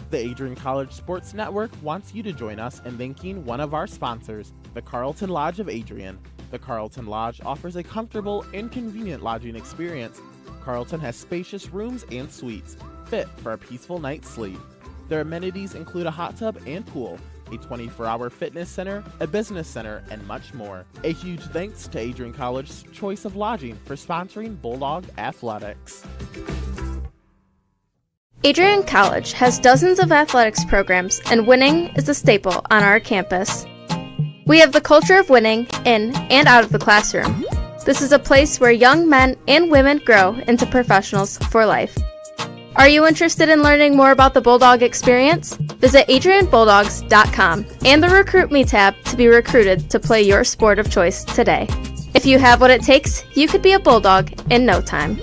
The Adrian College Sports Network wants you to join us in thanking one of our sponsors, the Carlton Lodge of Adrian. The Carlton Lodge offers a comfortable and convenient lodging experience. Carlton has spacious rooms and suites, fit for a peaceful night's sleep. Their amenities include a hot tub and pool, a 24-hour fitness center, a business center, and much more. A huge thanks to Adrian College's Choice of Lodging for sponsoring Bulldog Athletics. Adrian College has dozens of athletics programs, and winning is a staple on our campus. We have the culture of winning in and out of the classroom. This is a place where young men and women grow into professionals for life. Are you interested in learning more about the Bulldog experience? Visit adrianbulldogs.com and the Recruit Me tab to be recruited to play your sport of choice today. If you have what it takes, you could be a Bulldog in no time.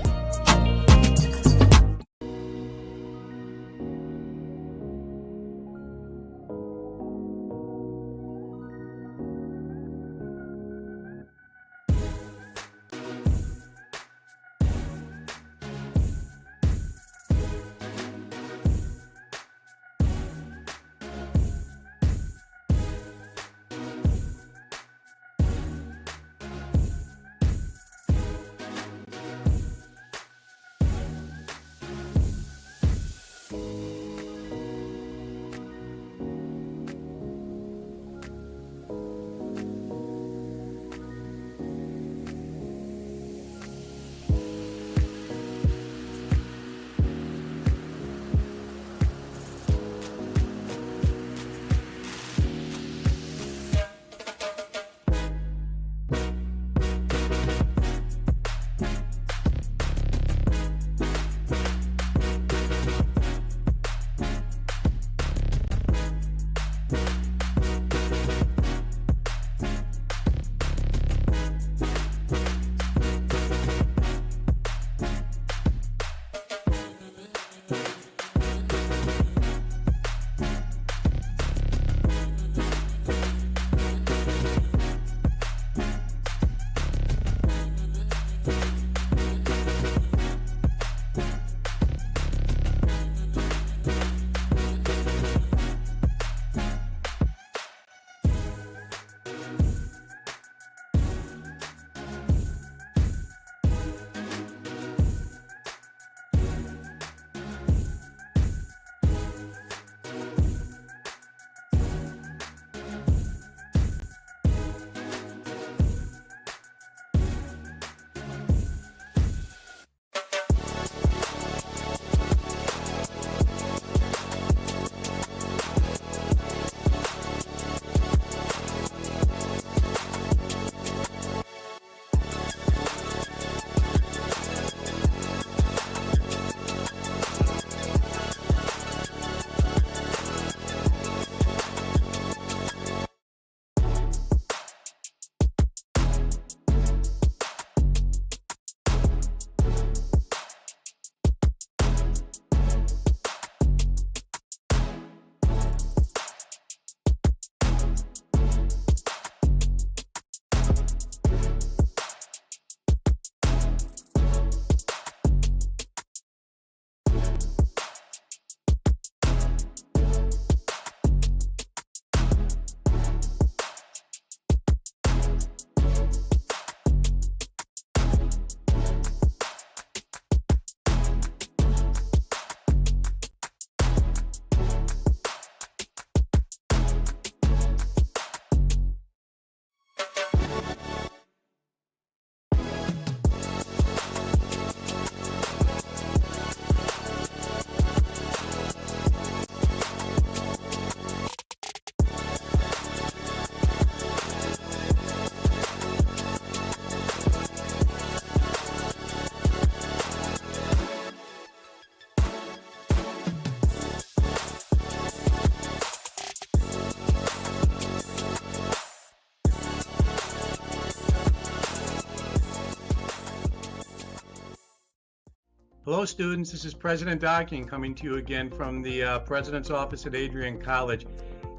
Hello students, this is President Docking coming to you again from the President's Office at Adrian College.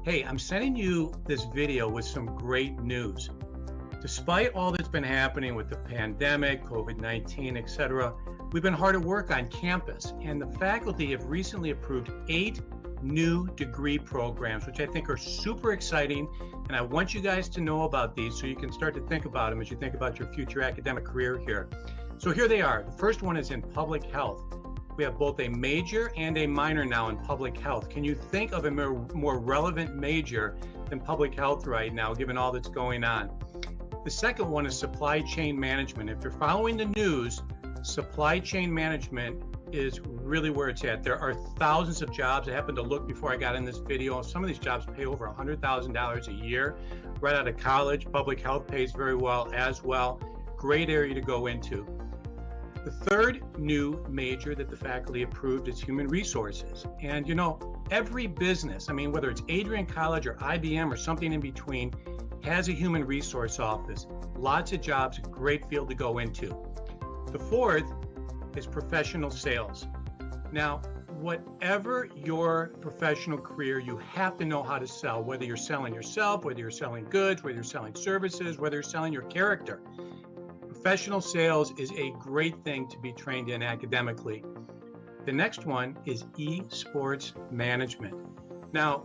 Hey, I'm sending you this video with some great news. Despite all that's been happening with the pandemic, COVID-19, etc., we've been hard at work on campus, and the faculty have recently approved 8 new degree programs, which I think are super exciting. And I want you guys to know about these so you can start to think about them as you think about your future academic career here. So here they are. The first one is in public health. We have both a major and a minor now in public health. Can you think of a more relevant major than public health right now, given all that's going on? The second one is supply chain management. If you're following the news, supply chain management is really where it's at. There are thousands of jobs. I happened to look before I got in this video. Some of these jobs pay over $100,000 a year. Right out of college, public health pays very well as well. Great area to go into. The third new major that the faculty approved is human resources. And you know, every business, I mean, whether it's Adrian College or IBM or something in between, has a human resource office. Lots of jobs, great field to go into. The fourth is professional sales. Now, whatever your professional career, you have to know how to sell, whether you're selling yourself, whether you're selling goods, whether you're selling services, whether you're selling your character. Professional sales is a great thing to be trained in academically. The next one is esports management. Now,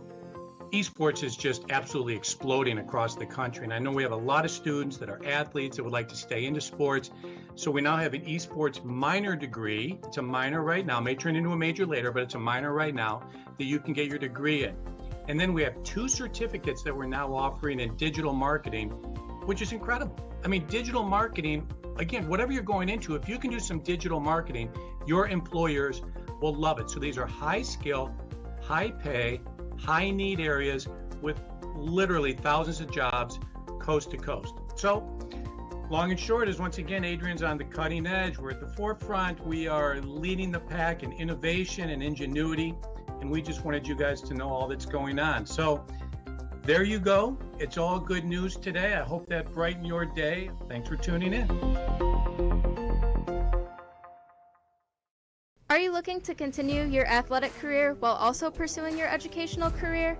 esports is just absolutely exploding across the country. And I know we have a lot of students that are athletes that would like to stay into sports. So we now have an esports minor degree. It's a minor right now, may turn into a major later, but it's a minor right now that you can get your degree in. And then we have 2 certificates that we're now offering in digital marketing, which is incredible. I mean, digital marketing, again, whatever you're going into, if you can do some digital marketing, your employers will love it. So these are high skill, high pay, high need areas with literally thousands of jobs coast to coast. So long and short is, once again, Adrian's on the cutting edge. We're at the forefront. We are leading the pack in innovation and ingenuity. And we just wanted you guys to know all that's going on. So there you go. It's all good news today. I hope that brightened your day. Thanks for tuning in. Are you looking to continue your athletic career while also pursuing your educational career?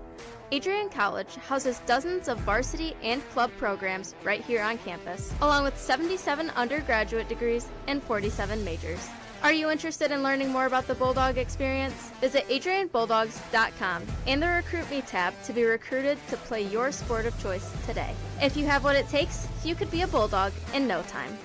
Adrian College houses dozens of varsity and club programs right here on campus, along with 77 undergraduate degrees and 47 majors. Are you interested in learning more about the Bulldog experience? Visit adrianbulldogs.com and the Recruit Me tab to be recruited to play your sport of choice today. If you have what it takes, you could be a Bulldog in no time.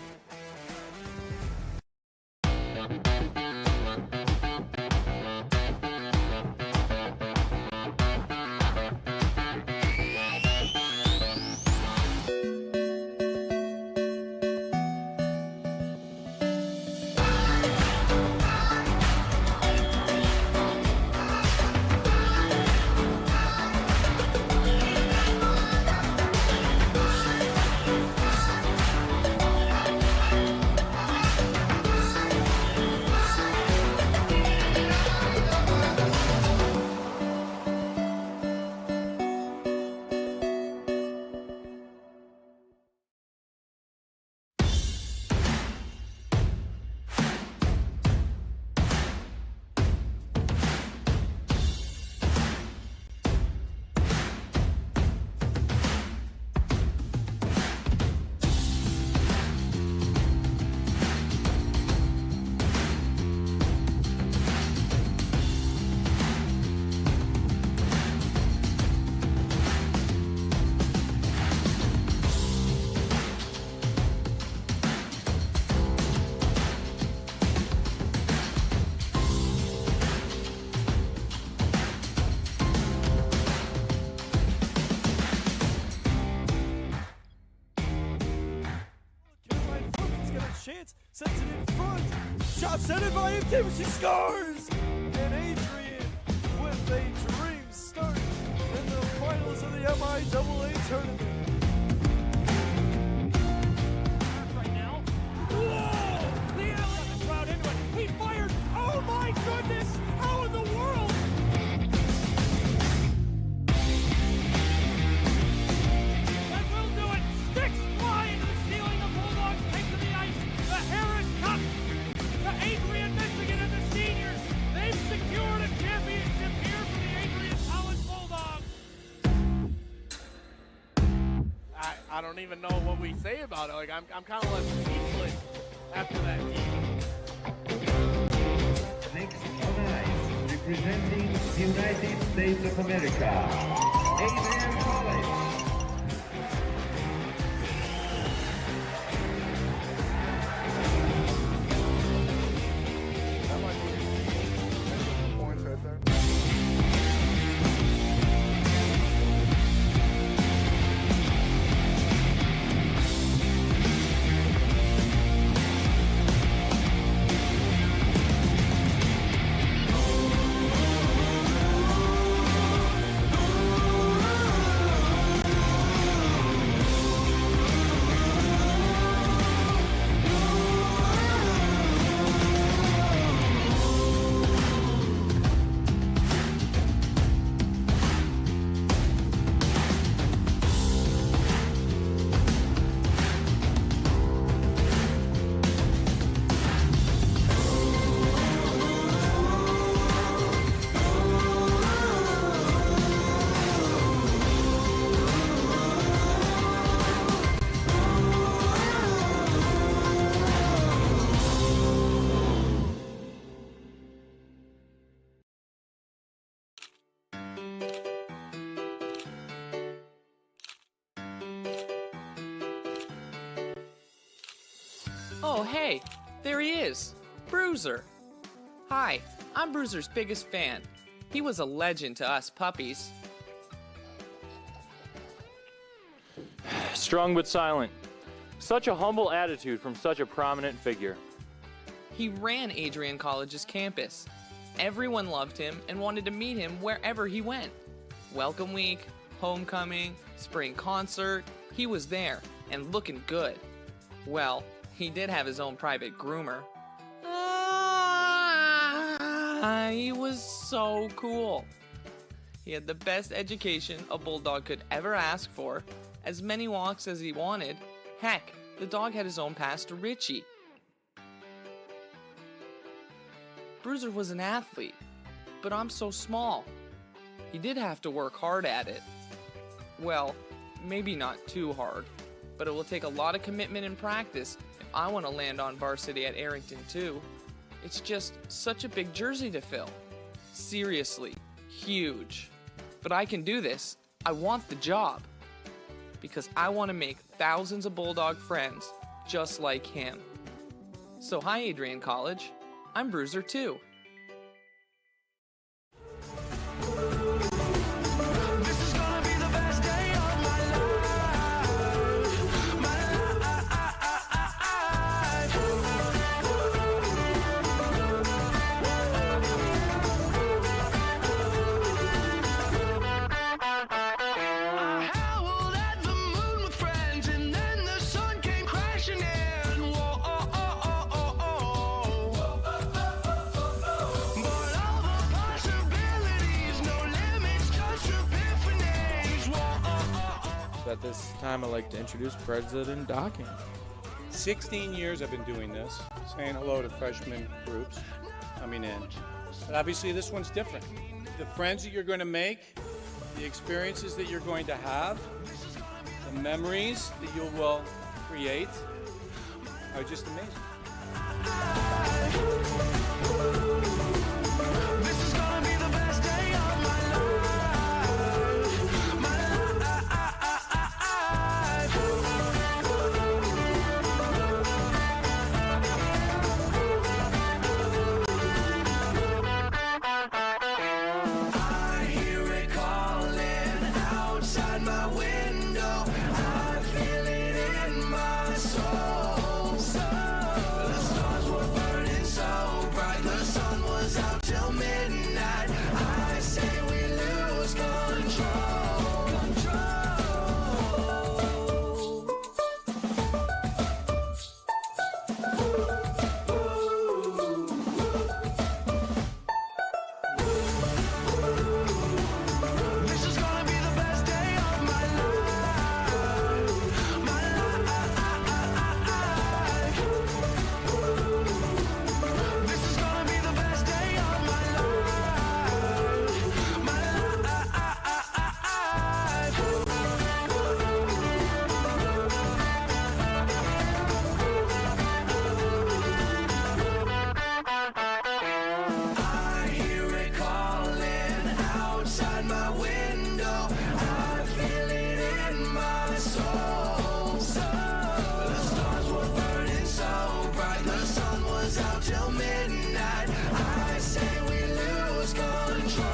Sends it in front. Shot sent it by MT, but she scores! And Adrian with a dream start in the finals of the MIAA tournament. Right now. Whoa! The alley the crowd into it. He fired. Oh my goodness! How in the world? That will do it. Sticks fly into the ceiling. The Bulldogs take to the ice. The Harris Cup. The Adrian, Michigan, and the seniors. They've secured a championship here for the Adrian College Bulldogs. I don't even know what we say about it. Like I'm kind of left speechless after that game. Next on ice, representing the United States of America, Adrian College. Points right there. Oh, hey, there he is, Bruiser. Hi, I'm Bruiser's biggest fan. He was a legend to us puppies. Strong but silent. Such a humble attitude from such a prominent figure. He ran Adrian College's campus. Everyone loved him and wanted to meet him wherever he went. Welcome week, homecoming, spring concert, he was there and looking good. Well, he did have his own private groomer. He was so cool. He had the best education a bulldog could ever ask for, as many walks as he wanted. Heck, the dog had his own pass to Richie. Bruiser was an athlete, but I'm so small. He did have to work hard at it. Well, maybe not too hard, but it will take a lot of commitment and practice if I want to land on varsity at Arrington too. It's just such a big jersey to fill. Seriously, huge. But I can do this. I want the job. Because I want to make thousands of Bulldog friends just like him. So hi, Adrian College. I'm Bruiser too. At this time, I'd like to introduce President Docking. 16 years I've been doing this, saying hello to freshman groups coming in. But obviously this one's different. The friends that you're going to make, the experiences that you're going to have, the memories that you will create are just amazing. So, the stars were burning so bright. my window. I feel it in my soul. The stars were burning so bright, the sun was out till midnight. I say we lose control.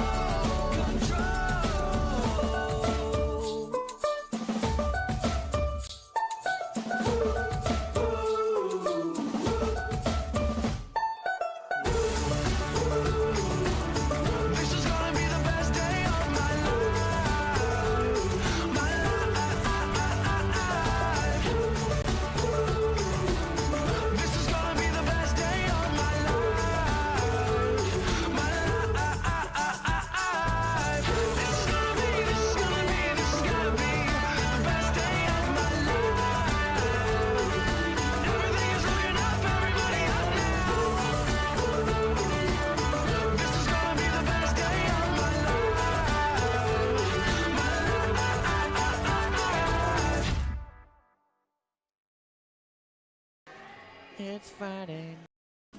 It's Friday.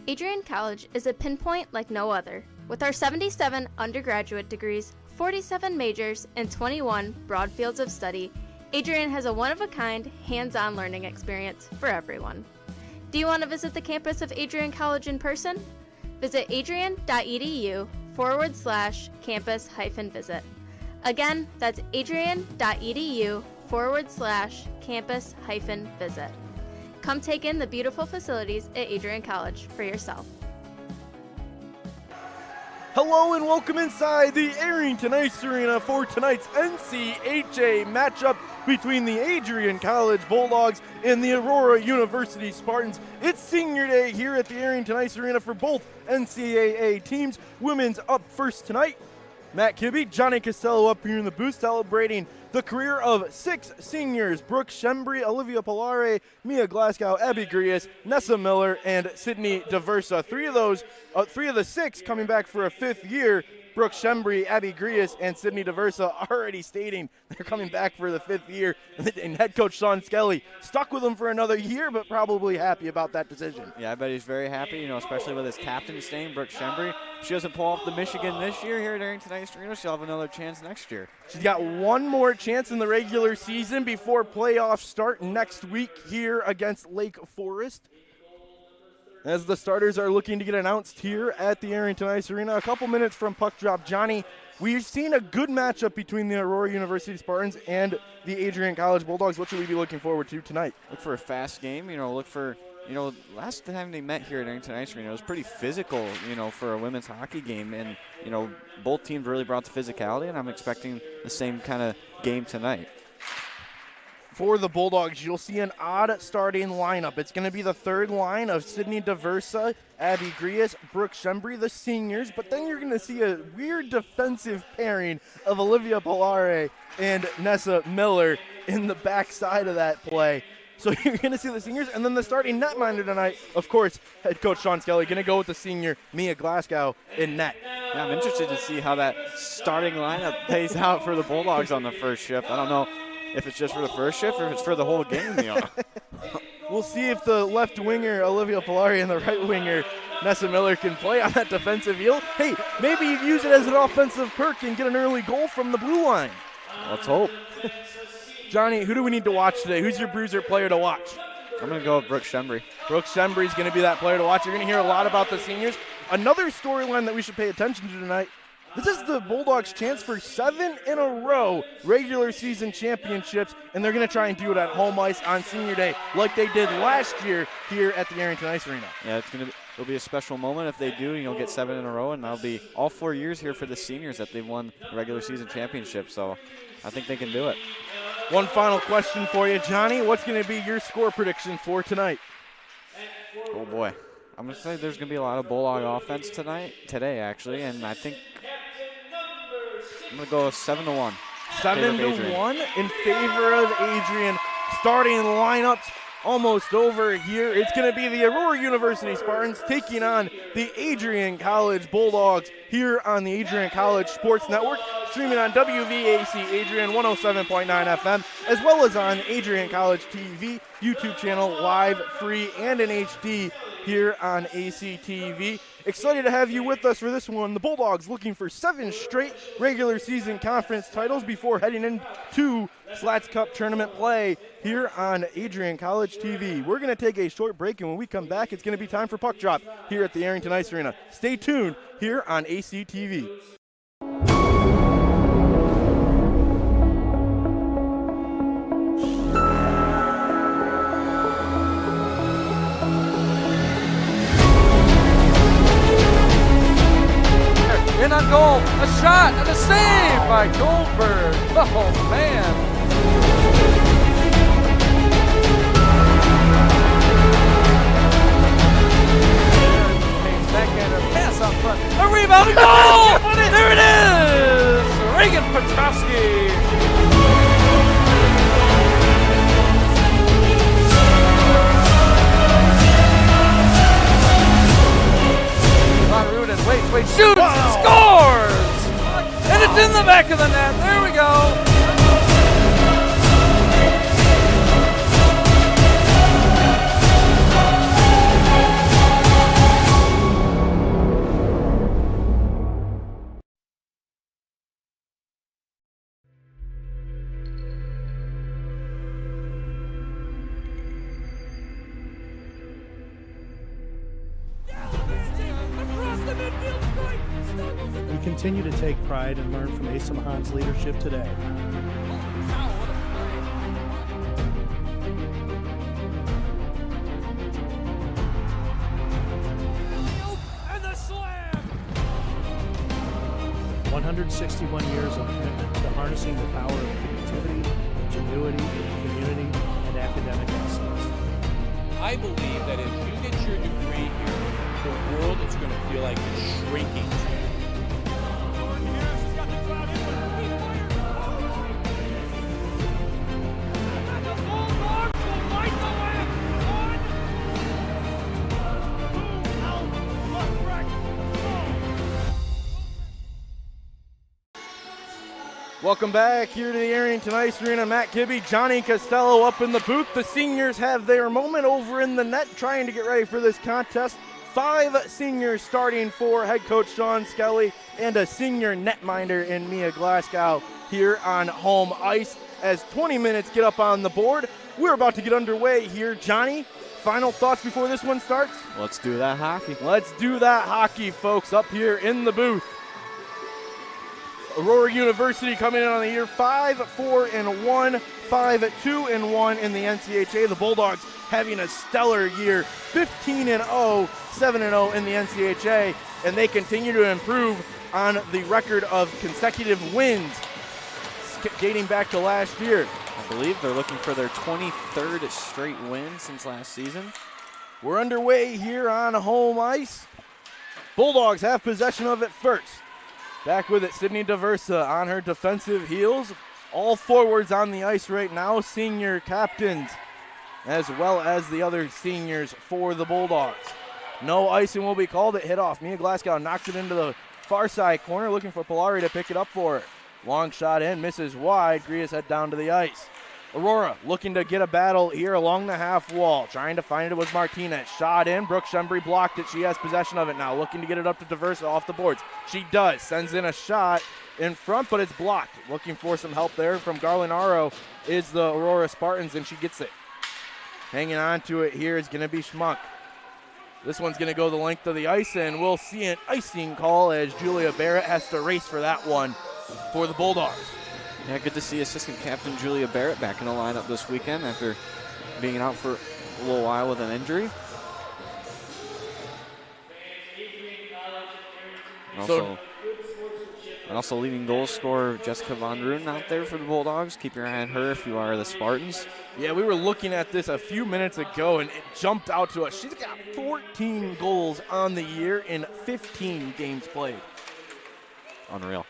Adrian College is a pinpoint like no other. With our 77 undergraduate degrees, 47 majors, and 21 broad fields of study, Adrian has a one-of-a-kind, hands-on learning experience for everyone. Do you want to visit the campus of Adrian College in person? Visit adrian.edu/campus-visit. Again, that's adrian.edu/campus-visit. Come take in the beautiful facilities at Adrian College for yourself. Hello and welcome inside the Arrington Ice Arena for tonight's NCAA matchup between the Adrian College Bulldogs and the Aurora University Spartans. It's senior day here at the Arrington Ice Arena for both NCAA teams. Women's up first tonight. Matt Kibbe, Johnny Costello up here in the booth celebrating the career of 6 seniors: Brooke Shembry, Olivia Polare, Mia Glasgow, Abby Grias, Nessa Miller, and Sydney DeVersa. Three of the 6 coming back for a 5th year. Brooke Shembry, Abby Grias, and Sydney DeVersa already stating they're coming back for the 5th year. And head coach Sean Skelly stuck with them for another year, but probably happy about that decision. Yeah, I bet he's very happy, especially with his captain staying, Brooke Shembry. She doesn't pull off the Michigan this year here during tonight's arena. She'll have another chance next year. She's got one more chance in the regular season before playoffs start next week here against Lake Forest. As the starters are looking to get announced here at the Arrington Ice Arena, a couple minutes from puck drop. Johnny, we've seen a good matchup between the Aurora University Spartans and the Adrian College Bulldogs. What should we be looking forward to tonight? Look for a fast game. Look for, last time they met here at Arrington Ice Arena, it was pretty physical, for a women's hockey game. And, both teams really brought the physicality, and I'm expecting the same kind of game tonight. For the Bulldogs, you'll see an odd starting lineup. It's going to be the third line of Sydney DeVersa, Abby Grias, Brooke Shembry, the seniors, but then you're going to see a weird defensive pairing of Olivia Polare and Nessa Miller in the backside of that play. So you're going to see the seniors, and then the starting netminder tonight, of course, head coach Sean Skelly, going to go with the senior Mia Glasgow in net. Yeah, I'm interested to see how that starting lineup plays out for the Bulldogs on the first shift. I don't know if it's just for the first shift or if it's for the whole game. We'll see if the left winger, Olivia Polari, and the right winger, Nessa Miller, can play on that defensive yield. Hey, maybe you use it as an offensive perk and get an early goal from the blue line. Let's hope. Johnny, who do we need to watch today? Who's your Bruiser player to watch? I'm going to go with Brooke Shembry. Brooke Shembry is going to be that player to watch. You're going to hear a lot about the seniors. Another storyline that we should pay attention to tonight. This is the Bulldogs' chance for 7 in a row regular season championships, and they're going to try and do it at home ice on senior day like they did last year here at the Arrington Ice Arena. Yeah, it'll be a special moment if they do. Get 7 in a row, and that'll be all 4 years here for the seniors that they've won the regular season championship. So I think they can do it. One final question for you, Johnny. What's going to be your score prediction for tonight? Oh, boy. I'm going to say there's going to be a lot of Bulldog offense today, actually, and I think I'm going to go 7-1. 7-1 in favor of Adrian. Starting lineups almost over here. It's going to be the Aurora University Spartans taking on the Adrian College Bulldogs here on the Adrian College Sports Network, streaming on WVAC Adrian 107.9 FM, as well as on Adrian College TV, YouTube channel, live, free, and in HD here on ACTV. Excited to have you with us for this one. The Bulldogs looking for 7 straight regular season conference titles before heading into Slats Cup tournament play here on Adrian College TV. We're going to take a short break, and when we come back, it's going to be time for puck drop here at the Arrington Ice Arena. Stay tuned here on ACTV. In on goal, a shot and a save by Goldberg. Oh, man. Backhander pass up front. A rebound, a goal! There it is! Reagan Petrowski. Wait, shoots and scores! And it's in the back of the net. There we go. We continue to take pride and learn from Asa Mahan's leadership today. And the slam! 161 years of commitment to harnessing the power of creativity, ingenuity, community, and academic excellence. I believe that as you get your degree here, the world is going to feel like it's shrinking. Welcome back here to the Arrington Ice Arena. Matt Kibbe, Johnny Costello up in the booth. The seniors have their moment over in the net trying to get ready for this contest. 5 seniors starting for head coach Sean Skelly and a senior netminder in Mia Glasgow here on home ice. As 20 minutes get up on the board, we're about to get underway here. Johnny, final thoughts before this one starts? Let's do that hockey. Let's do that hockey, folks, up here in the booth. Aurora University coming in on the year 5-4-1, 5-2-1 in the NCAA. The Bulldogs having a stellar year, 15-0, 7-0 in the NCAA, and they continue to improve on the record of consecutive wins dating back to last year. I believe they're looking for their 23rd straight win since last season. We're underway here on home ice. Bulldogs have possession of it first. Back with it, Sydney DeVersa on her defensive heels. All forwards on the ice right now, senior captains, as well as the other seniors for the Bulldogs. No icing will be called. It hit off. Mia Glasgow knocked it into the far side corner, looking for Polari to pick it up for her. Long shot in, misses wide. Gria's head down to the ice. Aurora looking to get a battle here along the half wall. Trying to find it was Martinez. Shot in. Brooke Shembry blocked it. She has possession of it now. Looking to get it up to DeVersa off the boards. She does. Sends in a shot in front, but it's blocked. Looking for some help there from Garland-Aro is the Aurora Spartans, and she gets it. Hanging on to it here is going to be Schmuck. This one's going to go the length of the ice, and we'll see an icing call as Julia Barrett has to race for that one for the Bulldogs. Yeah, good to see assistant captain Julia Barrett back in the lineup this weekend after being out for a little while with an injury. Also leading goal scorer Jessica Von Roon out there for the Bulldogs. Keep your eye on her if you are the Spartans. Yeah, we were looking at this a few minutes ago, and it jumped out to us. She's got 14 goals on the year in 15 games played. Unreal.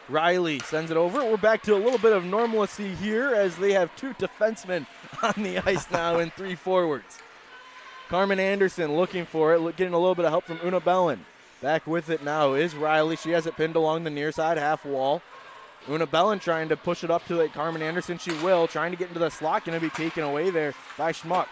Riley sends it over. We're back to a little bit of normalcy here as they have 2 defensemen on the ice now and 3 forwards. Carmen Anderson looking for it, getting a little bit of help from Una Bellin. Back with it now is Riley. She has it pinned along the near side half wall. Una Bellin trying to push it up to Carmen Anderson. She will. Trying to get into the slot. Going to be taken away there by Schmuck.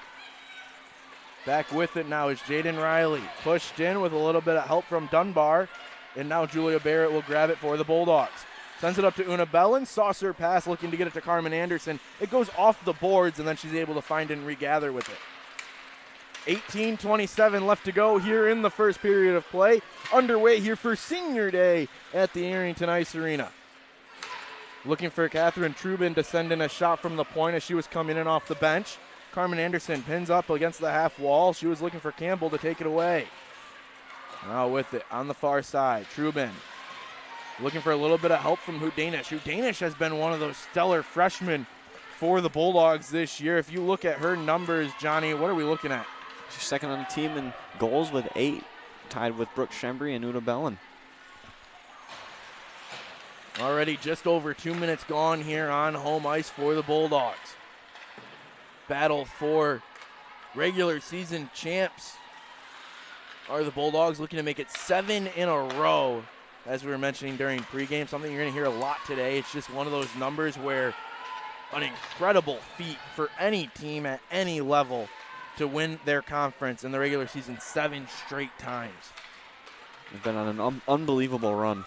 Back with it now is Jaden Riley. Pushed in with a little bit of help from Dunbar. And now Julia Barrett will grab it for the Bulldogs. Sends it up to Una Bellin. Saucer pass looking to get it to Carmen Anderson. It goes off the boards, and then she's able to find and regather with it. 18:27 left to go here in the first period of play. Underway here for senior day at the Arrington Ice Arena. Looking for Catherine Trubin to send in a shot from the point as she was coming in off the bench. Carmen Anderson pins up against the half wall. She was looking for Campbell to take it away. Now with it on the far side, Trubin looking for a little bit of help from Hudanish. Hudanish has been one of those stellar freshmen for the Bulldogs this year. If you look at her numbers, Johnny, what are we looking at? She's second on the team in goals with 8, tied with Brooke Shembry and Una Bellin. Already just over 2 minutes gone here on home ice for the Bulldogs. Battle for regular season champs are the Bulldogs, looking to make it 7 in a row, as we were mentioning during pregame. Something you're going to hear a lot today. It's just one of those numbers where an incredible feat for any team at any level to win their conference in the regular season 7 straight times. They've been on an unbelievable run.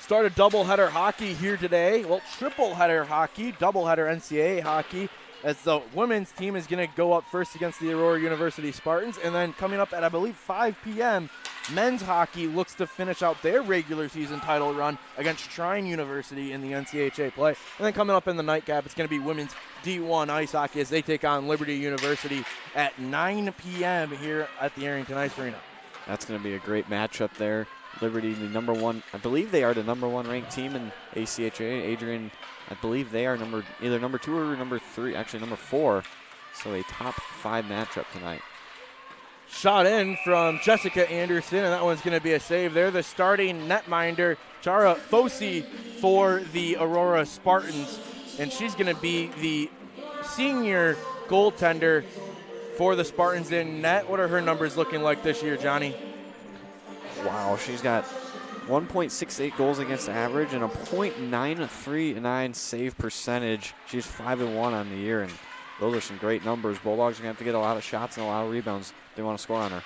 Started doubleheader hockey here today. Well, triple-header hockey, doubleheader NCAA hockey, as the women's team is going to go up first against the Aurora University Spartans. And then coming up at, I believe, 5 p.m., men's hockey looks to finish out their regular season title run against Shrine University in the NCAA play. And then coming up in the nightcap, it's going to be women's D1 ice hockey as they take on Liberty University at 9 p.m. here at the Arrington Ice Arena. That's going to be a great matchup there. Liberty, the number 1, I believe they are the number 1 ranked team in ACHA. Adrian, I believe they are either number 2 or number 3, actually number 4. So a top 5 matchup tonight. Shot in from Jessica Anderson, and that one's going to be a save there. The starting netminder, Chara Fosi, for the Aurora Spartans, and she's going to be the senior goaltender for the Spartans in net. What are her numbers looking like this year, Johnny? Wow, she's got 1.68 goals against average and a .939 save percentage. She's 5-1 on the year, and those are some great numbers. Bulldogs are going to have to get a lot of shots and a lot of rebounds if they want to score on her.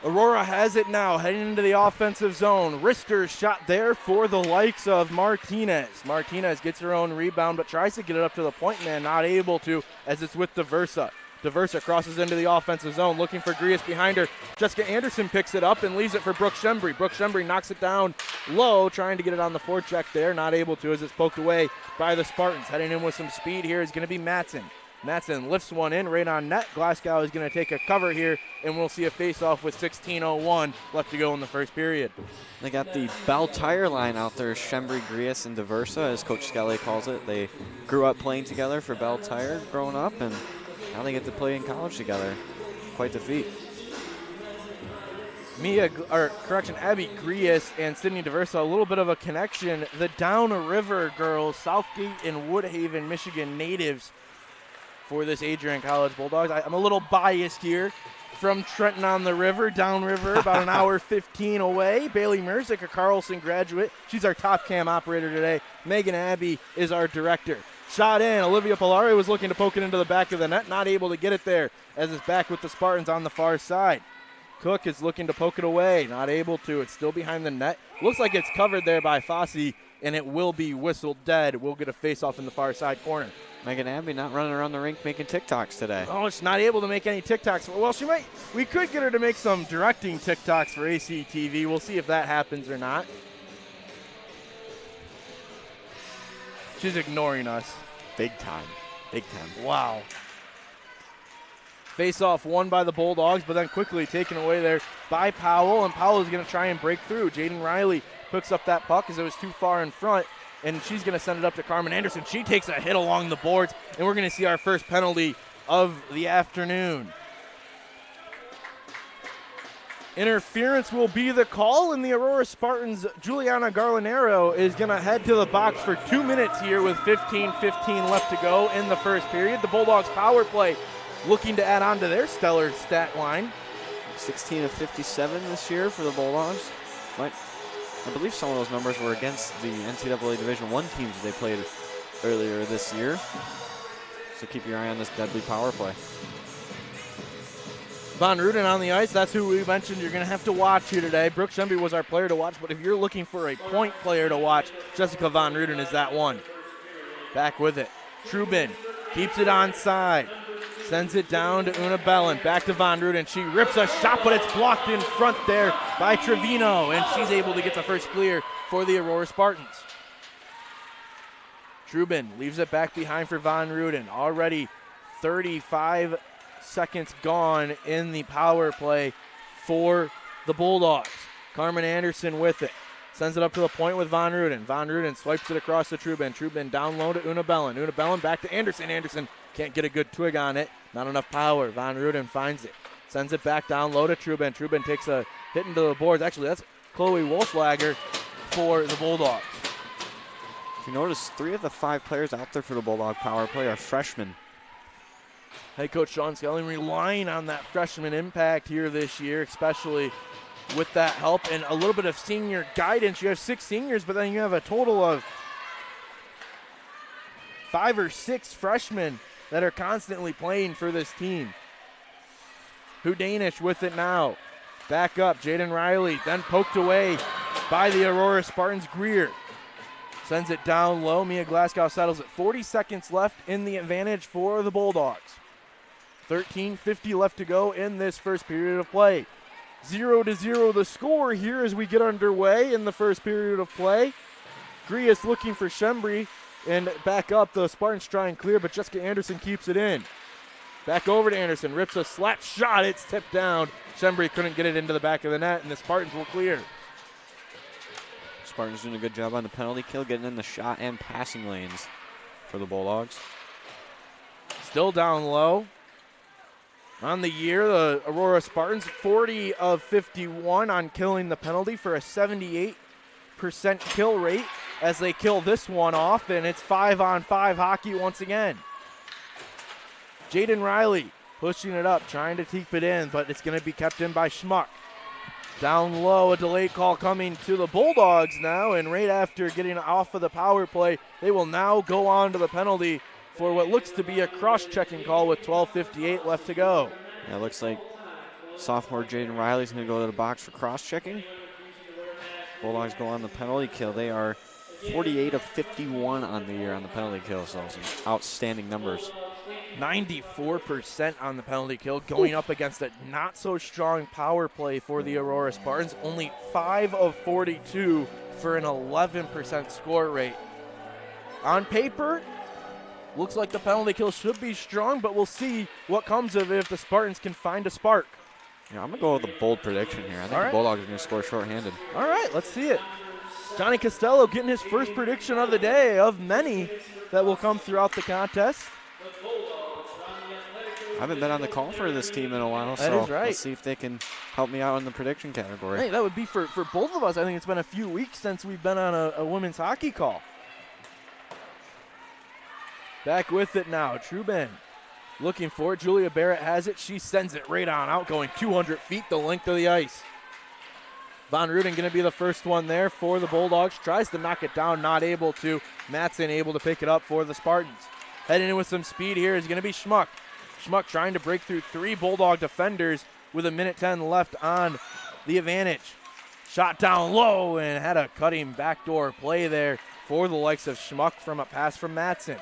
Aurora has it now, heading into the offensive zone. Rister's shot there for the likes of Martinez. Martinez gets her own rebound, but tries to get it up to the point man, not able to, as it's with DeVersa. DeVersa crosses into the offensive zone, looking for Grias behind her. Jessica Anderson picks it up and leaves it for Brooke Shembry. Brooke Shembry knocks it down low, trying to get it on the forecheck there. Not able to, as it's poked away by the Spartans. Heading in with some speed here is going to be Matson. Matson lifts one in right on net. Glasgow is going to take a cover here, and we'll see a face-off with 16:01 left to go in the first period. They got the Bell Tire line out there, Shembry, Grias, and DeVersa, as Coach Skelly calls it. They grew up playing together for Bell Tire growing up, and now they get to play in college together. Quite the feat. Abby Grias and Sydney DeVersa, a little bit of a connection. The Downriver girls, Southgate and Woodhaven, Michigan natives for this Adrian College Bulldogs. I'm a little biased here. From Trenton on the river, downriver, about an hour 15 away. Bailey Merzick, a Carlson graduate. She's our top cam operator today. Megan Abbey is our director. Shot in. Olivia Polari was looking to poke it into the back of the net. Not able to get it there, as it's back with the Spartans on the far side. Cook is looking to poke it away. Not able to. It's still behind the net. Looks like it's covered there by Fossey, and it will be whistled dead. We'll get a face-off in the far side corner. Megan Abbey not running around the rink making TikToks today. Oh, she's not able to make any TikToks. Well, she might. We could get her to make some directing TikToks for ACTV. We'll see if that happens or not. She's ignoring us. Big time. Big time. Wow. Face-off won by the Bulldogs, but then quickly taken away there by Powell, and Powell is going to try and break through. Jaden Riley picks up that puck as it was too far in front, and she's going to send it up to Carmen Anderson. She takes a hit along the boards, and we're going to see our first penalty of the afternoon. Interference will be the call, and the Aurora Spartans' Juliana Garlanero is going to head to the box for 2 minutes here with 15:15 left to go in the first period. The Bulldogs' power play looking to add on to their stellar stat line. 16 of 57 this year for the Bulldogs. I believe some of those numbers were against the NCAA Division I teams they played earlier this year. So keep your eye on this deadly power play. Von Ruden on the ice. That's who we mentioned you're going to have to watch here today. Brooke Shemby was our player to watch, but if you're looking for a point player to watch, Jessica Von Ruden is that one. Back with it. Trubin keeps it onside. Sends it down to Una Bellin. Back to Von Ruden. She rips a shot, but it's blocked in front there by Trevino, and she's able to get the first clear for the Aurora Spartans. Trubin leaves it back behind for Von Ruden. Already 35 seconds gone in the power play for the Bulldogs. Carmen Anderson with it. Sends it up to the point with Von Ruden. Von Ruden swipes it across to Trubin. Trubin down low to Una Bellin. Una Bellin back to Anderson. Anderson can't get a good twig on it. Not enough power. Von Ruden finds it. Sends it back down low to Trubin. Trubin takes a hit into the boards. Actually, that's Chloe Wolflager for the Bulldogs. If you notice, 3 of the 5 players out there for the Bulldog power play are freshmen. Head coach Sean Skelling relying on that freshman impact here this year, especially with that help and a little bit of senior guidance. You have 6 seniors, but then you have a total of 5 or 6 freshmen that are constantly playing for this team. Hudanish with it now. Back up, Jaden Riley, then poked away by the Aurora Spartans. Greer sends it down low. Mia Glasgow settles it. 40 seconds left in the advantage for the Bulldogs. 13:50 left to go in this first period of play. 0-0 the score here as we get underway in the first period of play. Grias looking for Shembry, and back up, the Spartans try and clear, but Jessica Anderson keeps it in. Back over to Anderson, rips a slap shot, it's tipped down. Shembry couldn't get it into the back of the net, and the Spartans will clear. Spartans doing a good job on the penalty kill, getting in the shot and passing lanes for the Bulldogs. Still down low. On the year, the Aurora Spartans, 40 of 51 on killing the penalty for a 78% kill rate as they kill this one off, and it's 5-on-5 hockey once again. Jaden Riley pushing it up, trying to keep it in, but it's going to be kept in by Schmuck. Down low, a delayed call coming to the Bulldogs now, and right after getting off of the power play, they will now go on to the penalty for what looks to be a cross-checking call with 12:58 left to go. Yeah, it looks like sophomore Jaden Riley's going to go to the box for cross-checking. Bulldogs go on the penalty kill. They are 48 of 51 on the year on the penalty kill, so some outstanding numbers. 94% on the penalty kill, going up against a not-so-strong power play for the Aurora Spartans. Only 5 of 42 for an 11% score rate. On paper, looks like the penalty kill should be strong, but we'll see what comes of it if the Spartans can find a spark. Yeah, I'm going to go with a bold prediction here. I think the Bulldogs are going to score shorthanded. All right, let's see it. Johnny Costello getting his first prediction of the day, of many that will come throughout the contest. I haven't been on the call for this team in a while, That so is right. let's see if they can help me out in the prediction category. Hey, that would be for both of us. I think it's been a few weeks since we've been on a women's hockey call. Back with it now, Trubin looking for it. Julia Barrett has it. She sends it right on out, going 200 feet the length of the ice. Von Ruden going to be the first one there for the Bulldogs. Tries to knock it down, not able to. Matson able to pick it up for the Spartans. Heading in with some speed here is going to be Schmuck. Schmuck trying to break through 3 Bulldog defenders with 1:10 left on the advantage. Shot down low and had a cutting backdoor play there for the likes of Schmuck from a pass from Matson.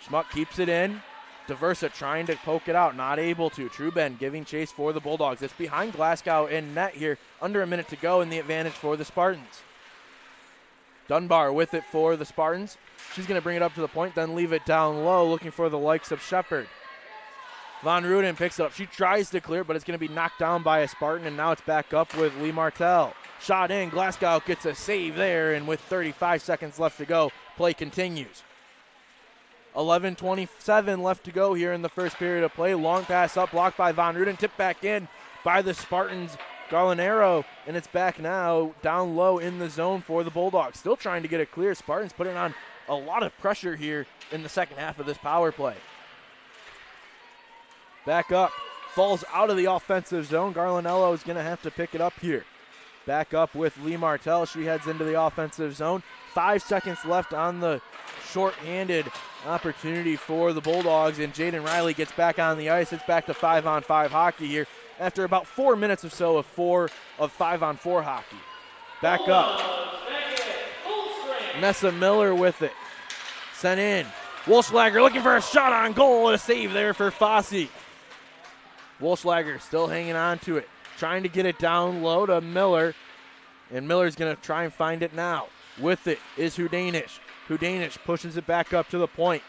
Schmuck keeps it in. Diversa trying to poke it out, not able to. Trubin giving chase for the Bulldogs. It's behind Glasgow in net here. Under a minute to go in the advantage for the Spartans. Dunbar with it for the Spartans. She's going to bring it up to the point, then leave it down low, looking for the likes of Shepard. Von Ruden picks it up. She tries to clear, but it's going to be knocked down by a Spartan, and now it's back up with Lee Martell. Shot in. Glasgow gets a save there, and with 35 seconds left to go, play continues. 11:27 left to go here in the first period of play. Long pass up, blocked by Von Ruden. Tipped back in by the Spartans. Garlanero, and it's back now down low in the zone for the Bulldogs. Still trying to get it clear. Spartans putting on a lot of pressure here in the second half of this power play. Back up, falls out of the offensive zone. Garlanello is going to have to pick it up here. Back up with Lee Martell. She heads into the offensive zone. 5 seconds left on the short-handed opportunity for the Bulldogs, and Jaden Riley gets back on the ice. It's back to 5-on-5 hockey here. after about 4 minutes or so of 5-on-4 hockey. Back up. Nessa Miller with it. Sent in. Wolfslager looking for a shot on goal and a save there for Fosse. Wolfslager still hanging on to it, trying to get it down low to Miller. And Miller's going to try and find it now. With it is Hudanish. Hudanish pushes it back up to the point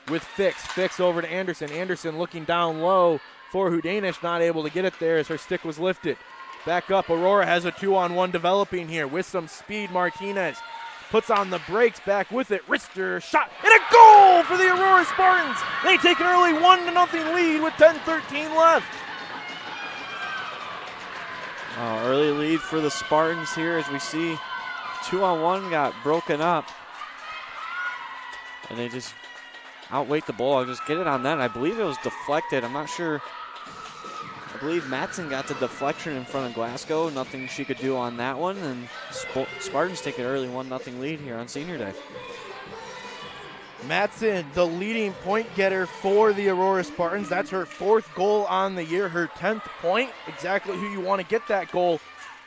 with Fix. Fix over to Anderson. Anderson looking down low for Hudanish, not able to get it there as her stick was lifted. Back up, Aurora has a 2-on-1 developing here with some speed. Martinez puts on the brakes, back with it. Wrister shot, and a goal for the Aurora Spartans. They take an early 1-0 lead with 10:13 left. Early lead for the Spartans here as we see 2-on-1 got broken up. And they just outweight the Bulldogs. Just get it on that. I believe it was deflected. I'm not sure. I believe Matson got the deflection in front of Glasgow. Nothing she could do on that one. And Spartans take an early 1-0 lead here on Senior Day. Matson, the leading point getter for the Aurora Spartans. That's her 4th goal on the year, her 10th point. Exactly who you want to get that goal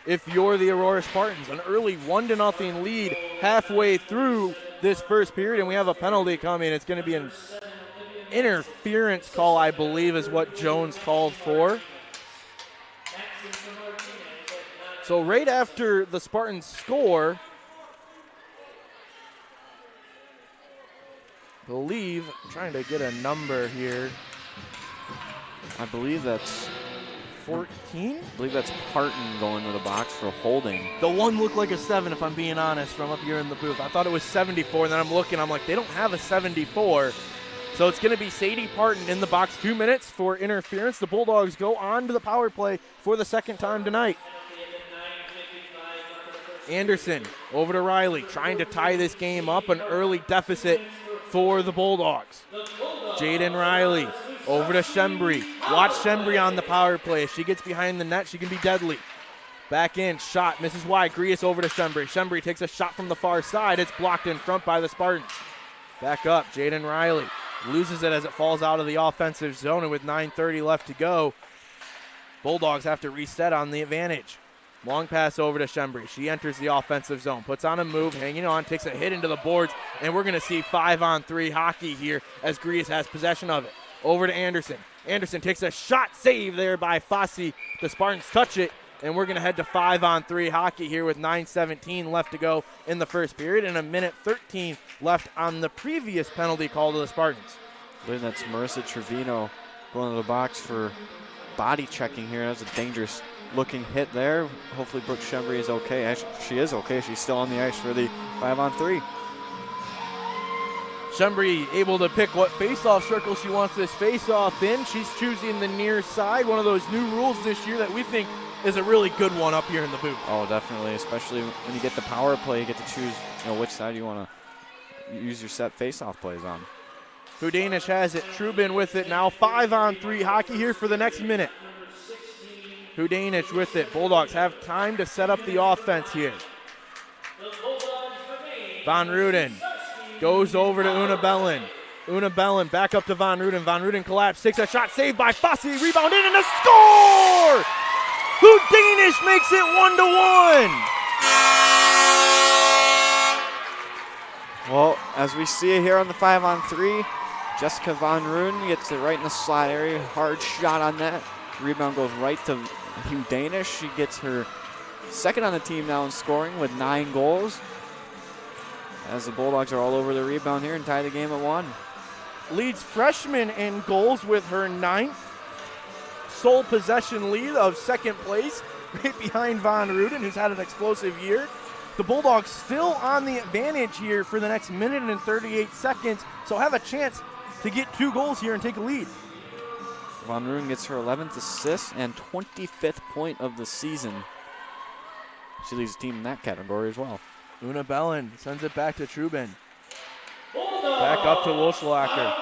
if you're the Aurora Spartans. An early 1-0 lead halfway through this first period, and we have a penalty coming. It's going to be an interference call, I believe, is what Jones called for. So right after the Spartans score, I'm trying to get a number here. I believe that's 14? I believe that's Parton going to the box for holding. The one looked like a 7, if I'm being honest, from up here in the booth. I thought it was 74, and then I'm looking, I'm like, they don't have a 74. So it's going to be Sadie Parton in the box. 2 minutes for interference. The Bulldogs go on to the power play for the second time tonight. Anderson over to Riley, trying to tie this game up. An early deficit for the Bulldogs. Jaden Riley over to Shembri. Watch Shembri on the power play. If she gets behind the net, she can be deadly. Back in, shot, misses wide. Grias over to Shembri. Shembri takes a shot from the far side. It's blocked in front by the Spartans. Back up, Jaden Riley loses it as it falls out of the offensive zone, and with 9:30 left to go, Bulldogs have to reset on the advantage. Long pass over to Shembri. She enters the offensive zone, puts on a move, hanging on, takes a hit into the boards, and we're going to see 5-on-3 hockey here as Grias has possession of it. Over to Anderson. Anderson takes a shot, save there by Fosse. The Spartans touch it, and we're going to head to 5-on-3 hockey here with 9:17 left to go in the first period and 1:13 left on the previous penalty call to the Spartans. I believe that's Marissa Trevino going to the box for body checking here. That's a dangerous looking hit there. Hopefully Brooke Shembri is okay. She is okay. She's still on the ice for the 5-on-3. Shembri able to pick what face-off circle she wants this face-off in. She's choosing the near side, one of those new rules this year that we think is a really good one up here in the booth. Oh, definitely, especially when you get the power play, you get to choose which side you want to use your set face-off plays on. Hudanish has it. Trubin with it now. 5-on-3 hockey here for the next minute. Hudanish with it. Bulldogs have time to set up the offense here. Von Ruden goes over to Una Bellin. Una Bellin back up to Von Ruden. Von Ruden collapsed, takes a shot, saved by Fosse, rebound in, and a score! Hudanish makes it 1-1. Well, as we see it here on the 5-on-3, Jessica Von Ruden gets it right in the slot area. Hard shot on that. Rebound goes right to Hudanish. She gets her second on the team now in scoring with 9 goals. As the Bulldogs are all over the rebound here and tie the game at 1. Leads freshman in goals with her 9th sole possession lead of second place, right behind Von Ruden, who's had an explosive year. The Bulldogs still on the advantage here for the next minute and 38 seconds, so have a chance to get 2 goals here and take a lead. Von Ruden gets her 11th assist and 25th point of the season. She leads the team in that category as well. Una Bellin sends it back to Trubin. Back up to Wolfslager.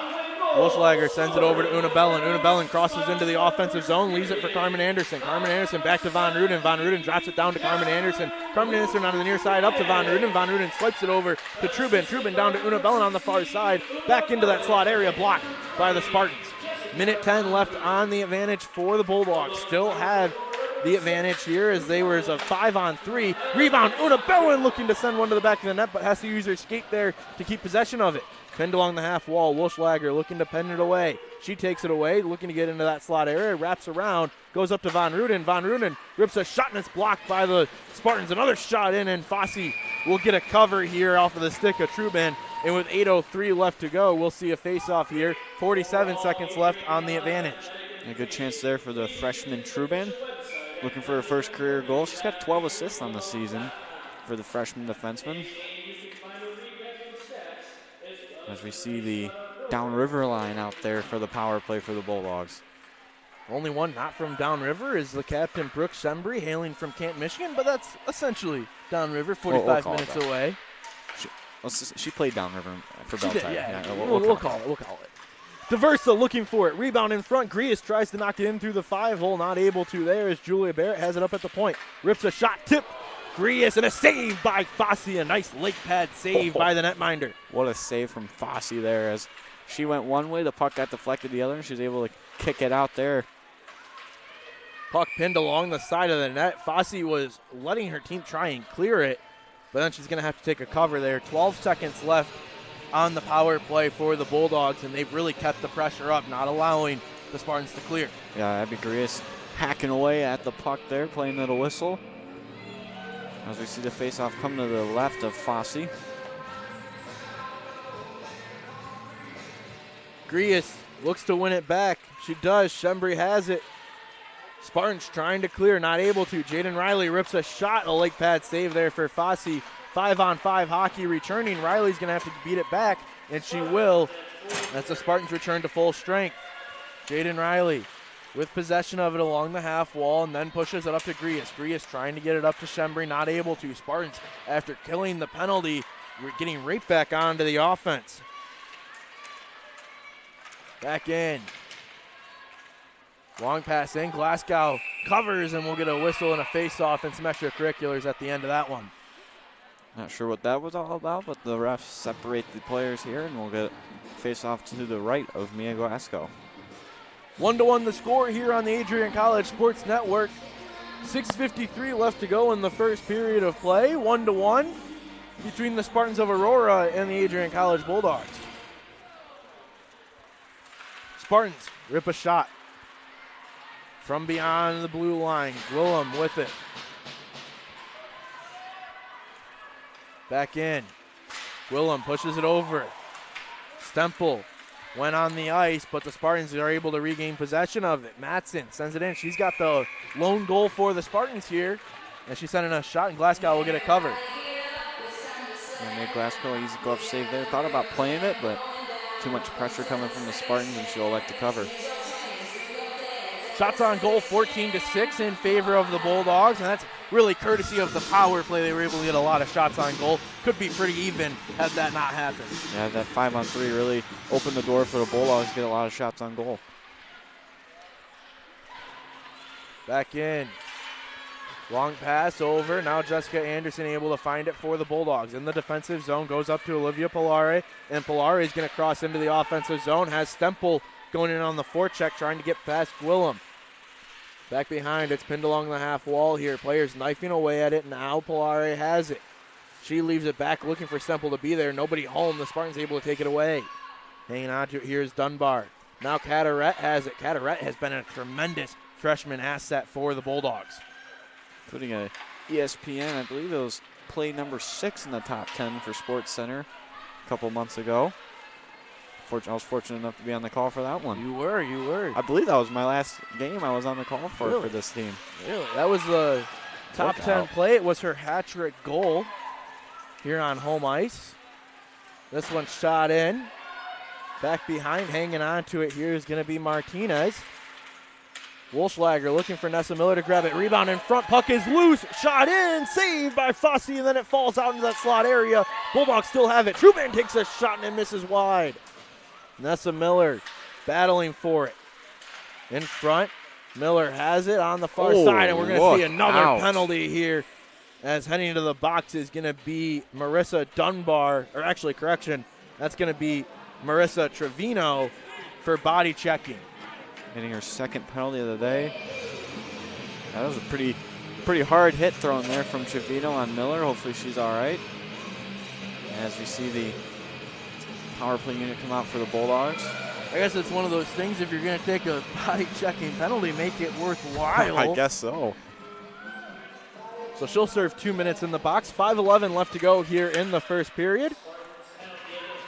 Wolfslager sends it over to Una Bellin. Una Bellin crosses into the offensive zone, leaves it for Carmen Anderson. Carmen Anderson back to Von Ruden. Von Ruden drops it down to Carmen Anderson. Carmen Anderson on the near side up to Von Ruden. Von Ruden swipes it over to Trubin. Trubin down to Una Bellin on the far side. Back into that slot area, blocked by the Spartans. Minute 10 left on the advantage for the Bulldogs. Still have the advantage here as they were as a 5-on-3. Rebound, Una Bowen looking to send one to the back of the net, but has to use her skate there to keep possession of it. Pinned along the half wall, Wolfschlager looking to pen it away. She takes it away, looking to get into that slot area, wraps around, goes up to Von Ruden. Von Ruden rips a shot and it's blocked by the Spartans. Another shot in, and Fosse will get a cover here off of the stick of Truban. And with 8:03 left to go, we'll see a face-off here. 47 seconds left on the advantage. A good chance there for the freshman Truban, looking for her first career goal. She's got 12 assists on the season for the freshman defenseman. As we see the downriver line out there for the power play for the Bulldogs. Only one not from downriver is the captain, Brooke Shembry, hailing from Canton, Michigan, but that's essentially downriver, 45 minutes away. She played downriver for Belltime. Yeah, we'll call it. Diversa looking for it. Rebound in front. Grias tries to knock it in through the 5-hole. Not able to there as Julia Barrett has it up at the point. Rips a shot, tip. Grias, and a save by Fosse. A nice lake pad save by the netminder. What a save from Fosse there as she went one way, the puck got deflected the other, and she was able to kick it out there. Puck pinned along the side of the net. Fosse was letting her team try and clear it, but then she's going to have to take a cover there. 12 seconds left on the power play for the Bulldogs, and they've really kept the pressure up, not allowing the Spartans to clear. Yeah, Abby Grias hacking away at the puck there, playing little whistle. As we see the faceoff come to the left of Fosse. Grias looks to win it back. She does. Shembry has it. Spartans trying to clear, not able to. Jaden Riley rips a shot. A lake pad save there for Fosse. 5-on-5 hockey returning. Riley's going to have to beat it back, and she will. That's the Spartans return to full strength. Jaden Riley with possession of it along the half wall and then pushes it up to Grias. Grias trying to get it up to Shembry, not able to. Spartans, after killing the penalty, we're getting right back onto the offense. Back in. Long pass in. Glasgow covers, and we'll get a whistle and a face-off and some extracurriculars at the end of that one. Not sure what that was all about, but the refs separate the players here, and we'll get face-off to the right of Mia Glasgow. 1-1 the score here on the Adrian College Sports Network. 6:53 left to go in the first period of play. 1-1 between the Spartans of Aurora and the Adrian College Bulldogs. Spartans rip a shot from beyond the blue line. Gwillem with it. Back in. Gwillem pushes it over. Stemple went on the ice, but the Spartans are able to regain possession of it. Matson sends it in. She's got the lone goal for the Spartans here, and she's sending a shot, and Glasgow will get it covered. And made Glasgow easy glove save there. Thought about playing it, but too much pressure coming from the Spartans, and she'll elect to cover. Shots on goal, 14-6 in favor of the Bulldogs, and that's really courtesy of the power play. They were able to get a lot of shots on goal. Could be pretty even had that not happened. Yeah, that 5-on-3 really opened the door for the Bulldogs to get a lot of shots on goal. Back in. Long pass over. Now Jessica Anderson able to find it for the Bulldogs. In the defensive zone, goes up to Olivia Polare, and Polare is going to cross into the offensive zone. Has Stemple going in on the forecheck, trying to get past Gwillem. Back behind, it's pinned along the half wall here. Players knifing away at it. Now Polare has it. She leaves it back, looking for Stemple to be there. Nobody home. The Spartans able to take it away. Hanging on to it here is Dunbar. Now Caderet has it. Caderet has been a tremendous freshman asset for the Bulldogs. Putting a ESPN, I believe it was play number 6 in the top 10 for Sports Center a couple months ago. I was fortunate enough to be on the call for that one. You were. I believe that was my last game I was on the call for this team. Really? That was the top 10 play. It was her hat-trick goal here on home ice. This one shot in. Back behind, hanging on to it here is going to be Martinez. Wolfschlager looking for Nessa Miller to grab it. Rebound in front. Puck is loose. Shot in. Saved by Fosse, and then it falls out into that slot area. Bulldogs still have it. Truman takes a shot, and it misses wide. Nessa Miller battling for it. In front, Miller has it on the far side, and we're going to see another penalty here as heading to the box is going to be Marissa Dunbar, or actually, correction, that's going to be Marissa Trevino for body checking. Getting her second penalty of the day. That was a pretty hard hit thrown there from Trevino on Miller. Hopefully she's all right. As we see the power play unit come out for the Bulldogs. I guess it's one of those things, if you're going to take a body checking penalty, make it worthwhile. I guess so. So she'll serve 2 minutes in the box. 5:11 left to go here in the first period.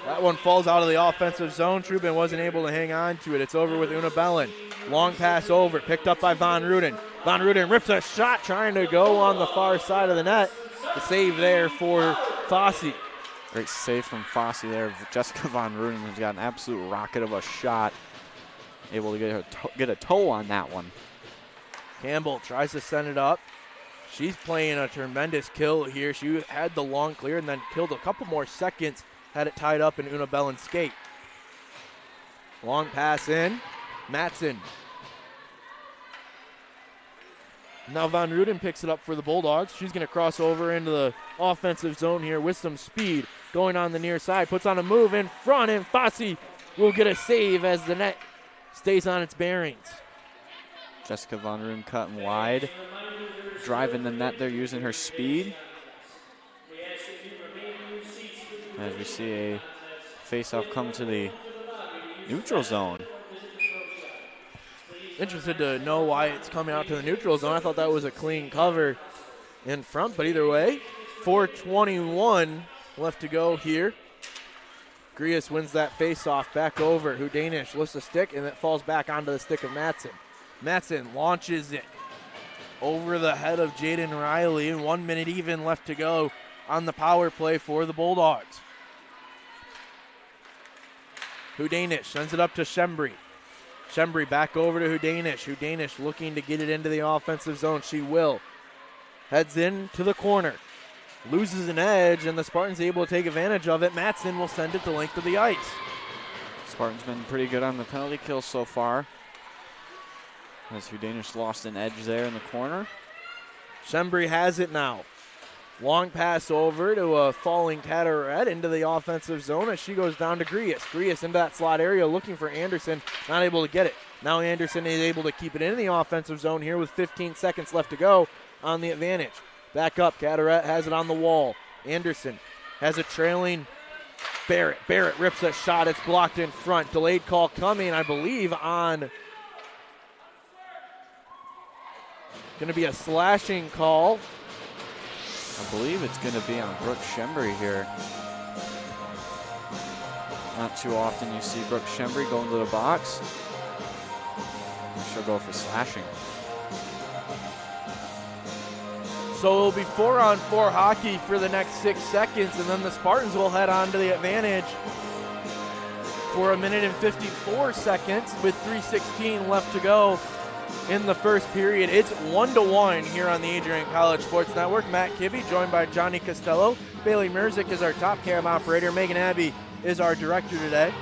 That one falls out of the offensive zone. Trubin wasn't able to hang on to it. It's over with Una Bellin. Long pass over, picked up by Von Ruden. Von Ruden rips a shot, trying to go on the far side of the net. The save there for Fossey. Great save from Fossey there. Jessica Von Ruden has got an absolute rocket of a shot. Able to get a toe on that one. Campbell tries to send it up. She's playing a tremendous kill here. She had the long clear and then killed a couple more seconds. Had it tied up in Una Bellin's skate. Long pass in. Matson. Now Von Ruden picks it up for the Bulldogs. She's going to cross over into the offensive zone here with some speed. Going on the near side. Puts on a move in front, and Fossey will get a save as the net stays on its bearings. Jessica Von Ruden cutting wide. Driving the net there using her speed. As we see a face-off come to the neutral zone. Interested to know why it's coming out to the neutral zone. I thought that was a clean cover in front, but either way, 4:21 left to go here. Grius wins that face-off back over. Hudanish lifts a stick, and it falls back onto the stick of Matson. Matson launches it over the head of Jaden Riley, and 1 minute even left to go on the power play for the Bulldogs. Hudanish sends it up to Shembri. Shembri back over to Hudanish. Hudanish looking to get it into the offensive zone. She will. Heads in to the corner. Loses an edge, and the Spartans able to take advantage of it. Matson will send it the length of the ice. Spartans been pretty good on the penalty kills so far. As Hudanish lost an edge there in the corner. Shembri has it now. Long pass over to a falling Cataret into the offensive zone as she goes down to Grius. Grius into that slot area looking for Anderson, not able to get it. Now Anderson is able to keep it in the offensive zone here with 15 seconds left to go on the advantage. Back up, Cataret has it on the wall. Anderson has a trailing Barrett. Barrett rips a shot, it's blocked in front. Delayed call coming, I believe, on going to be a slashing call. I believe it's going to be on Brooke Shembri here. Not too often you see Brooke Shembri go into the box. She'll go for slashing. So it'll be 4-on-4 hockey for the next 6 seconds, and then the Spartans will head on to the advantage for 1 minute and 54 seconds with 3:16 left to go in the first period. It's 1-1 here on the Adrian College Sports Network. Matt Kibbe joined by Johnny Costello. Bailey Merzick is our top cam operator. Megan Abbey is our director today.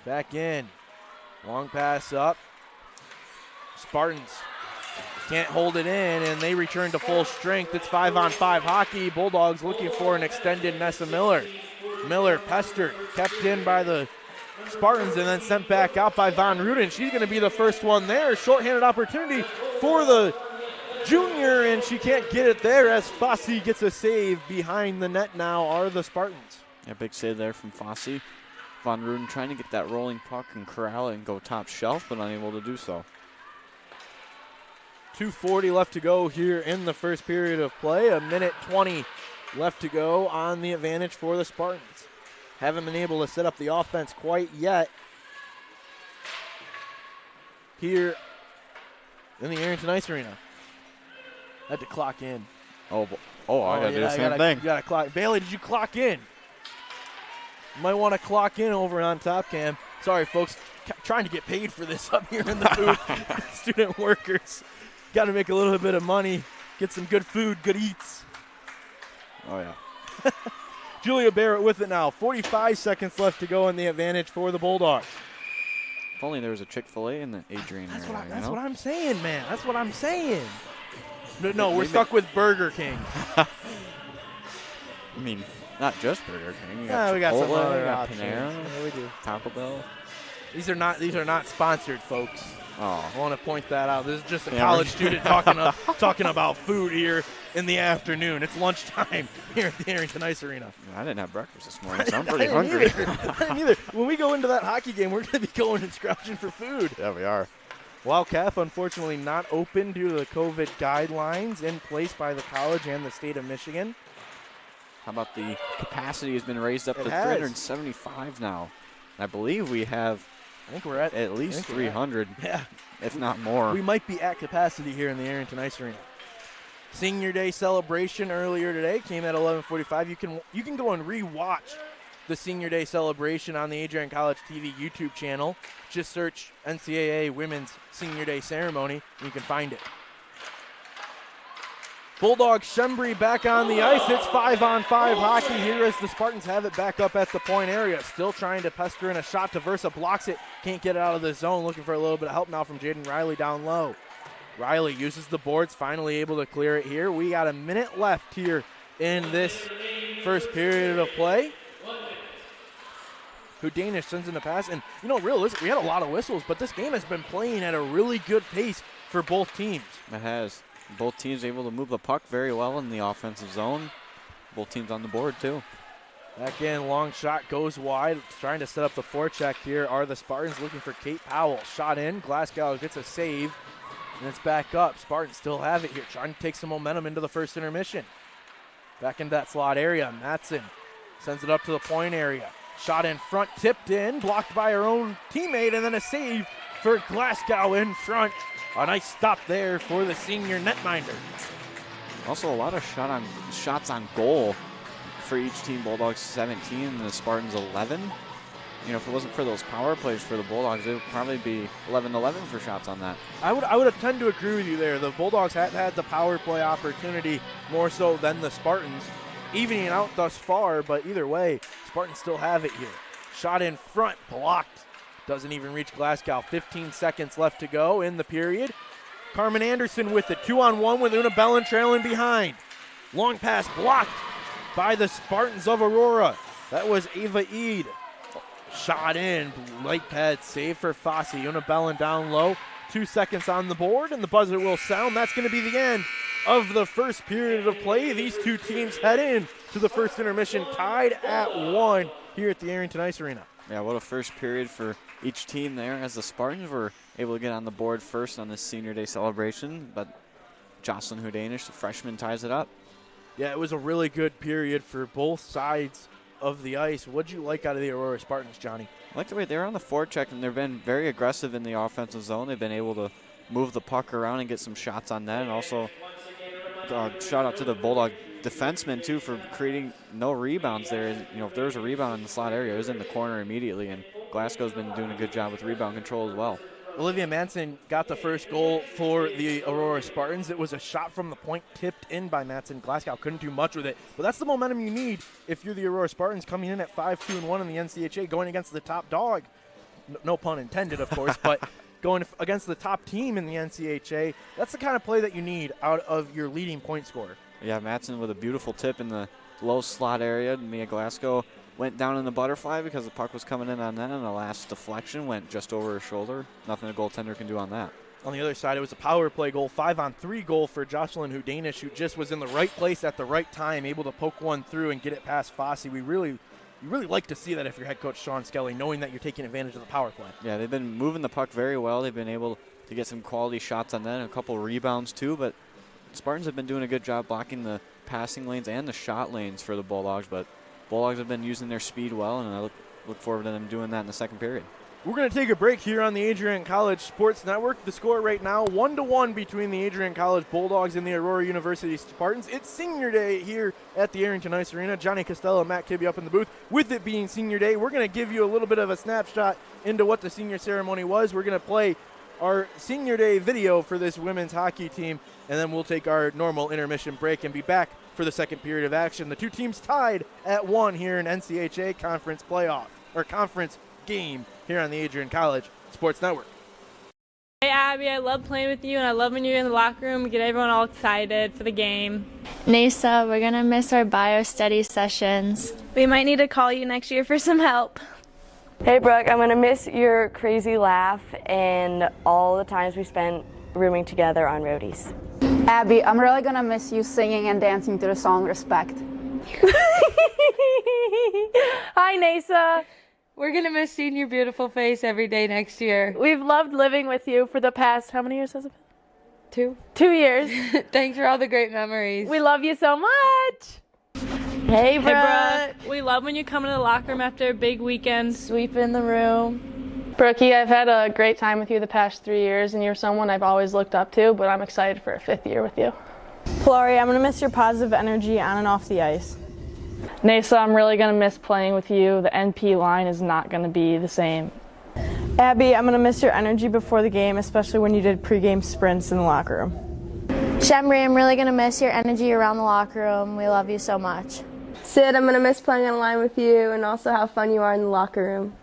Back in. Long pass up. Spartans can't hold it in, and they return to full strength. It's 5-on-5 hockey. Bulldogs looking for an extended Nessa Miller. Miller pestered, kept in by the Spartans, and then sent back out by Von Ruden. She's going to be the first one there. Shorthanded opportunity for the junior, and she can't get it there as Fossey gets a save. Behind the net now are the Spartans. Yeah, big save there from Fossey. Von Ruden trying to get that rolling puck and corral it and go top shelf, but unable to do so. 2:40 left to go here in the first period of play. 1 minute 20 left to go on the advantage for the Spartans. Haven't been able to set up the offense quite yet here in the Arrington Ice Arena. Had to clock in. I gotta do the same thing. You gotta clock. Bailey, did you clock in? You might want to clock in over on Top Cam. Sorry, folks. Trying to get paid for this up here in the booth. Student workers. Got to make a little bit of money, get some good food, good eats. Oh, yeah. Julia Barrett with it now. 45 seconds left to go in the advantage for the Bulldogs. If only there was a Chick-fil-A in the Adrian area. That's what I'm saying, man. That's what I'm saying. No, we're stuck with Burger King. I mean, not just Burger King. Yeah, we got some Chipotle, other we got options. Panera, Yeah, we do. Taco Bell. These are not sponsored, folks. Oh. I want to point that out. This is just a Yeah, college student talking about food here in the afternoon. It's lunchtime here at the Arrington Ice Arena. I didn't have breakfast this morning, so I'm pretty hungry. I didn't either. When we go into that hockey game, we're going to be going and scrounging for food. Yeah, we are. Wildcat, unfortunately, not open due to the COVID guidelines in place by the college and the state of Michigan. How about the capacity has been raised up It to has. 375 now? I believe we have I think we're at least 300, yeah, if not more. We might be at capacity here in the Arrington Ice Arena. Senior Day celebration earlier today came at 11:45. You can go and re-watch the Senior Day celebration on the Adrian College TV YouTube channel. Just search NCAA Women's Senior Day Ceremony, and you can find it. Bulldogs Shembri back on the ice. It's 5-on-5 hockey here as the Spartans have it back up at the point area. Still trying to pester in a shot. Versa blocks it. Can't get it out of the zone. Looking for a little bit of help now from Jaden Riley down low. Riley uses the boards. Finally able to clear it here. We got a minute left here in this first period of play. Danish sends in the pass. And, realistically, we had a lot of whistles, but this game has been playing at a really good pace for both teams. It has. Both teams able to move the puck very well in the offensive zone. Both teams on the board, too. Back in, long shot goes wide. Trying to set up the forecheck here are the Spartans looking for Kate Powell. Shot in. Glasgow gets a save, and it's back up. Spartans still have it here, trying to take some momentum into the first intermission. Back into that slot area. Matson sends it up to the point area. Shot in front, tipped in, blocked by her own teammate, and then a save for Glasgow in front. A nice stop there for the senior netminder. Also, a lot of shots on goal for each team. Bulldogs 17 and the Spartans 11. If it wasn't for those power plays for the Bulldogs, it would probably be 11-11 for shots on that. I would tend to agree with you there. The Bulldogs had the power play opportunity more so than the Spartans, evening out thus far, but either way, Spartans still have it here. Shot in front, blocked. Doesn't even reach Glasgow. 15 seconds left to go in the period. Carmen Anderson with it. 2-on-1 with Una Bellin trailing behind. Long pass blocked by the Spartans of Aurora. That was Ava Eid. Shot in. Light pad save for Fosse. Una Bellin down low. 2 seconds on the board, and the buzzer will sound. That's going to be the end of the first period of play. These two teams head in to the first intermission tied at 1 here at the Arrington Ice Arena. Yeah, what a first period for each team there as the Spartans were able to get on the board first on this Senior Day celebration, but Jocelyn Hudanish, the freshman, ties it up. Yeah, it was a really good period for both sides of the ice. What'd you like out of the Aurora Spartans, Johnny? I like the way they're on the forecheck, and they've been very aggressive in the offensive zone. They've been able to move the puck around and get some shots on that, and also shout out to the Bulldog defenseman, too, for creating no rebounds there. If there was a rebound in the slot area, it was in the corner immediately, and Glasgow's been doing a good job with rebound control as well. Olivia Manson got the first goal for the Aurora Spartans. It was a shot from the point tipped in by Manson. Glasgow couldn't do much with it, but that's the momentum you need if you're the Aurora Spartans coming in at 5-2-1 in the NCHA, going against the top dog. No pun intended, of course, but going against the top team in the NCHA. That's the kind of play that you need out of your leading point scorer. Yeah, Matson with a beautiful tip in the low slot area. Mia Glasgow went down in the butterfly because the puck was coming in on that, and the last deflection went just over her shoulder. Nothing a goaltender can do on that. On the other side, it was a power play goal, 5-on-3 goal for Jocelyn Hudanish, who just was in the right place at the right time, able to poke one through and get it past Fosse. You really like to see that if you're head coach Sean Skelly, knowing that you're taking advantage of the power play. Yeah, they've been moving the puck very well. They've been able to get some quality shots on that and a couple rebounds too, but Spartans have been doing a good job blocking the passing lanes and the shot lanes for the Bulldogs, but Bulldogs have been using their speed well, and I look forward to them doing that in the second period. We're going to take a break here on the Adrian College Sports Network. The score right now, 1-1 between the Adrian College Bulldogs and the Aurora University Spartans. It's Senior Day here at the Arrington Ice Arena. Johnny Costello and Matt Kibbe up in the booth. With it being Senior Day, we're going to give you a little bit of a snapshot into what the senior ceremony was. We're going to play our Senior Day video for this women's hockey team, and then we'll take our normal intermission break and be back for the second period of action. The two teams tied at 1 here in NCHA conference playoff, or conference game here on the Adrian College Sports Network. Hey, Abby. I love playing with you, and I love when you're in the locker room. We get everyone all excited for the game. Nasa, we're going to miss our bio study sessions. We might need to call you next year for some help. Hey, Brooke, I'm going to miss your crazy laugh and all the times we spent rooming together on roadies. Abby, I'm really going to miss you singing and dancing to the song Respect. Hi, Nasa. We're going to miss seeing your beautiful face every day next year. We've loved living with you for the past, how many years has it been? 2 years. Thanks for all the great memories. We love you so much. Hey, Brooke. Hey, Brooke. We love when you come into the locker room after a big weekend. Sweep in the room. Brookie, I've had a great time with you the past 3 years, and you're someone I've always looked up to, but I'm excited for a 5th year with you. Flori, I'm going to miss your positive energy on and off the ice. Nasa, I'm really going to miss playing with you. The NP line is not going to be the same. Abby, I'm going to miss your energy before the game, especially when you did pregame sprints in the locker room. Shemri, I'm really going to miss your energy around the locker room. We love you so much. Sid, I'm going to miss playing on the line with you and also how fun you are in the locker room.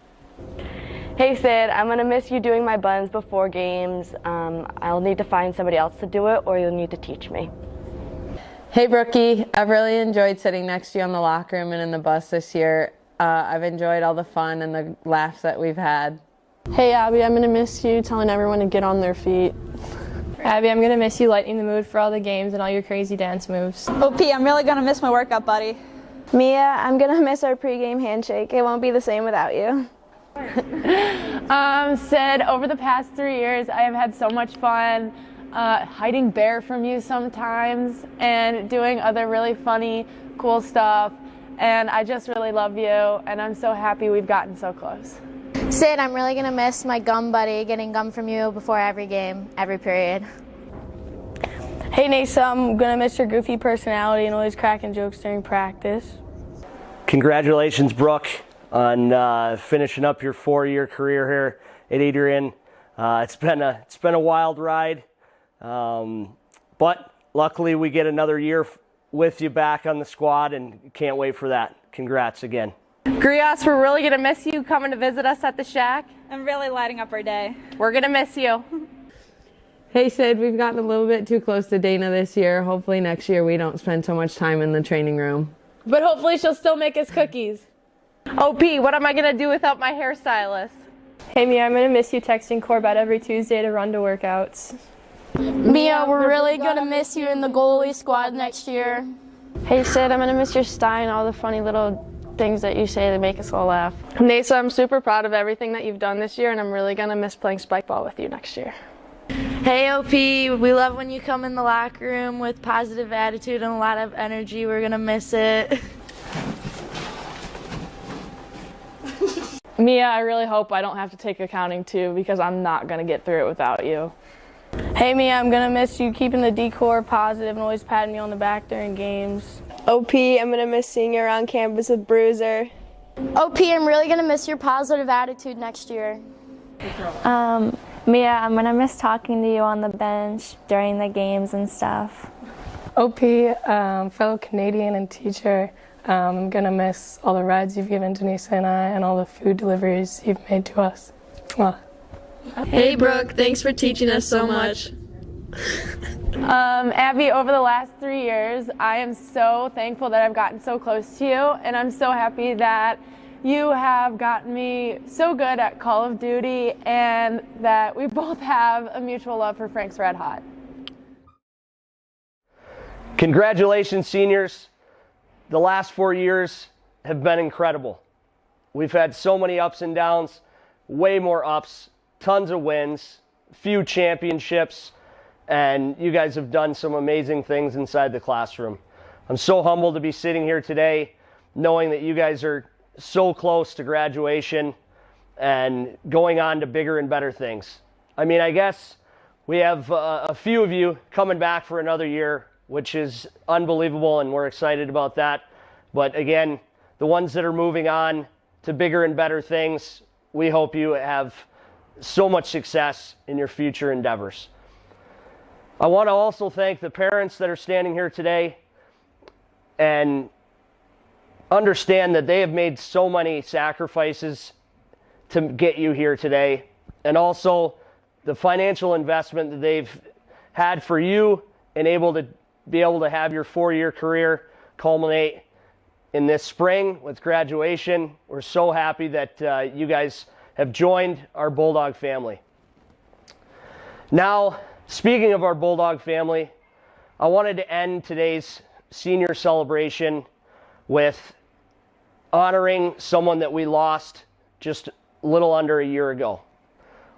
Hey, Sid, I'm going to miss you doing my buns before games. I'll need to find somebody else to do it, or you'll need to teach me. Hey, Brookie. I've really enjoyed sitting next to you in the locker room and in the bus this year. I've enjoyed all the fun and the laughs that we've had. Hey, Abby, I'm going to miss you telling everyone to get on their feet. Abby, I'm going to miss you lightening the mood for all the games and all your crazy dance moves. OP, I'm really going to miss my workout buddy. Mia, I'm going to miss our pregame handshake. It won't be the same without you. Sid, over the past 3 years, I have had so much fun hiding bear from you sometimes and doing other really funny, cool stuff. And I just really love you, and I'm so happy we've gotten so close. Sid, I'm really going to miss my gum buddy, getting gum from you before every game, every period. Hey, Nasa, I'm going to miss your goofy personality and always cracking jokes during practice. Congratulations, Brooke, on finishing up your 4-year career here at Adrian. It's been a wild ride, but luckily we get another year with you back on the squad, and can't wait for that. Congrats again. Grias, we're really going to miss you coming to visit us at the shack. I'm really lighting up our day. We're going to miss you. Hey, Sid, we've gotten a little bit too close to Dana this year. Hopefully next year we don't spend so much time in the training room. But hopefully she'll still make us cookies. OP, what am I going to do without my hairstylist? Hey, Mia, I'm going to miss you texting Corbett every Tuesday to run to workouts. Mia, we're really going to miss you in the goalie squad next year. Hey, Sid, I'm going to miss your style and all the funny little things that you say that make us all laugh. Nasa, I'm super proud of everything that you've done this year, and I'm really going to miss playing spike ball with you next year. Hey, OP, we love when you come in the locker room with positive attitude and a lot of energy. We're going to miss it. Mia, I really hope I don't have to take accounting too, because I'm not going to get through it without you. Hey, Mia, I'm going to miss you keeping the decor positive and always patting me on the back during games. OP, I'm going to miss seeing you around campus with Bruiser. OP, I'm really going to miss your positive attitude next year. Mia, I'm going to miss talking to you on the bench during the games and stuff. OP, fellow Canadian and teacher, I'm going to miss all the rides you've given to Nisa and I and all the food deliveries you've made to us. Mwah. Hey, Brooke, thanks for teaching us so much. Abby, over the last 3 years, I am so thankful that I've gotten so close to you, and I'm so happy that you have gotten me so good at Call of Duty and that we both have a mutual love for Frank's Red Hot. Congratulations, seniors. The last 4 years have been incredible. We've had so many ups and downs, way more ups, tons of wins, few championships, and you guys have done some amazing things inside the classroom. I'm so humbled to be sitting here today knowing that you guys are so close to graduation and going on to bigger and better things. I mean, I guess we have a few of you coming back for another year, which is unbelievable, and we're excited about that. But again, the ones that are moving on to bigger and better things, we hope you have so much success in your future endeavors. I want to also thank the parents that are standing here today and understand that they have made so many sacrifices to get you here today. And also the financial investment that they've had for you and be able to have your 4-year career culminate in this spring with graduation. We're so happy that you guys have joined our Bulldog family. Now, speaking of our Bulldog family, I wanted to end today's senior celebration with honoring someone that we lost just a little under a year ago.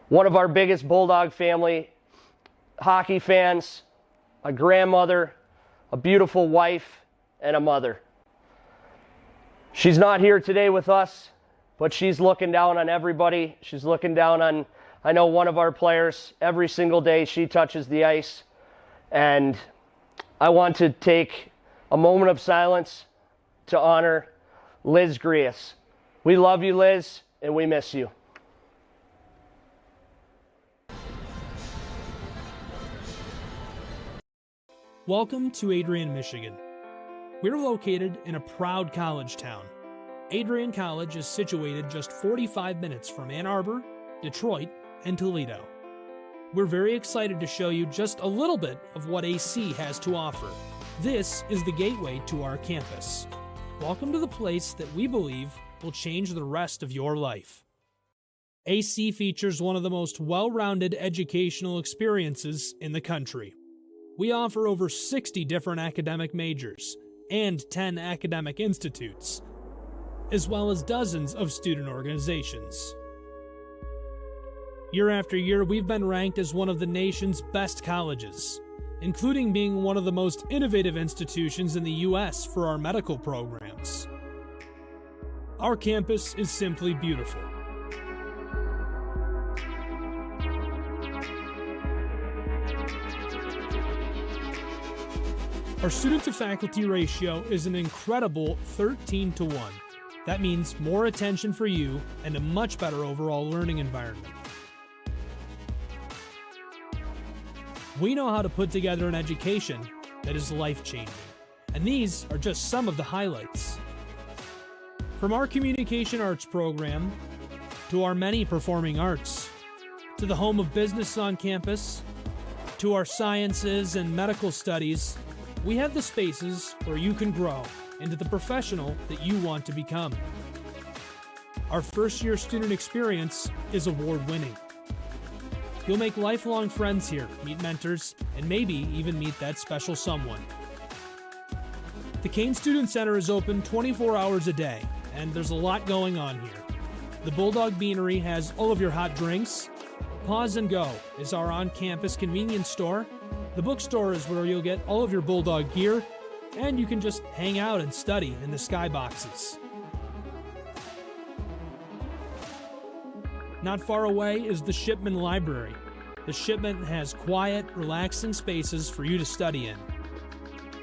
One of our biggest Bulldog family hockey fans, a grandmother, a beautiful wife, and a mother. She's not here today with us, but she's looking down on everybody. She's looking down on, I know, one of our players. Every single day she touches the ice. And I want to take a moment of silence to honor Liz Grias. We love you, Liz, and we miss you. Welcome to Adrian, Michigan. We're located in a proud college town. Adrian College is situated just 45 minutes from Ann Arbor, Detroit, and Toledo. We're very excited to show you just a little bit of what AC has to offer. This is the gateway to our campus. Welcome to the place that we believe will change the rest of your life. AC features one of the most well-rounded educational experiences in the country. We offer over 60 different academic majors and 10 academic institutes, as well as dozens of student organizations. Year after year, we've been ranked as one of the nation's best colleges, including being one of the most innovative institutions in the U.S. for our medical programs. Our campus is simply beautiful. Our student-to-faculty ratio is an incredible 13-to-1. That means more attention for you and a much better overall learning environment. We know how to put together an education that is life-changing, and these are just some of the highlights. From our communication arts program, to our many performing arts, to the home of business on campus, to our sciences and medical studies, we have the spaces where you can grow into the professional that you want to become. Our first-year student experience is award-winning. You'll make lifelong friends here, meet mentors, and maybe even meet that special someone. The Kane Student Center is open 24 hours a day, and there's a lot going on here. The Bulldog Beanery has all of your hot drinks. Pause and Go is our on-campus convenience store. The bookstore is where you'll get all of your Bulldog gear, and you can just hang out and study in the skyboxes. Not far away is the Shipman Library. The Shipman has quiet, relaxing spaces for you to study in.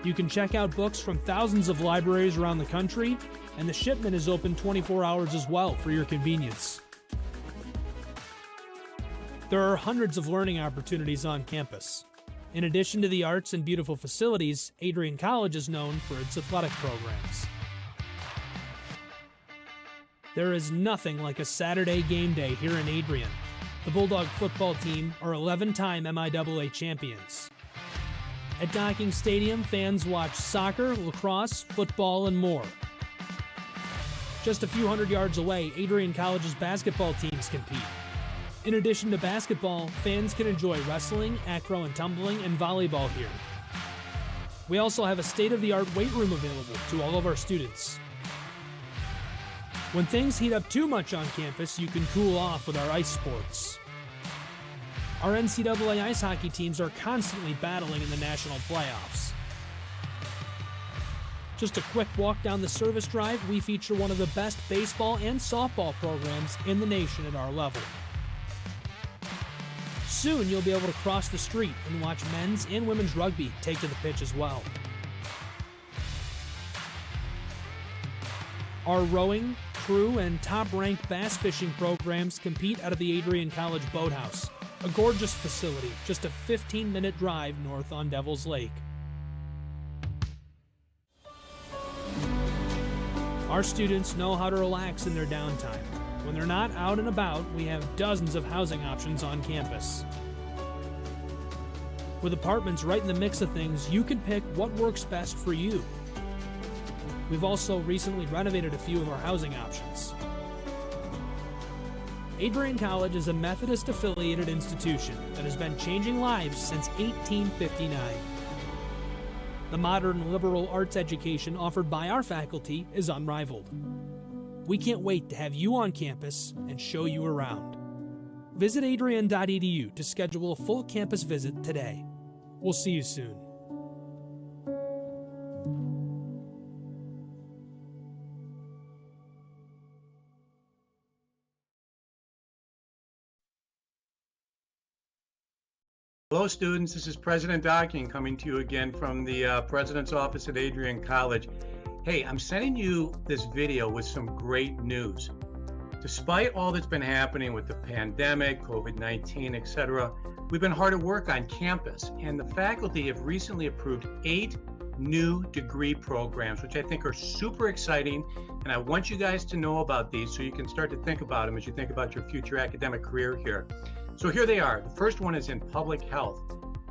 You can check out books from thousands of libraries around the country, and the Shipman is open 24 hours as well for your convenience. There are hundreds of learning opportunities on campus. In addition to the arts and beautiful facilities, Adrian College is known for its athletic programs. There is nothing like a Saturday game day here in Adrian. The Bulldog football team are 11-time MIAA champions. At Docking Stadium, fans watch soccer, lacrosse, football, and more. Just a few hundred yards away, Adrian College's basketball teams compete. In addition to basketball, fans can enjoy wrestling, acro and tumbling, and volleyball here. We also have a state-of-the-art weight room available to all of our students. When things heat up too much on campus, you can cool off with our ice sports. Our NCAA ice hockey teams are constantly battling in the national playoffs. Just a quick walk down the service drive, we feature one of the best baseball and softball programs in the nation at our level. Soon you'll be able to cross the street and watch men's and women's rugby take to the pitch as well. Our rowing, crew, and top-ranked bass fishing programs compete out of the Adrian College Boathouse, a gorgeous facility just a 15-minute drive north on Devil's Lake. Our students know how to relax in their downtime When they're not out and about, we have dozens of housing options on campus. With apartments right in the mix of things, you can pick what works best for you. We've also recently renovated a few of our housing options. Adrian College is a Methodist-affiliated institution that has been changing lives since 1859. The modern liberal arts education offered by our faculty is unrivaled. We can't wait to have you on campus and show you around. Visit adrian.edu to schedule a full campus visit today. We'll see you soon. Hello, students. This is President Docking coming to you again from the President's office at Adrian College. Hey, I'm sending you this video with some great news. Despite all that's been happening with the pandemic, COVID-19, etc., we've been hard at work on campus, and the faculty have recently approved 8 new degree programs, which I think are super exciting, and I want you guys to know about these so you can start to think about them as you think about your future academic career here. So here they are. The first one is in public health.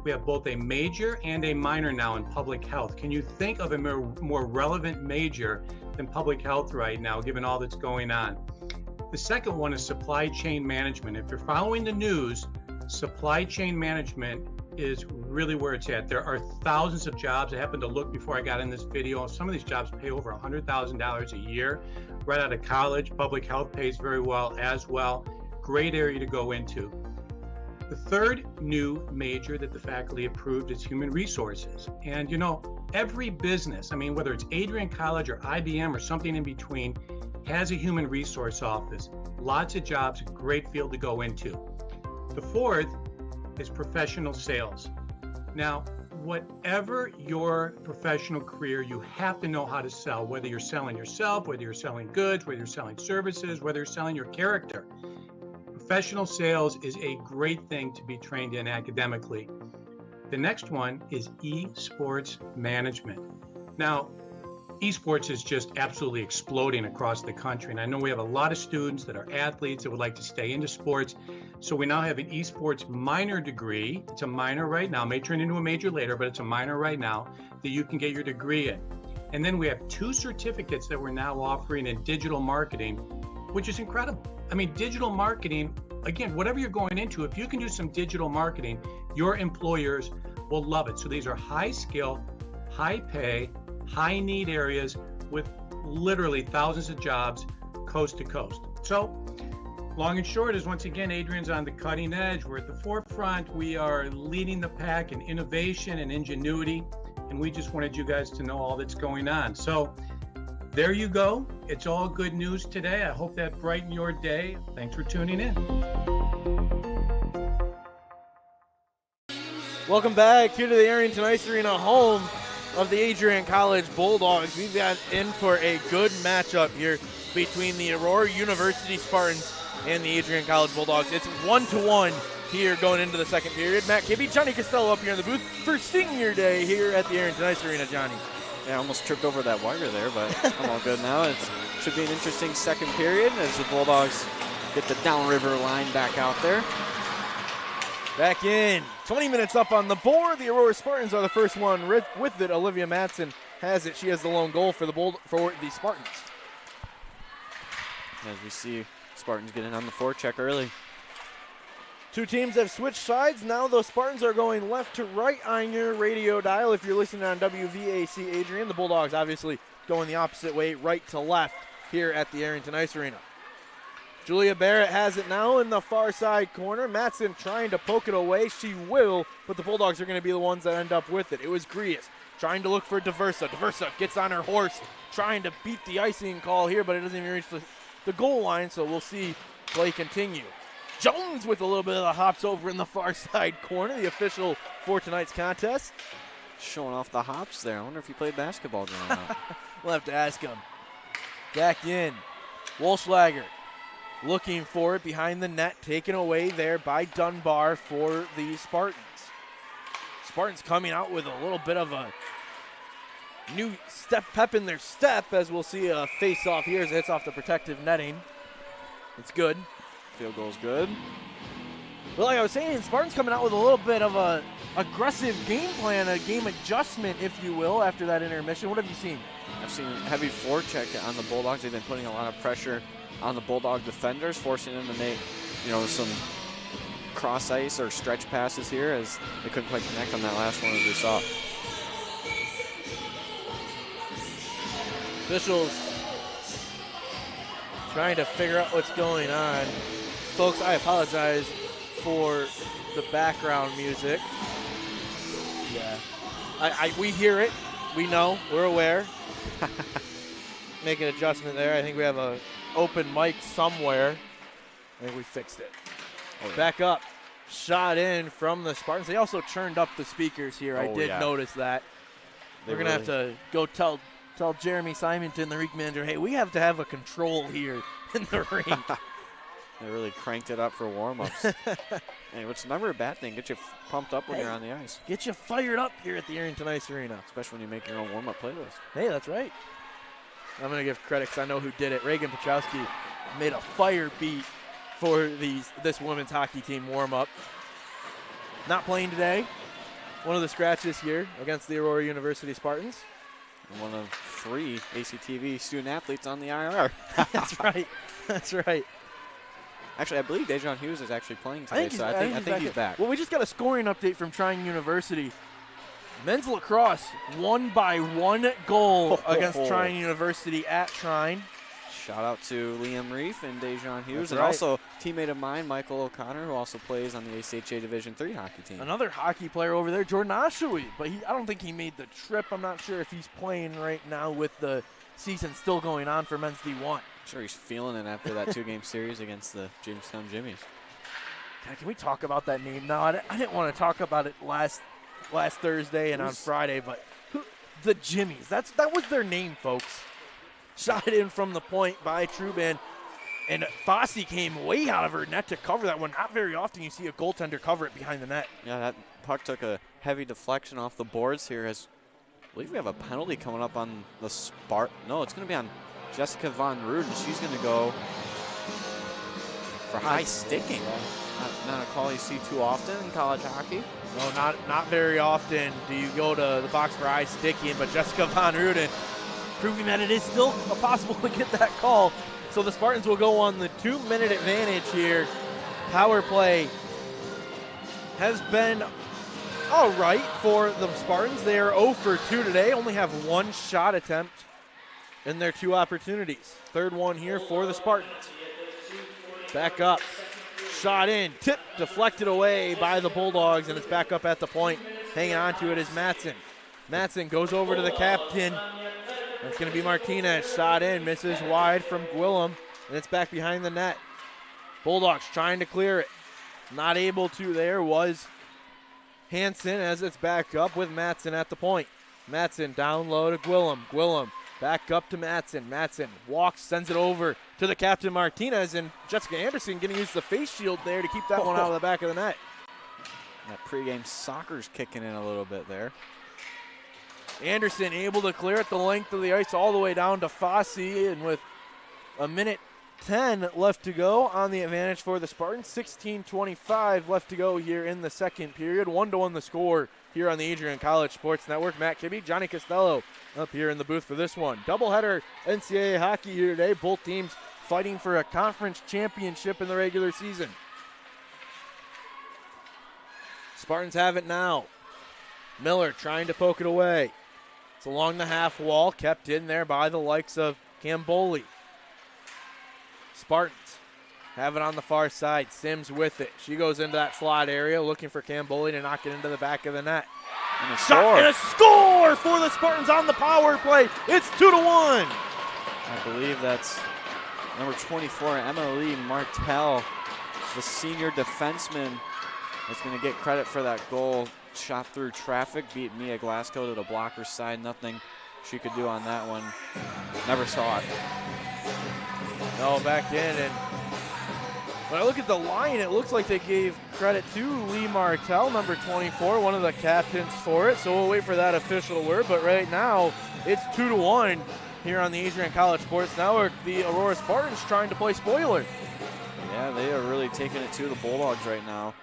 We have both a major and a minor now in public health. Can you think of a more relevant major than public health right now, given all that's going on? The second one is supply chain management. If you're following the news, supply chain management is really where it's at. There are thousands of jobs. I happened to look before I got in this video. Some of these jobs pay over $100,000 a year. Right out of college, public health pays very well as well. Great area to go into. The third new major that the faculty approved is human resources. And you know, every business, I mean, whether it's Adrian College or IBM or something in between, has a human resource office. Lots of jobs, a great field to go into. The fourth is professional sales. Now, whatever your professional career, you have to know how to sell, whether you're selling yourself, whether you're selling goods, whether you're selling services, whether you're selling your character. Professional sales is a great thing to be trained in academically. The next one is esports management. Now, esports is just absolutely exploding across the country. And I know we have a lot of students that are athletes that would like to stay into sports. So we now have an esports minor degree. It's a minor right now, may turn into a major later, but it's a minor right now that you can get your degree in. And then we have 2 certificates that we're now offering in digital marketing, which is incredible. I mean, digital marketing, again, whatever you're going into, if you can do some digital marketing, your employers will love it. So these are high skill, high pay, high need areas with literally thousands of jobs coast to coast. So long and short is, once again, Adrian's on the cutting edge. We're at the forefront. We are leading the pack in innovation and ingenuity. And we just wanted you guys to know all that's going on. So there you go. It's all good news today. I hope that brightened your day. Thanks for tuning in. Welcome back here to the Arrington Ice Arena, home of the Adrian College Bulldogs. We've got in for a good matchup here between the Aurora University Spartans and the Adrian College Bulldogs. It's 1-1 here going into the second period. Matt Kibbe, Johnny Costello up here in the booth for senior day here at the Arrington Ice Arena. Johnny. Yeah, I almost tripped over that wire there, but I'm all good now. It should be an interesting second period as the Bulldogs get the downriver line back out there. Back in. 20 minutes up on the board. The Aurora Spartans are the first one with it. Olivia Matson has it. She has the lone goal for the Spartans. As we see Spartans getting on the forecheck early. 2 teams have switched sides. Now the Spartans are going left to right on your radio dial. If you're listening on WVAC Adrian, the Bulldogs obviously going the opposite way, right to left here at the Arrington Ice Arena. Julia Barrett has it now in the far side corner. Matson trying to poke it away. She will, but the Bulldogs are going to be the ones that end up with it. It was Grias trying to look for Diversa. Diversa gets on her horse, trying to beat the icing call here, but it doesn't even reach the goal line, so we'll see play continue. Jones with a little bit of the hops over in the far side corner, the official for tonight's contest. Showing off the hops there. I wonder if he played basketball growing up. We'll have to ask him. Back in. Walschlager looking for it behind the net, taken away there by Dunbar for the Spartans. Spartans coming out with a little bit of a new pep in their step, as we'll see a face-off here as it hits off the protective netting. It's good. Field goal's good. Well, like I was saying, Spartans coming out with a little bit of a aggressive game plan, a game adjustment, if you will, after that intermission. What have you seen? I've seen heavy forecheck on the Bulldogs. They've been putting a lot of pressure on the Bulldog defenders, forcing them to make, some cross ice or stretch passes here, as they couldn't quite connect on that last one, as we saw. Officials trying to figure out what's going on. Folks, I apologize for the background music. Yeah, we hear it. We know. We're aware. Make an adjustment there. I think we have a open mic somewhere. I think we fixed it. Oh, yeah. Back up. Shot in from the Spartans. They also turned up the speakers here. I did notice that. We're going to have to go tell Jeremy Simonton, the rink manager, hey, we have to have a control here in the rink. They really cranked it up for warm-ups. And which is never a bad thing. Get you pumped up when you're on the ice. Get you fired up here at the Arrington Ice Arena. Especially when you make your own warm-up playlist. Hey, that's right. I'm going to give credit because I know who did it. Reagan Petrowski made a fire beat for this women's hockey team warm-up. Not playing today. One of the scratches here against the Aurora University Spartans. One of 3 ACTV student-athletes on the IR. That's right. That's right. Actually, I believe Dejan Hughes is actually playing today, I think he's back. Well, we just got a scoring update from Trine University. Men's lacrosse won by 1 goal against Trine University at Trine. Shout out to Liam Reef and Dejan Hughes, and right. also teammate of mine, Michael O'Connor, who also plays on the ACHA Division III hockey team. Another hockey player over there, Jordan Oshawi, but I don't think he made the trip. I'm not sure if he's playing right now with the season still going on for men's D1. I'm sure he's feeling it after that 2-game series against the Jamestown Jimmies. God, can we talk about that name? No, I didn't want to talk about it last Thursday and on Friday, but the Jimmies, that was their name, folks. Shot in from the point by Truban, and Fossey came way out of her net to cover that one. Not very often you see a goaltender cover it behind the net. Yeah, that puck took a heavy deflection off the boards here, as I believe we have a penalty coming up on the No, it's going to be on Jessica Von Ruden. She's going to go for high sticking. Not a call you see too often in college hockey. No, not very often do you go to the box for high sticking, but Jessica Von Ruden proving that it is still possible to get that call. So the Spartans will go on the 2-minute advantage here. Power play has been all right for the Spartans. They are 0 for 2 today, only have 1 shot attempt in their 2 opportunities. Third one here for the Spartans. Back up, shot in, tip deflected away by the Bulldogs, and it's back up at the point. Hanging on to it is Matson. Matson goes over to the captain. It's going to be Martinez. Shot in, misses wide from Gwillem, and it's back behind the net. Bulldogs trying to clear it. Not able to. There was Hansen as it's back up with Matson at the point. Matson down low to Gwillem. Gwillem back up to Matson. Matson walks, sends it over to the captain Martinez, and Jessica Anderson going to use the face shield there to keep that one out of the back of the net. That pregame soccer's kicking in a little bit there. Anderson able to clear it the length of the ice all the way down to Fossey, and with a minute 10 left to go on the advantage for the Spartans. 16:25 left to go here in the second period. 1-1 the score here on the Adrian College Sports Network. Matt Kibbe, Johnny Costello up here in the booth for this one. Doubleheader NCAA hockey here today. Both teams fighting for a conference championship in the regular season. Spartans have it now. Miller trying to poke it away. It's along the half wall, kept in there by the likes of Camboli. Spartans have it on the far side. Sims with it. She goes into that slot area looking for Camboli to knock it into the back of the net. And a Shot and a score for the Spartans on the power play. It's 2-1. I believe that's number 24, Emily Martell, the senior defenseman, is going to get credit for that goal. Shot through traffic, beat Mia Glasgow to the blocker side. Nothing she could do on that one. Never saw it. No, back in, and when I look at the line, it looks like they gave credit to Lee Martell, number 24, one of the captains for it. So we'll wait for that official word. But right now, it's 2-1 here on the Adrian College Sports Network. The Aurora Spartans trying to play spoiler. Yeah, they are really taking it to the Bulldogs right now.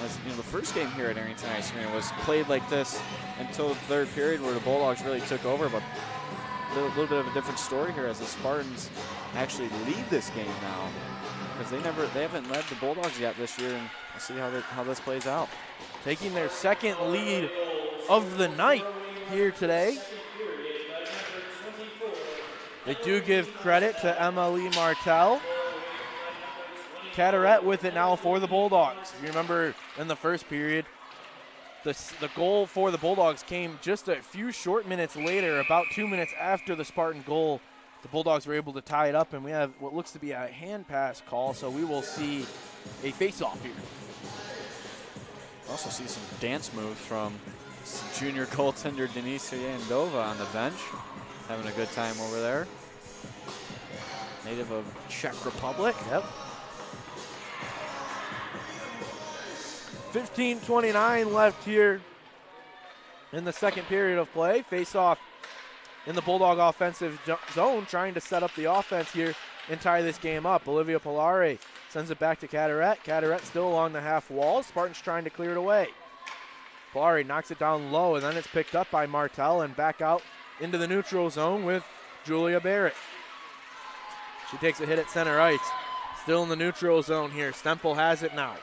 As, you know, the first game here at Arrington Ice Arena was played like this until the third period where the Bulldogs really took over, but a little bit of a different story here as the Spartans actually lead this game now, because they haven't led the Bulldogs yet this year, and we'll see how this plays out. Taking their second lead of the night here today. They do give credit to Emily Martel. Carteret with it now for the Bulldogs. If you remember in the first period, the goal for the Bulldogs came just a few short minutes later, about 2 minutes after the Spartan goal. The Bulldogs were able to tie it up, and we have what looks to be a hand pass call, so we will see a face-off here. Also see some dance moves from junior goaltender Denise Yandova on the bench, having a good time over there. Native of Czech Republic. Yep. 15:29 left here in the second period of play. Face off in the Bulldog offensive zone, trying to set up the offense here and tie this game up. Olivia Polare sends it back to Carteret. Carteret still along the half wall. Spartans trying to clear it away. Polare knocks it down low, and then it's picked up by Martel and back out into the neutral zone with Julia Barrett. She takes a hit at center ice. Still in the neutral zone here. Stempel has it now.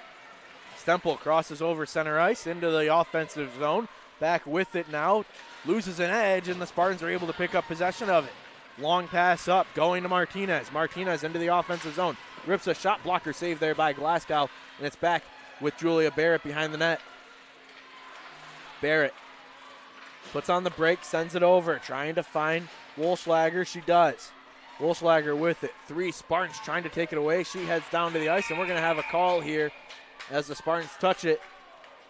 Stempel crosses over center ice into the offensive zone. Back with it now. Loses an edge, and the Spartans are able to pick up possession of it. Long pass up, going to Martinez. Martinez into the offensive zone. Rips a shot blocker save there by Glasgow, and it's back with Julia Barrett behind the net. Barrett puts on the brake, sends it over, trying to find Wolfslager. She does. Wolfslager with it. 3 Spartans trying to take it away. She heads down to the ice, and we're going to have a call here as the Spartans touch it.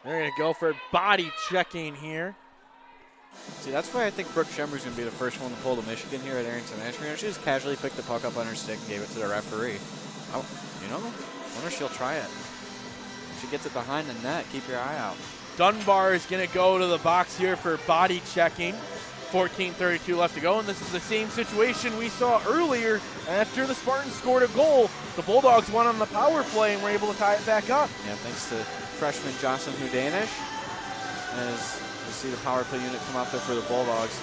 They're going to go for body checking here. See, that's why I think Brooke Schember's going to be the first one to pull the Michigan here at Arrington Ice Arena. She just casually picked the puck up on her stick and gave it to the referee. Oh, you know, I wonder if she'll try it. If she gets it behind the net, keep your eye out. Dunbar is going to go to the box here for body checking. 14:32 left to go, and this is the same situation we saw earlier after the Spartans scored a goal. The Bulldogs won on the power play and were able to tie it back up. Yeah, thanks to freshman Jocelyn Hudanish. As you see the power play unit come out there for the Bulldogs.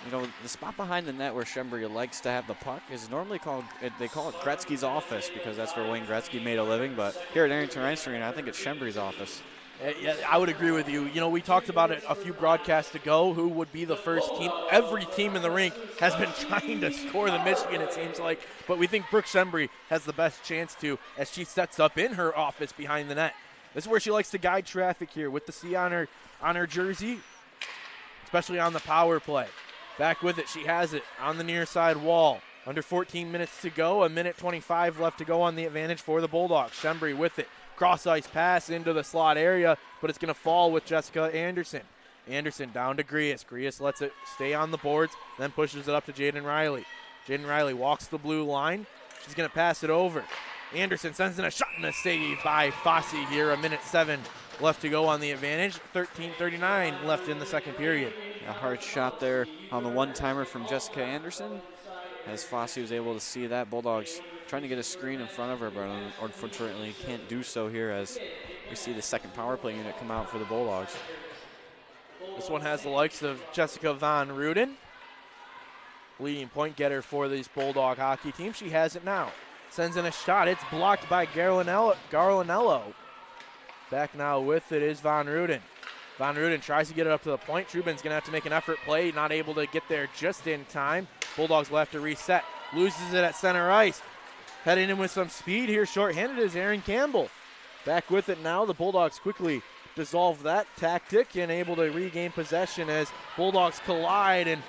You know, the spot behind the net where Schember likes to have the puck is normally called, they call it Gretzky's office, because that's where Wayne Gretzky made a living, but here at Arrington Ice Arena, I think it's Schember's office. Yeah, I would agree with you. You know, we talked about it a few broadcasts ago, who would be the first team. Every team in the rink has been trying to score the Michigan, it seems like. But we think Brooke Schembri has the best chance to, as she sets up in her office behind the net. This is where she likes to guide traffic here with the C on her jersey, especially on the power play. Back with it, she has it on the near side wall. Under 14 minutes to go, 1:25 left to go on the advantage for the Bulldogs. Schembri with it. Cross-ice pass into the slot area, but it's going to fall with Jessica Anderson. Anderson down to Grias. Grias lets it stay on the boards, then pushes it up to Jaden Riley. Jaden Riley walks the blue line. She's going to pass it over. Anderson sends in a shot and a save by Fosse here. 1:07 left to go on the advantage. 13:39 left in the second period. A hard shot there on the one-timer from Jessica Anderson. As Fosse was able to see that, Bulldogs trying to get a screen in front of her, but unfortunately can't do so here as we see the second power play unit come out for the Bulldogs. This one has the likes of Jessica Von Ruden, leading point getter for this Bulldog hockey team. She has it now. Sends in a shot. It's blocked by Garlinello. Back now with it is Von Ruden. Von Ruden tries to get it up to the point. Trubin's going to have to make an effort play, not able to get there just in time. Bulldogs will have to reset. Loses it at center ice. Heading in with some speed here, shorthanded is Aaron Campbell. Back with it now. The Bulldogs quickly dissolve that tactic and able to regain possession as Bulldogs collide. And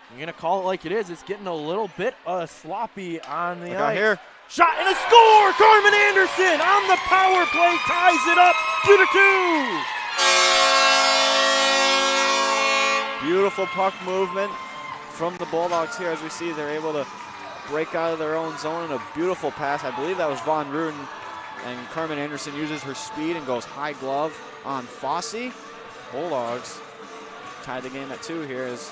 you're going to call it like it is. It's getting a little bit sloppy on the ice. Here. Shot and a score! Carmen Anderson on the power play ties it up 2-2. Beautiful puck movement from the Bulldogs here. As we see, they're able to break out of their own zone in a beautiful pass. I believe that was Von Ruden. And Carmen Anderson uses her speed and goes high glove on Fosse. Bulldogs tied the game at 2 here. Is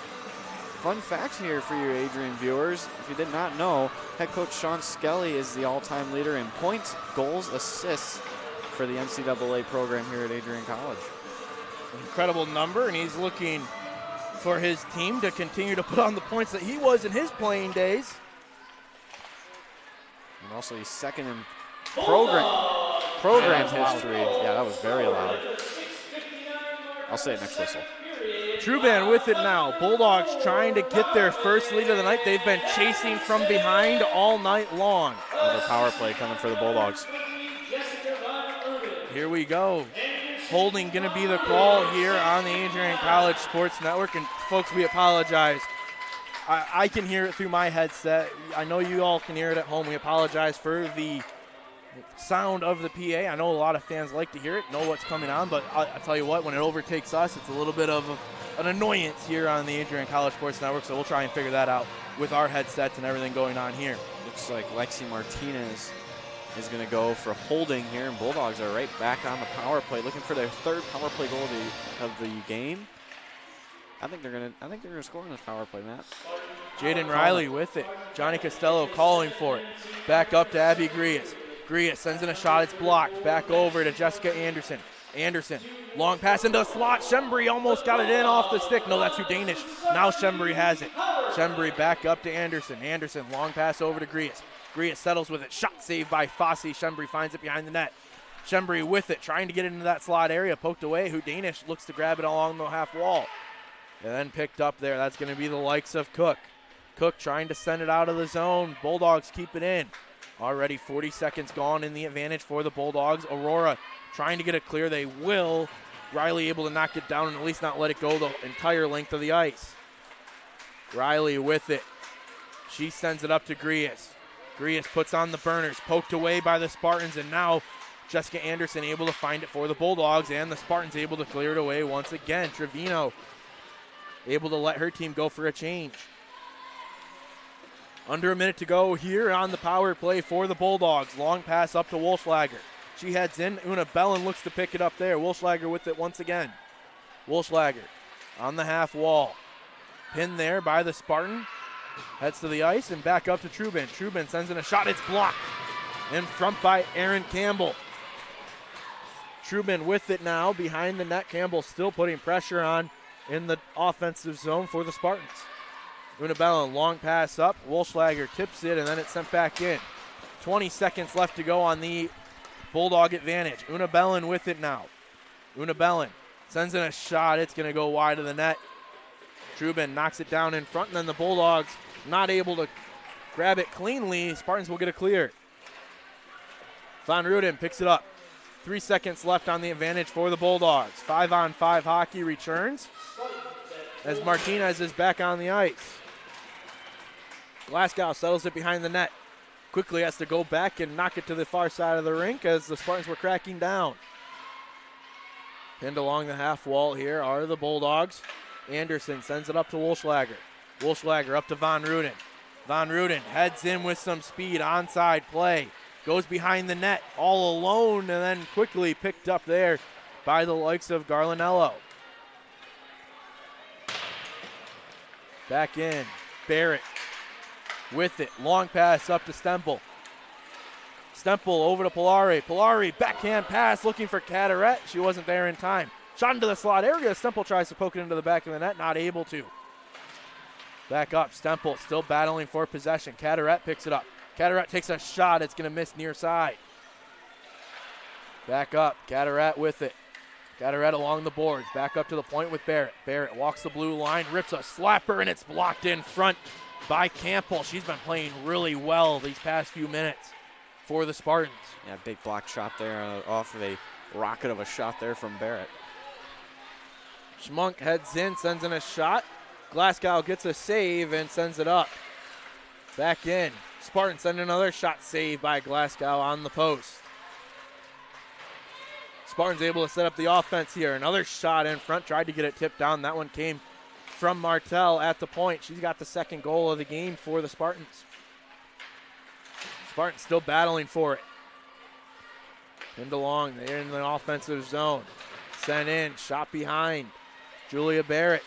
fun fact here for you Adrian viewers. If you did not know, head coach Sean Skelly is the all-time leader in points, goals, assists for the NCAA program here at Adrian College. Incredible number, and he's looking for his team to continue to put on the points that he was in his playing days. And also he's second in program history. Yeah, that was very loud. I'll say it next whistle. Truban with it now. Bulldogs trying to get their first lead of the night. They've been chasing from behind all night long. Another power play coming for the Bulldogs. Here we go. Holding going to be the call here on the Adrian College Sports Network. And folks, we apologize. I can hear it through my headset. I know you all can hear it at home. We apologize for the sound of the PA. I know a lot of fans like to hear it, know what's coming on, but I tell you what, when it overtakes us, it's a little bit of an annoyance here on the Adrian College Sports Network, so we'll try and figure that out with our headsets and everything going on here. Looks like Lexi Martinez is going to go for holding here, and Bulldogs are right back on the power play, looking for their third power play goal of the game. I think they're gonna score on this power play, Matt. Jaden Riley with it. Johnny Costello calling for it. Back up to Abby Grias. Grias sends in a shot. It's blocked. Back over to Jessica Anderson. Anderson, long pass into the slot. Shembri almost got it in off the stick. No, that's too Danish. Now Shembri has it. Shembri back up to Anderson. Anderson, long pass over to Grias. Grias settles with it. Shot saved by Fossey. Shembri finds it behind the net. Shembri with it, trying to get into that slot area. Poked away. Who Danish looks to grab it along the half wall. And then picked up there. That's going to be the likes of Cook. Cook trying to send it out of the zone. Bulldogs keep it in. Already 40 seconds gone in the advantage for the Bulldogs. Aurora trying to get it clear. They will. Riley able to knock it down and at least not let it go the entire length of the ice. Riley with it. She sends it up to Grias. Grias puts on the burners. Poked away by the Spartans, and now Jessica Anderson able to find it for the Bulldogs, and the Spartans able to clear it away once again. Trevino able to let her team go for a change. Under a minute to go here on the power play for the Bulldogs. Long pass up to Wolfschlager. She heads in. Una Bellin looks to pick it up there. Wolfschlager with it once again. Wolfschlager on the half wall. Pinned there by the Spartan. Heads to the ice and back up to Trubin. Trubin sends in a shot. It's blocked. In front by Aaron Campbell. Trubin with it now behind the net. Campbell still putting pressure on in the offensive zone for the Spartans. Una Bellin, long pass up. Wolfschlager tips it, and then it's sent back in. 20 seconds left to go on the Bulldog advantage. Una Bellin with it now. Una Bellin sends in a shot. It's going to go wide of the net. Trubin knocks it down in front, and then the Bulldogs not able to grab it cleanly. Spartans will get a clear. Van Ruden picks it up. 3 seconds left on the advantage for the Bulldogs. 5-on-5 hockey returns as Martinez is back on the ice. Glasgow settles it behind the net. Quickly has to go back and knock it to the far side of the rink as the Spartans were cracking down. Pinned along the half wall here are the Bulldogs. Anderson sends it up to Wolfschlager. Wolfschlager up to Van Ruden. Van Ruden heads in with some speed. Onside play. Goes behind the net all alone and then quickly picked up there by the likes of Garlinello. Back in. Barrett with it. Long pass up to Stempel. Stempel over to Polari. Polari backhand pass looking for Cataret. She wasn't there in time. Shot into the slot area. Stempel tries to poke it into the back of the net. Not able to. Back up. Stempel still battling for possession. Cataret picks it up. Cataret takes a shot. It's going to miss near side. Back up. Cataret with it. Cataret along the boards. Back up to the point with Barrett. Barrett walks the blue line. Rips a slapper, and it's blocked in front by Campbell. She's been playing really well these past few minutes for the Spartans. Yeah, big block shot there off of a rocket of a shot there from Barrett. Schmunk heads in, sends in a shot. Glasgow gets a save and sends it up. Back in. Spartans send another shot saved by Glasgow on the post. Spartans able to set up the offense here. Another shot in front, tried to get it tipped down. That one came from Martell at the point. She's got the second goal of the game for the Spartans. Spartans still battling for it. Pinned along, they're in the offensive zone. Sent in, shot behind. Julia Barrett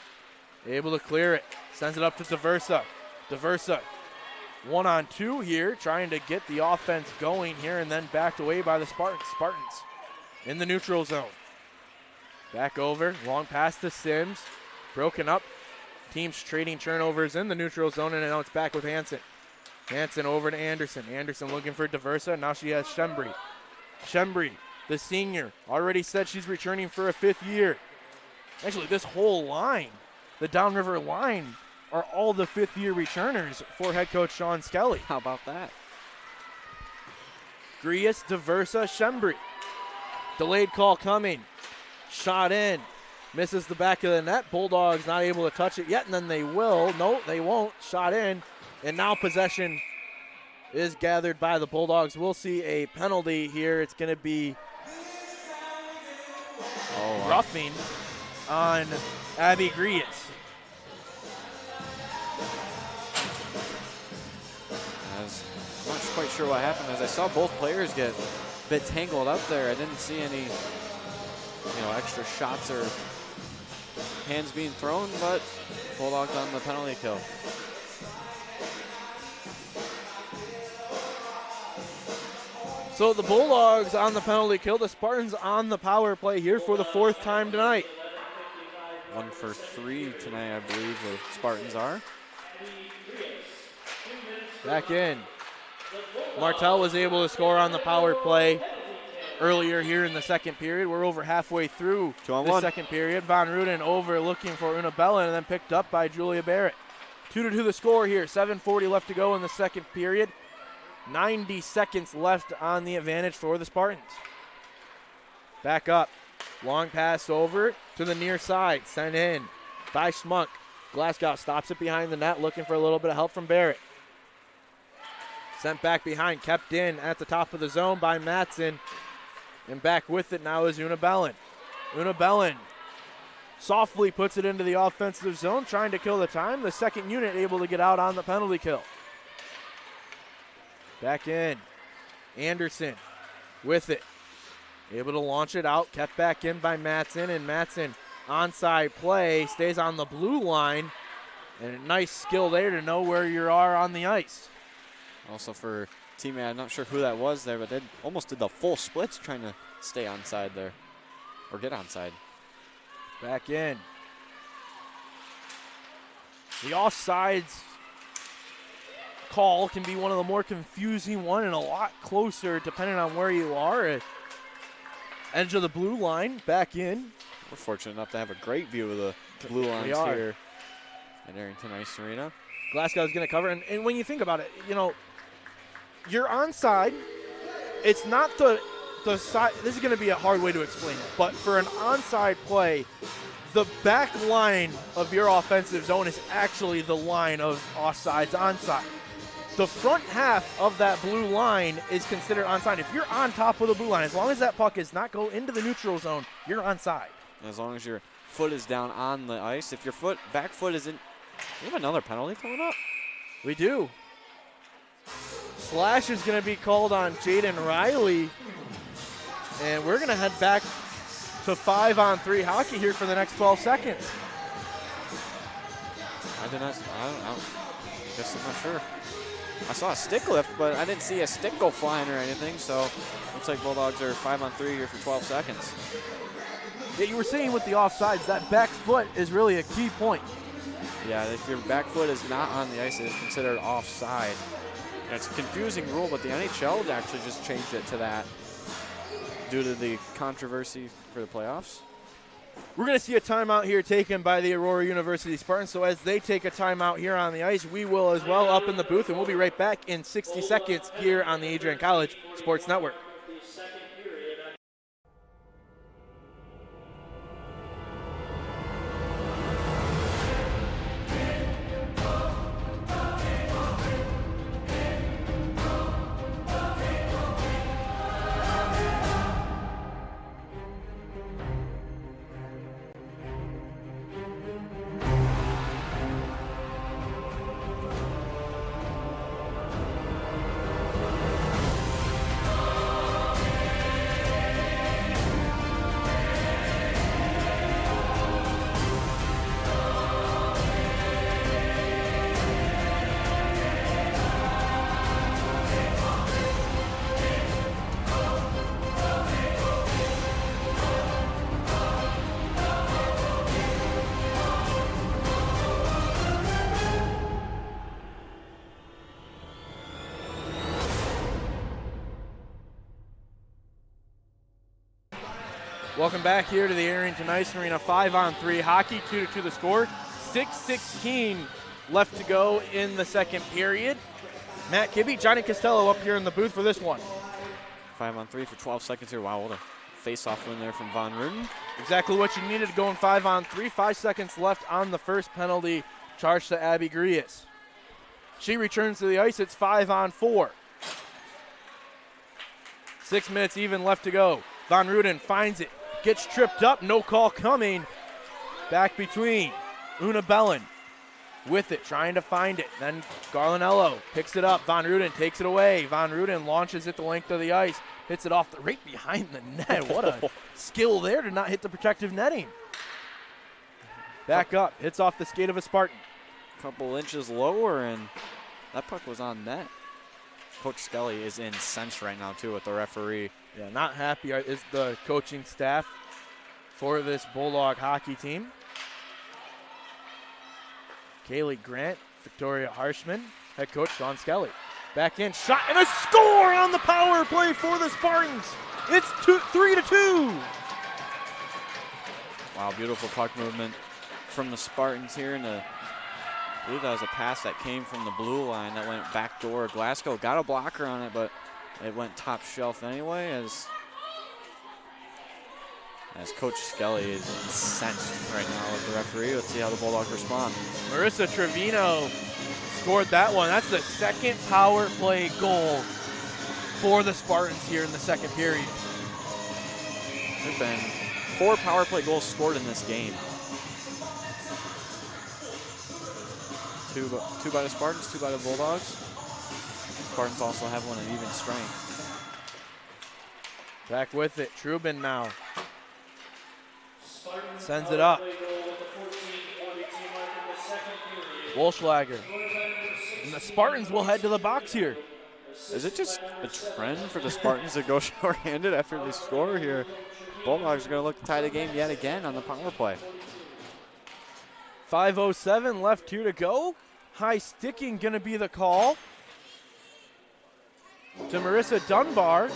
able to clear it. Sends it up to Diversa. Diversa 1-on-2 here, trying to get the offense going here, and then backed away by the Spartans. Spartans in the neutral zone. Back over, long pass to Sims. Broken up. Teams trading turnovers in the neutral zone, and now it's back with Hansen. Hansen over to Anderson. Anderson looking for Diversa. Now she has Shembri. Shembri, the senior, already said she's returning for a 5th year. Actually, this whole line, the Downriver line, are all the 5th-year returners for head coach Sean Skelly. How about that? Grius, Diversa, Shembri. Delayed call coming. Shot in. Misses the back of the net. Bulldogs not able to touch it yet, and then they will. No, they won't. Shot in. And now possession is gathered by the Bulldogs. We'll see a penalty here. It's going to be roughing on Abby Grius. I'm not quite sure what happened, as I saw both players get a bit tangled up there. I didn't see any, extra shots or hands being thrown, but Bulldogs on the penalty kill. So the Bulldogs on the penalty kill, the Spartans on the power play here for the 4th time tonight. 1 for 3 tonight, I believe the Spartans are. Back in. Martell was able to score on the power play earlier here in the second period. We're over halfway through the second period. Von Ruden over looking for Una Bella, and then picked up by Julia Barrett. 2-2 the score here. 7:40 left to go in the second period. 90 seconds left on the advantage for the Spartans. Back up. Long pass over to the near side. Sent in by Schmuck. Glasgow stops it behind the net, looking for a little bit of help from Barrett. Sent back behind, kept in at the top of the zone by Matson. And back with it now is Una Bellin. Una Bellin softly puts it into the offensive zone, trying to kill the time. The second unit able to get out on the penalty kill. Back in. Anderson with it. Able to launch it out, kept back in by Matson, and Matson onside play, stays on the blue line. And a nice skill there to know where you are on the ice. Also for teammate, I'm not sure who that was there, but they almost did the full splits trying to stay onside there, or get onside. Back in. The offsides call can be one of the more confusing one, and a lot closer depending on where you are. Edge of the blue line, back in. We're fortunate enough to have a great view of the blue lines here at Arrington Ice Arena. Glasgow's going to cover, and when you think about it, you're onside. It's not the side. This is going to be a hard way to explain it, but for an onside play, the back line of your offensive zone is actually the line of offsides onside. The front half of that blue line is considered onside. If you're on top of the blue line, as long as that puck does not go into the neutral zone, you're onside. As long as your foot is down on the ice. If your back foot isn't, we have another penalty coming up. We do. Slash is going to be called on Jaden Riley. And we're going to head back to 5-on-3 hockey here for the next 12 seconds. I guess I'm not sure. I saw a stick lift, but I didn't see a stick go flying or anything, so looks like Bulldogs are 5-on-3 here for 12 seconds. Yeah, you were saying with the offsides, that back foot is really a key point. Yeah, if your back foot is not on the ice, it is considered offside. And it's a confusing rule, but the NHL actually just changed it to that due to the controversy for the playoffs. We're going to see a timeout here taken by the Aurora University Spartans. So as they take a timeout here on the ice, we will as well up in the booth, and we'll be right back in 60 seconds here on the Adrian College Sports Network. Welcome back here to the Arrington Ice Arena. 5-on-3 hockey, 2-2 the score. 6:16 left to go in the second period. Matt Kibbe, Johnny Costello up here in the booth for this one. 5-on-3 for 12 seconds here. Wow, what a face-off win there from Von Ruden. Exactly what you needed to go in 5-on-3. 5 seconds left on the first penalty charged to Abby Grias. She returns to the ice. It's 5-on-4. 6 minutes even left to go. Von Ruden finds it, gets tripped up, no call coming. Back between Una Bellin with it, trying to find it. Then Garlinello picks it up. Von Ruden takes it away. Von Ruden launches it the length of the ice, hits it off right behind the net. What a skill there to not hit the protective netting. Back up, hits off the skate of a Spartan. Couple inches lower, and that puck was on net. Coach Skelly is incensed right now, too, with the referee. Yeah, not happy is the coaching staff for this Bulldog hockey team. Kaylee Grant, Victoria Harshman, head coach Sean Skelly. Back in, shot, and a score on the power play for the Spartans. It's 3-2. Wow, beautiful puck movement from the Spartans here. And I believe that was a pass that came from the blue line that went back door. Glasgow got a blocker on it, but it went top shelf anyway as Coach Skelly is incensed right now with the referee. Let's see how the Bulldogs respond. Marissa Trevino scored that one. That's the second power play goal for the Spartans here in the second period. There have been 4 power play goals scored in this game. 2 by the Spartans, 2 by the Bulldogs. Spartans also have one at even strength. Back with it, Trubin now. Sends it up. Wolschlager. And the Spartans will head to the box here. Is it just a trend for the Spartans to go short-handed after they score here? Bulldogs are going to look to tie the game yet again on the power play. 5:07 left here to go. High sticking going to be the call to Marissa Dunbar.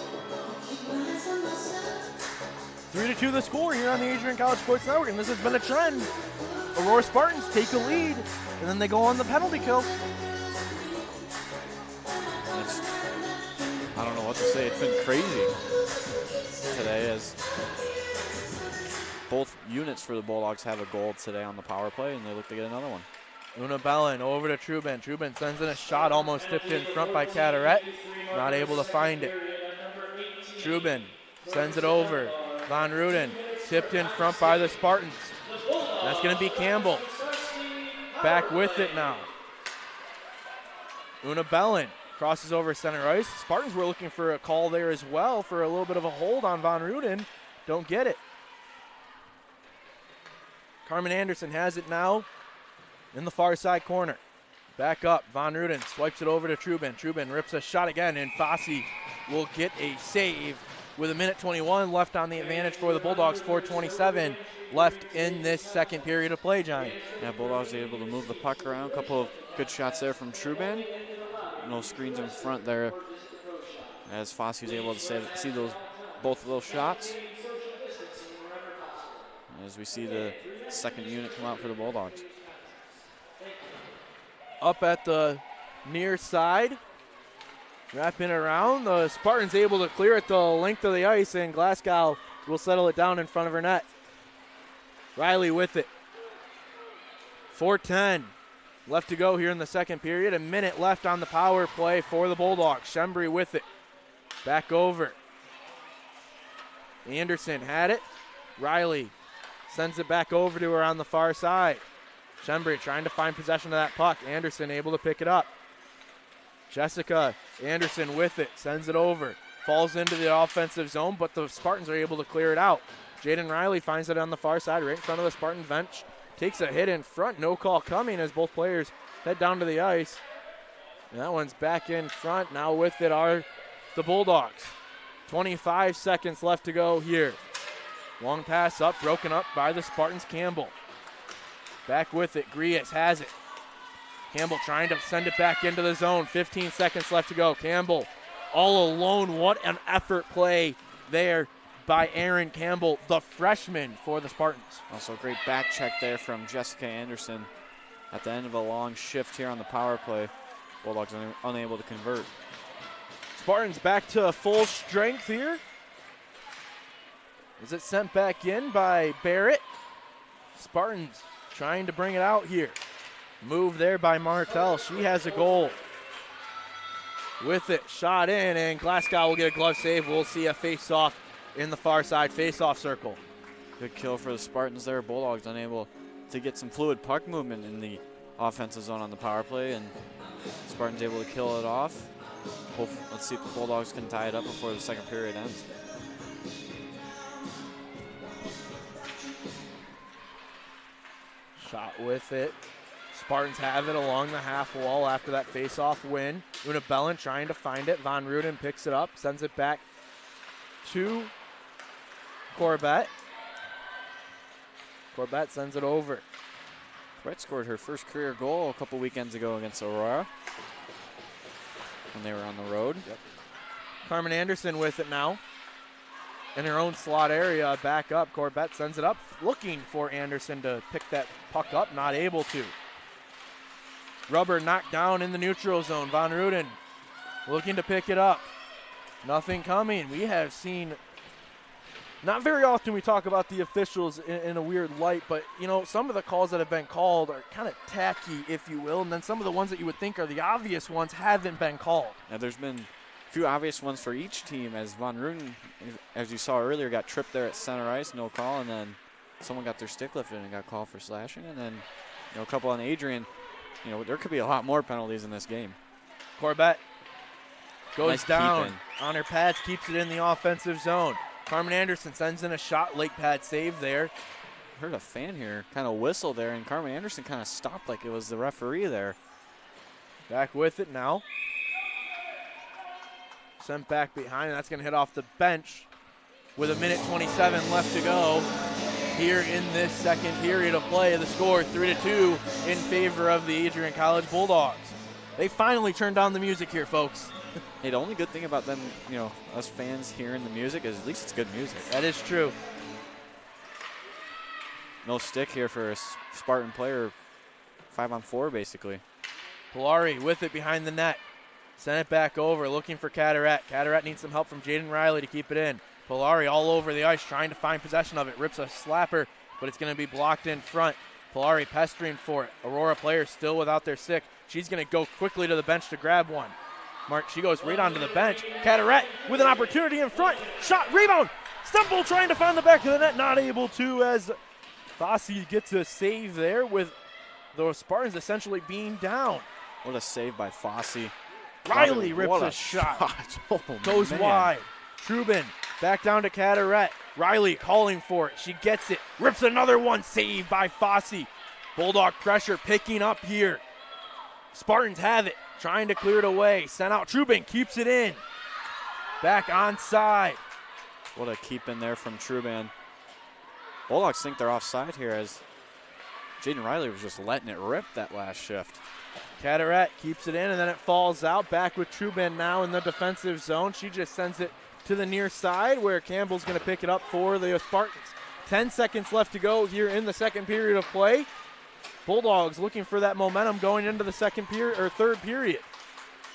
3-2 the score here on the Adrian College Sports Network, and this has been a trend. Aurora Spartans take a lead, and then they go on the penalty kill. I don't know what to say. It's been crazy today as both units for the Bulldogs have a goal today on the power play, and they look to get another one. Una Bellin over to Trubin. Trubin sends in a shot, almost tipped in front by Caderet. Not able to find it. Trubin sends it over. Von Ruden tipped in front by the Spartans. That's going to be Campbell. Back with it now. Una Bellin crosses over center ice. Spartans were looking for a call there as well for a little bit of a hold on Von Ruden. Don't get it. Carmen Anderson has it now in the far side corner. Back up, Von Ruden swipes it over to Trubin. Trubin rips a shot again, and Fossey will get a save with 1:21 left on the advantage for the Bulldogs. 4:27 left in this second period of play, Johnny. Yeah, Bulldogs are able to move the puck around. A couple of good shots there from Trubin. No screens in front there as Fossey was able to see both of those shots. As we see the second unit come out for the Bulldogs. Up at the near side, wrapping around. The Spartans able to clear it the length of the ice, and Glasgow will settle it down in front of her net. Riley with it. 4:10 left to go here in the second period. A minute left on the power play for the Bulldogs. Shembry with it. Back over. Anderson had it. Riley sends it back over to her on the far side. Shembry trying to find possession of that puck. Anderson able to pick it up. Jessica Anderson with it, sends it over. Falls into the offensive zone, but the Spartans are able to clear it out. Jaden Riley finds it on the far side, right in front of the Spartan bench. Takes a hit in front, no call coming as both players head down to the ice. And that one's back in front. Now with it are the Bulldogs. 25 seconds left to go here. Long pass up, broken up by the Spartans. Campbell. Back with it, Grias has it. Campbell trying to send it back into the zone. 15 seconds left to go. Campbell all alone. What an effort play there by Aaron Campbell, the freshman for the Spartans. Also great back check there from Jessica Anderson at the end of a long shift here on the power play. Bulldogs unable to convert. Spartans back to full strength here. Is it sent back in by Barrett? Spartans trying to bring it out here. Move there by Martell. She has a goal. With it, shot in, and Glasgow will get a glove save. We'll see a face-off in the far side face-off circle. Good kill for the Spartans there. Bulldogs unable to get some fluid puck movement in the offensive zone on the power play, and Spartans able to kill it off. Let's see if the Bulldogs can tie it up before the second period ends. Shot with it. Spartans have it along the half wall after that face-off win. Una Bellin trying to find it. Von Ruden picks it up, sends it back to Corbett. Corbett sends it over. Corbett scored her first career goal a couple weekends ago against Aurora when they were on the road. Yep. Carmen Anderson with it now. In her own slot area, back up. Corbett sends it up, looking for Anderson to pick that puck up, not able to. Rubber knocked down in the neutral zone. Von Ruden looking to pick it up. Nothing coming. We have seen, not very often we talk about the officials in a weird light, but, you know, some of the calls that have been called are kind of tacky, if you will, and then some of the ones that you would think are the obvious ones haven't been called. Now, there's been a few obvious ones for each team, as Von Ruden, as you saw earlier, got tripped there at center ice, no call, and then someone got their stick lifted and got called for slashing, and then, you know, a couple on Adrian. You know, there could be a lot more penalties in this game. Corbett goes Nice down keeping. on her pads, keeps it in the offensive zone. Carmen Anderson sends in a shot, late pad save there. Heard a fan here kind of whistle there, and Carmen Anderson kind of stopped like it was the referee there. Back with it now. Sent back behind, and that's going to hit off the bench with 1:27 left to go here in this second period of play. The score 3-2 in favor of the Adrian College Bulldogs. They finally turned down the music here, folks. Hey, the only good thing about them, you know, us fans hearing the music is at least it's good music. That is true. No stick here for a Spartan player, 5-on-4 basically. Polari with it behind the net. Sent it back over, looking for Cataret. Cataret needs some help from Jaden Riley to keep it in. Polari all over the ice, trying to find possession of it. Rips a slapper, but it's going to be blocked in front. Polari pestering for it. Aurora players still without their stick. She's going to go quickly to the bench to grab one. She goes right onto the bench. Cataret with an opportunity in front. Shot, rebound. Stemple trying to find the back of the net, not able to, as Fossey gets a save there with the Spartans essentially being down. What a save by Fossey. Riley rips a shot. Oh, goes man. wide. Trubin back down to Cataret. Riley calling for it. She gets it. Rips another one. Saved by Fossey. Bulldog pressure picking up here. Spartans have it. Trying to clear it away. Sent out. Trubin keeps it in. Back onside. What a keep in there from Trubin. Bulldogs think they're offside here as Jaden Riley was just letting it rip that last shift. Cataret keeps it in, and then it falls out. Back with Trubin now in the defensive zone. She just sends it to the near side where Campbell's going to pick it up for the Spartans. 10 seconds left to go here in the second period of play. Bulldogs looking for that momentum going into the second period or third period.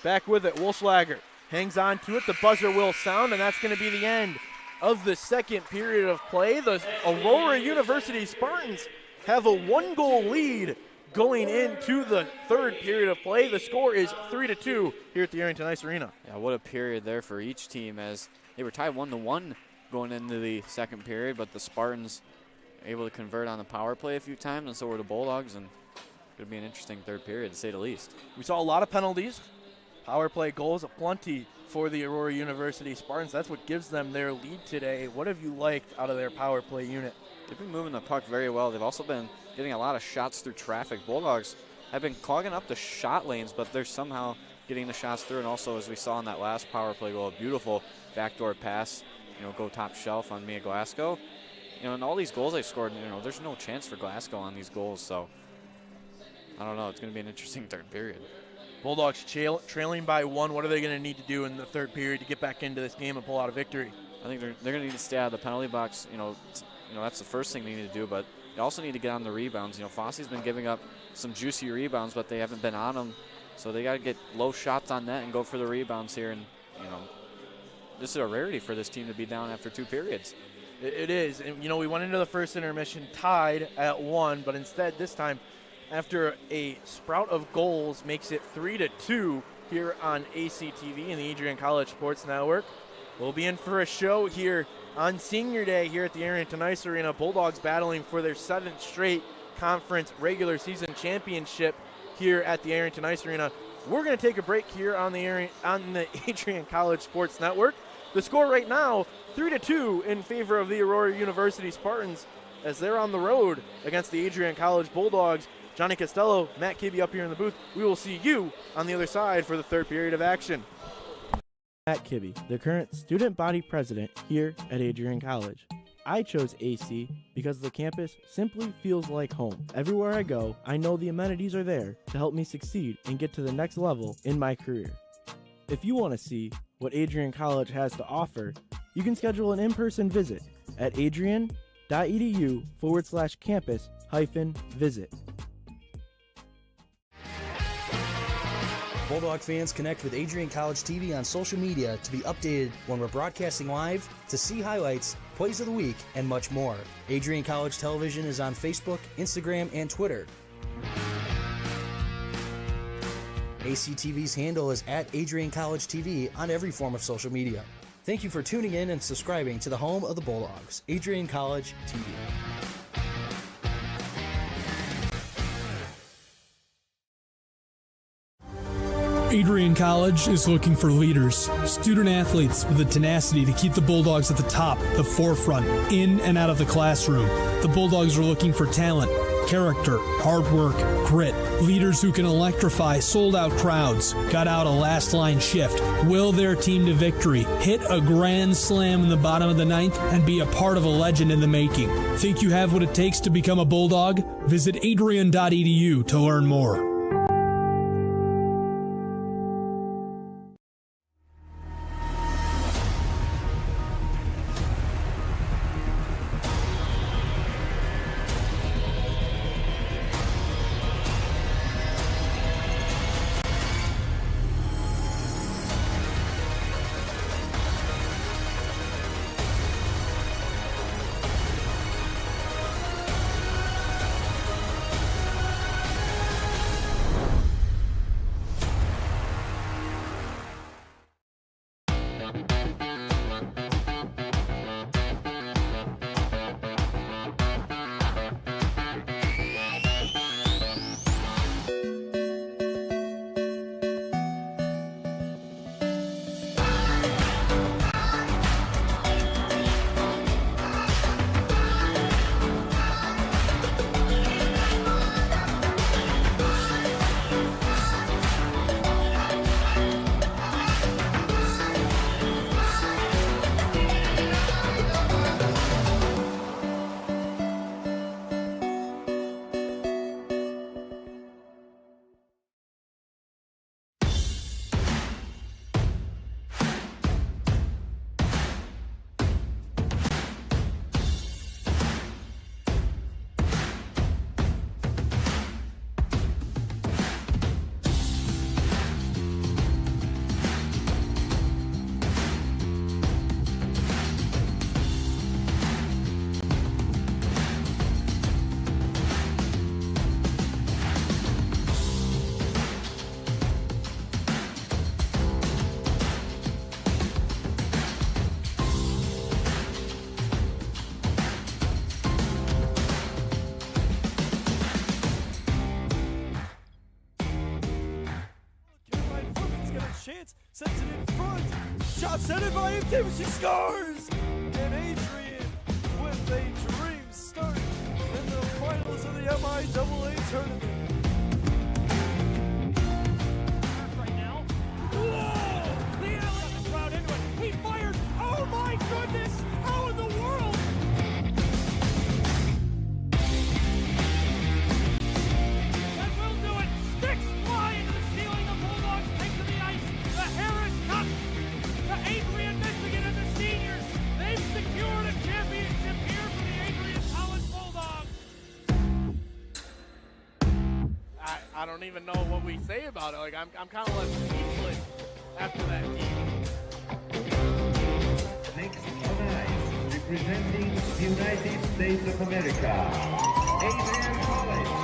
Back with it, Wolfschlager hangs on to it. The buzzer will sound, and that's going to be the end of the second period of play. The Aurora University Spartans have a 1-goal lead going into the third period of play. The score is 3-2 here at the Arrington Ice Arena. Yeah, what a period there for each team as they were tied 1-1 going into the second period, but the Spartans able to convert on the power play a few times, and so were the Bulldogs, and it's going to be an interesting third period, to say the least. We saw a lot of penalties. Power play goals aplenty for the Aurora University Spartans. That's what gives them their lead today. What have you liked out of their power play unit? They've been moving the puck very well. They've also been getting a lot of shots through traffic. Bulldogs have been clogging up the shot lanes, but they're somehow getting the shots through. And also, as we saw in that last power play goal, a beautiful backdoor pass, you know, go top shelf on Mia Glasgow. You know, and all these goals they've scored, you know, there's no chance for Glasgow on these goals. So, I don't know. It's going to be an interesting third period. Bulldogs trailing by 1. What are they going to need to do in the third period to get back into this game and pull out a victory? I think they're going to need to stay out of the penalty box. That's the first thing they need to do, but they also need to get on the rebounds. Fosse's been giving up some juicy rebounds, but they haven't been on them. So they got to get low shots on net and go for the rebounds here. And, this is a rarity for this team to be down after 2 periods. It is. And, we went into the first intermission tied at 1, but instead this time, after a sprout of goals, makes it 3-2 here on ACTV and the Adrian College Sports Network. We'll be in for a show here on Senior Day here at the Arrington Ice Arena. Bulldogs battling for their 7th straight conference regular season championship here at the Arrington Ice Arena. We're going to take a break here on the Adrian College Sports Network. The score right now, 3-2 in favor of the Aurora University Spartans as they're on the road against the Adrian College Bulldogs. Johnny Costello, Matt Kibbe up here in the booth. We will see you on the other side for the 3rd period of action. Matt Kibbe, the current student body president here at Adrian College. I chose AC because the campus simply feels like home. Everywhere I go, I know the amenities are there to help me succeed and get to the next level in my career. If you want to see what Adrian College has to offer, you can schedule an in-person visit at adrian.edu/campus-visit. Bulldog fans, connect with Adrian College TV on social media to be updated when we're broadcasting live, to see highlights, plays of the week, and much more. Adrian College Television is on Facebook, Instagram, and Twitter. ACTV's handle is at Adrian College TV on every form of social media. Thank you for tuning in and subscribing to the home of the Bulldogs, Adrian College TV. Adrian College is looking for leaders, student athletes with the tenacity to keep the Bulldogs at the top, the forefront, in and out of the classroom. The Bulldogs are looking for talent, character, hard work, grit, leaders who can electrify sold-out crowds, gut out a last-line shift, will their team to victory, hit a grand slam in the bottom of the 9th, and be a part of a legend in the making. Think you have what it takes to become a Bulldog? Visit adrian.edu to learn more. Sends it in front. Shot centered by MT, she scores! And Adrian with a dream start in the finals of the MIAA tournament. Right now. Whoa! The LA crowd into it. He fires. Oh my goodness! How in the world? That will do it. Sticks fly into the ceiling. The Bulldogs take to the ice. The Harris Cup to Adrian, Michigan, and the seniors. don't even know what we say about it. Like, I'm kind of left speechless after that game. Next tonight, representing the United States of America, Adrian College.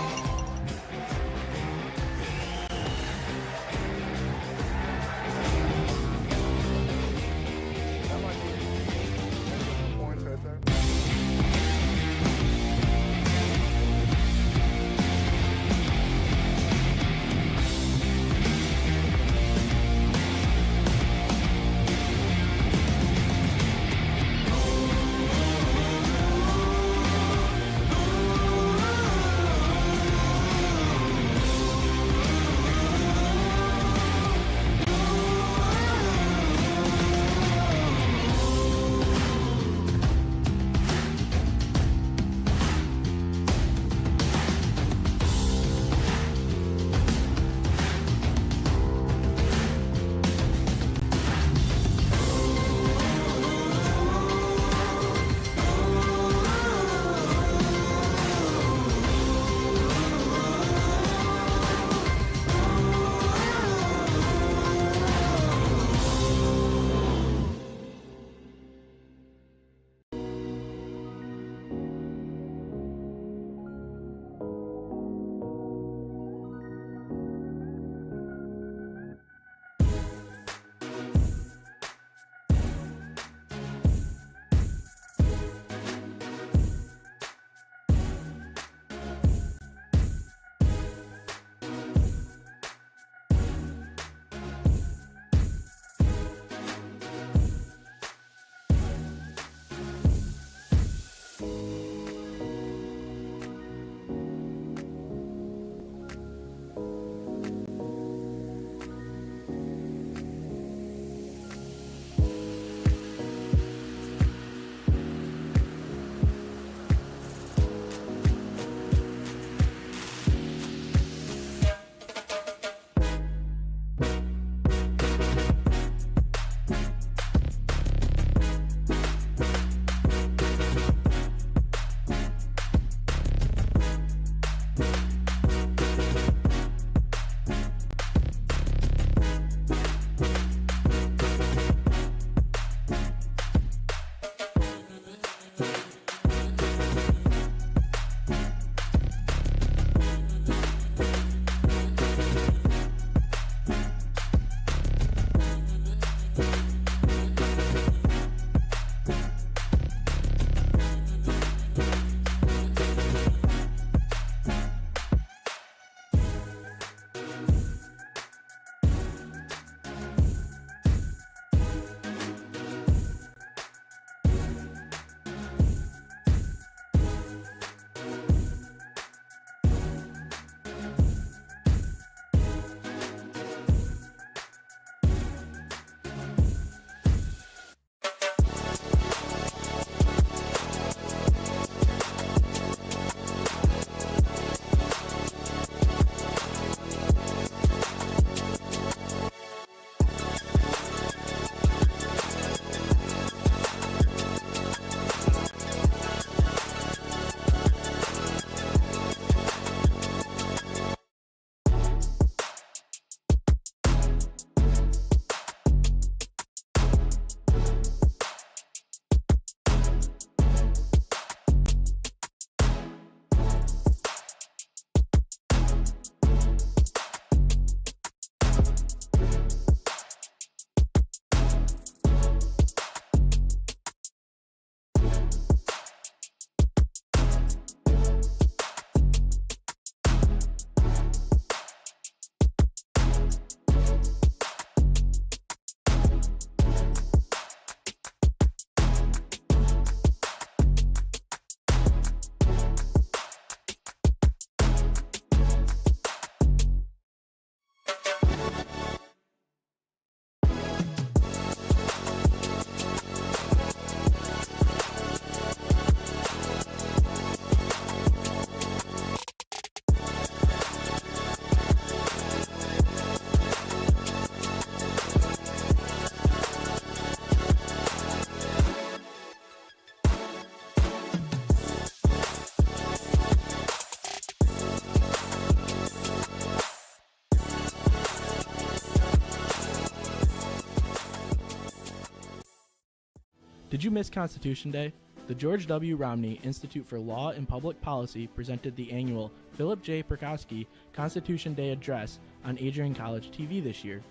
Did you miss Constitution Day? The George W. Romney Institute for Law and Public Policy presented the annual Philip J. Perkowski Constitution Day address on Adrian College TV this year.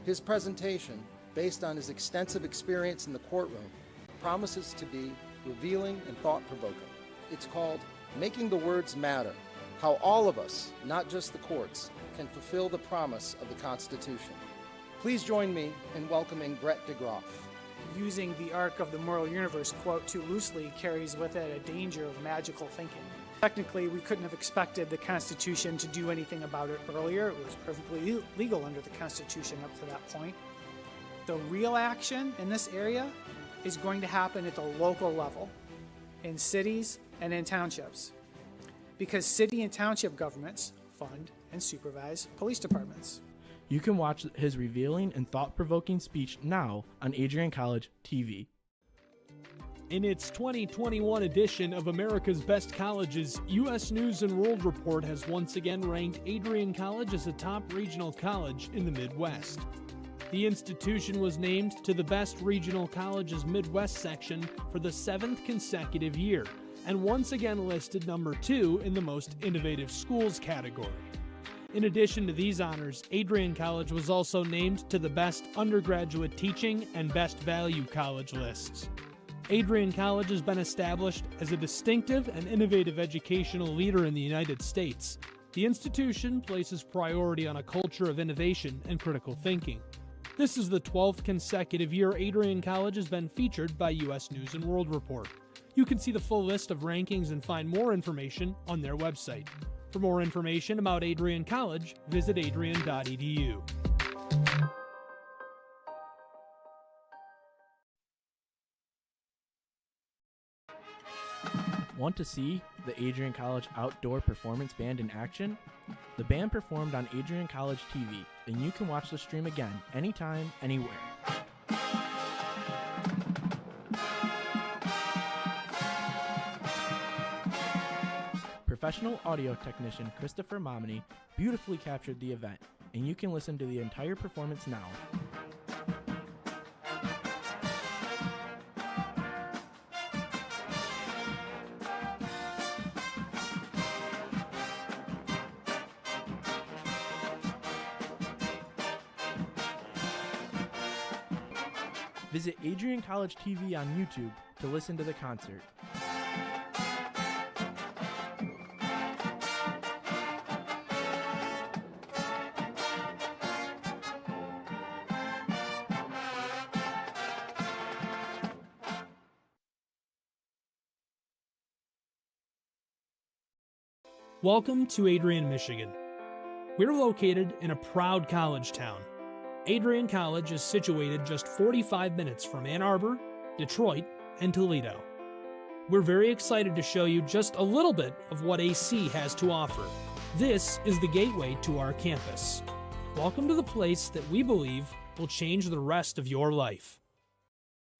His presentation, based on his extensive experience in the courtroom, promises to be revealing and thought-provoking. It's called Making the Words Matter, How All of Us, not just the courts, can fulfill the promise of the Constitution. Please join me in welcoming Brett DeGroff. Using the arc of the moral universe quote too loosely carries with it a danger of magical thinking. Technically, we couldn't have expected the Constitution to do anything about it earlier. It was perfectly legal under the Constitution up to that point. The real action in this area is going to happen at the local level, in cities and in townships, because city and township governments fund and supervise police departments. You can watch his revealing and thought-provoking speech now on Adrian College TV. In its 2021 edition of America's Best Colleges, U.S. News and World Report has once again ranked Adrian College as a top regional college in the Midwest. The institution was named to the Best Regional Colleges Midwest section for the 7th consecutive year, and once again listed number 2 in the Most Innovative Schools category. In addition to these honors, Adrian College was also named to the Best Undergraduate Teaching and Best Value College lists. Adrian College has been established as a distinctive and innovative educational leader in the United States. The institution places priority on a culture of innovation and critical thinking. This is the 12th consecutive year Adrian College has been featured by U.S. News and World Report. You can see the full list of rankings and find more information on their website. For more information about Adrian College, visit adrian.edu. Want to see the Adrian College Outdoor Performance Band in action? The band performed on Adrian College TV, and you can watch the stream again anytime, anywhere. Professional audio technician Christopher Momini beautifully captured the event, and you can listen to the entire performance now. Visit Adrian College TV on YouTube to listen to the concert. Welcome to Adrian, Michigan. We're located in a proud college town. Adrian College is situated just 45 minutes from Ann Arbor, Detroit, and Toledo. We're very excited to show you just a little bit of what AC has to offer. This is the gateway to our campus. Welcome to the place that we believe will change the rest of your life.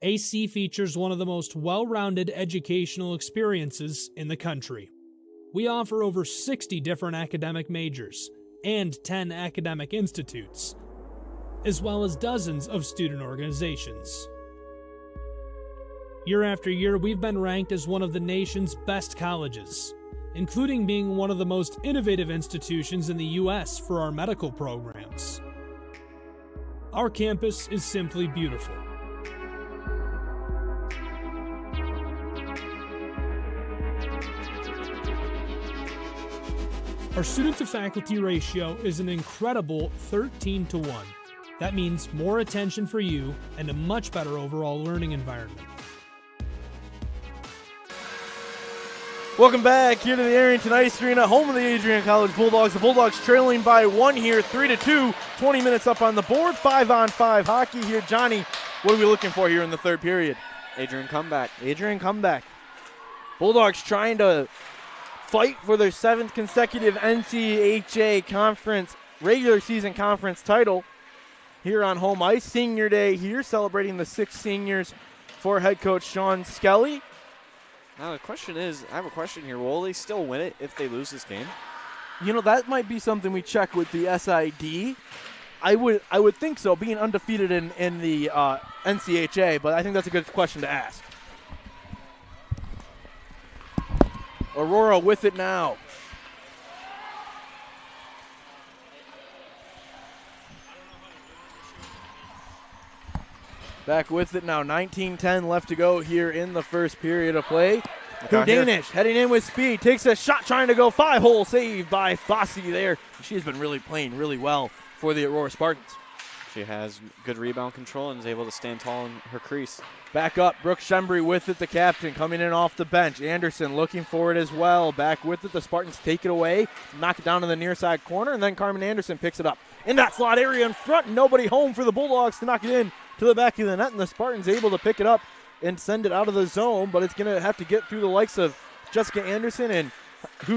AC features one of the most well-rounded educational experiences in the country. We offer over 60 different academic majors and 10 academic institutes, as well as dozens of student organizations. Year after year, we've been ranked as one of the nation's best colleges, including being one of the most innovative institutions in the U.S. for our medical programs. Our campus is simply beautiful. Our student-to-faculty ratio is an incredible 13-to-1. That means more attention for you and a much better overall learning environment. Welcome back here to the Arrington Ice Arena, home of the Adrian College Bulldogs. The Bulldogs trailing by 1 here, 3-2, 20 minutes up on the board, 5-on-5 hockey here. Johnny, what are we looking for here in the third period? Adrian comeback. Adrian comeback. Bulldogs trying to fight for their 7th consecutive NCAA conference, regular season conference title here on home ice. Senior day here, celebrating the 6 seniors for head coach Sean Skelly. Now the question is, I have a question here. Will they still win it if they lose this game? You know, that might be something we check with the SID. I would think so, being undefeated in the NCAA, but I think that's a good question to ask. Aurora with it now. Back with it now. 19-10 left to go here in the first period of play. Danish heading in with speed. Takes a shot trying to go 5-hole save by Fossey there. She's been really playing really well for the Aurora Spartans. She has good rebound control and is able to stand tall in her crease. Back up. Brooke Shembry with it, the captain, coming in off the bench. Anderson looking for it as well. Back with it. The Spartans take it away, knock it down to the near side corner, and then Carmen Anderson picks it up. In that slot area in front, nobody home for the Bulldogs to knock it in to the back of the net, and the Spartans able to pick it up and send it out of the zone, but it's going to have to get through the likes of Jessica Anderson and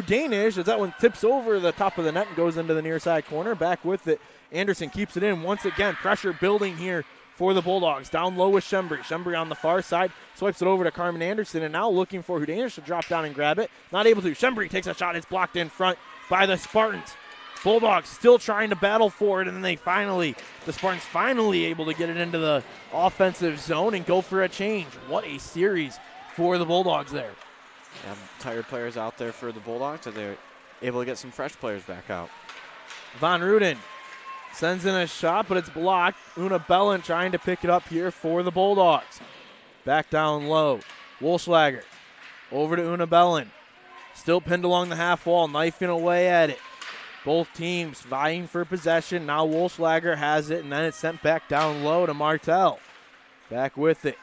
Danish as that one tips over the top of the net and goes into the near side corner. Back with it. Anderson keeps it in once again. Pressure building here for the Bulldogs. Down low with Shembry. Shembry on the far side swipes it over to Carmen Anderson, and now looking for Danish to drop down and grab it. Not able to. Shembry takes a shot. It's blocked in front by the Spartans. Bulldogs still trying to battle for it, and then the Spartans finally able to get it into the offensive zone and go for a change. What a series for the Bulldogs there. Yeah, tired players out there for the Bulldogs, so they're able to get some fresh players back out. Von Ruden sends in a shot, but it's blocked. Una Bellin trying to pick it up here for the Bulldogs. Back down low. Wolfschlager over to Una Bellin. Still pinned along the half wall, knifing away at it. Both teams vying for possession. Now Wolfschlager has it, and then it's sent back down low to Martel. Back with it.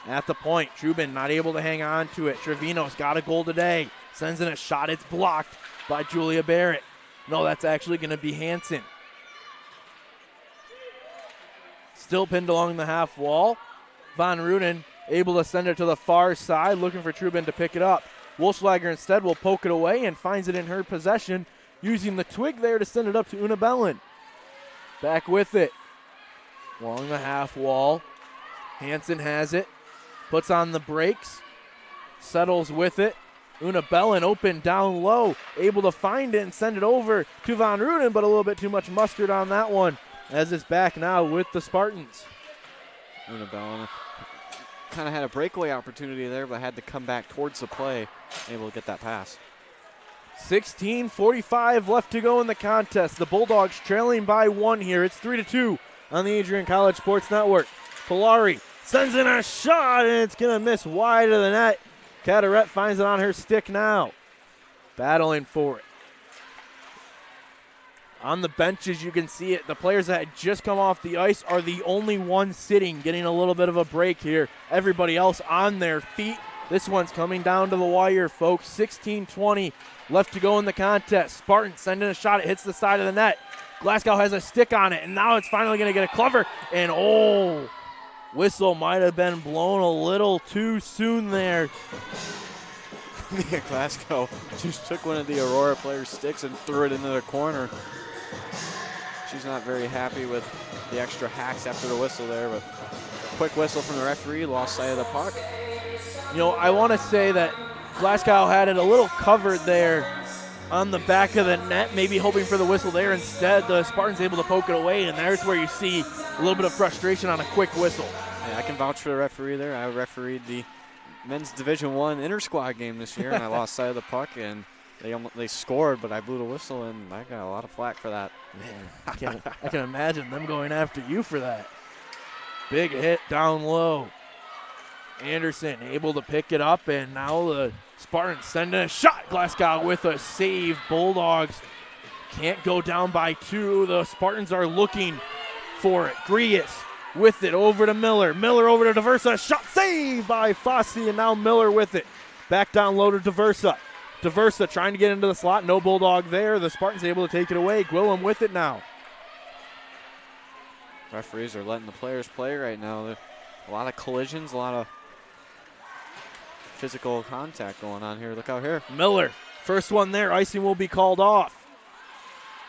At the point, Trubin not able to hang on to it. Trevino's got a goal today. Sends in a shot. It's blocked by Julia Barrett. No, that's actually going to be Hansen. Still pinned along the half wall. Von Ruden able to send it to the far side, looking for Trubin to pick it up. Wolfschlager instead will poke it away and finds it in her possession, using the twig there to send it up to Una Bellin. Back with it. Along the half wall. Hansen has it. Puts on the brakes. Settles with it. Una Bellin open down low. Able to find it and send it over to Von Ruden, but a little bit too much mustard on that one, as it's back now with the Spartans. Una Bellin kind of had a breakaway opportunity there, but had to come back towards the play, able to get that pass. 16:45 left to go in the contest. The Bulldogs trailing by 1 here. It's 3-2 on the Adrian College Sports Network. Polari sends in a shot, and it's going to miss wide of the net. Cataret finds it on her stick now. Battling for it. On the benches, you can see it. The players that had just come off the ice are the only ones sitting, getting a little bit of a break here. Everybody else on their feet. This one's coming down to the wire, folks. 16:20 left to go in the contest. Spartans sending a shot. It hits the side of the net. Glasgow has a stick on it, and now it's finally going to get a cover. And, whistle might have been blown a little too soon there. Yeah, Glasgow just took one of the Aurora players' sticks and threw it into the corner. She's not very happy with the extra hacks after the whistle there, but quick whistle from the referee, lost sight of the puck. You know, I want to say that Glasgow had it a little covered there on the back of the net, maybe hoping for the whistle there. Instead, the Spartans able to poke it away, and there's where you see a little bit of frustration on a quick whistle. Yeah, I can vouch for the referee there. I refereed the men's Division I inter-squad game this year, and I lost sight of the puck, and they scored, but I blew the whistle, and I got a lot of flack for that. Man, I can imagine them going after you for that. Big hit down low. Anderson able to pick it up, and now the Spartans send in a shot. Glasgow with a save. Bulldogs can't go down by 2. The Spartans are looking for it. Grius with it over to Miller. Miller over to Diversa. Shot saved by Fossey, and now Miller with it. Back down low to Diversa. Diversa trying to get into the slot. No Bulldog there. The Spartans able to take it away. Gwillem with it now. Referees are letting the players play right now. There's a lot of collisions, a lot of physical contact going on here. Look out here. Miller, first one there. Icing will be called off.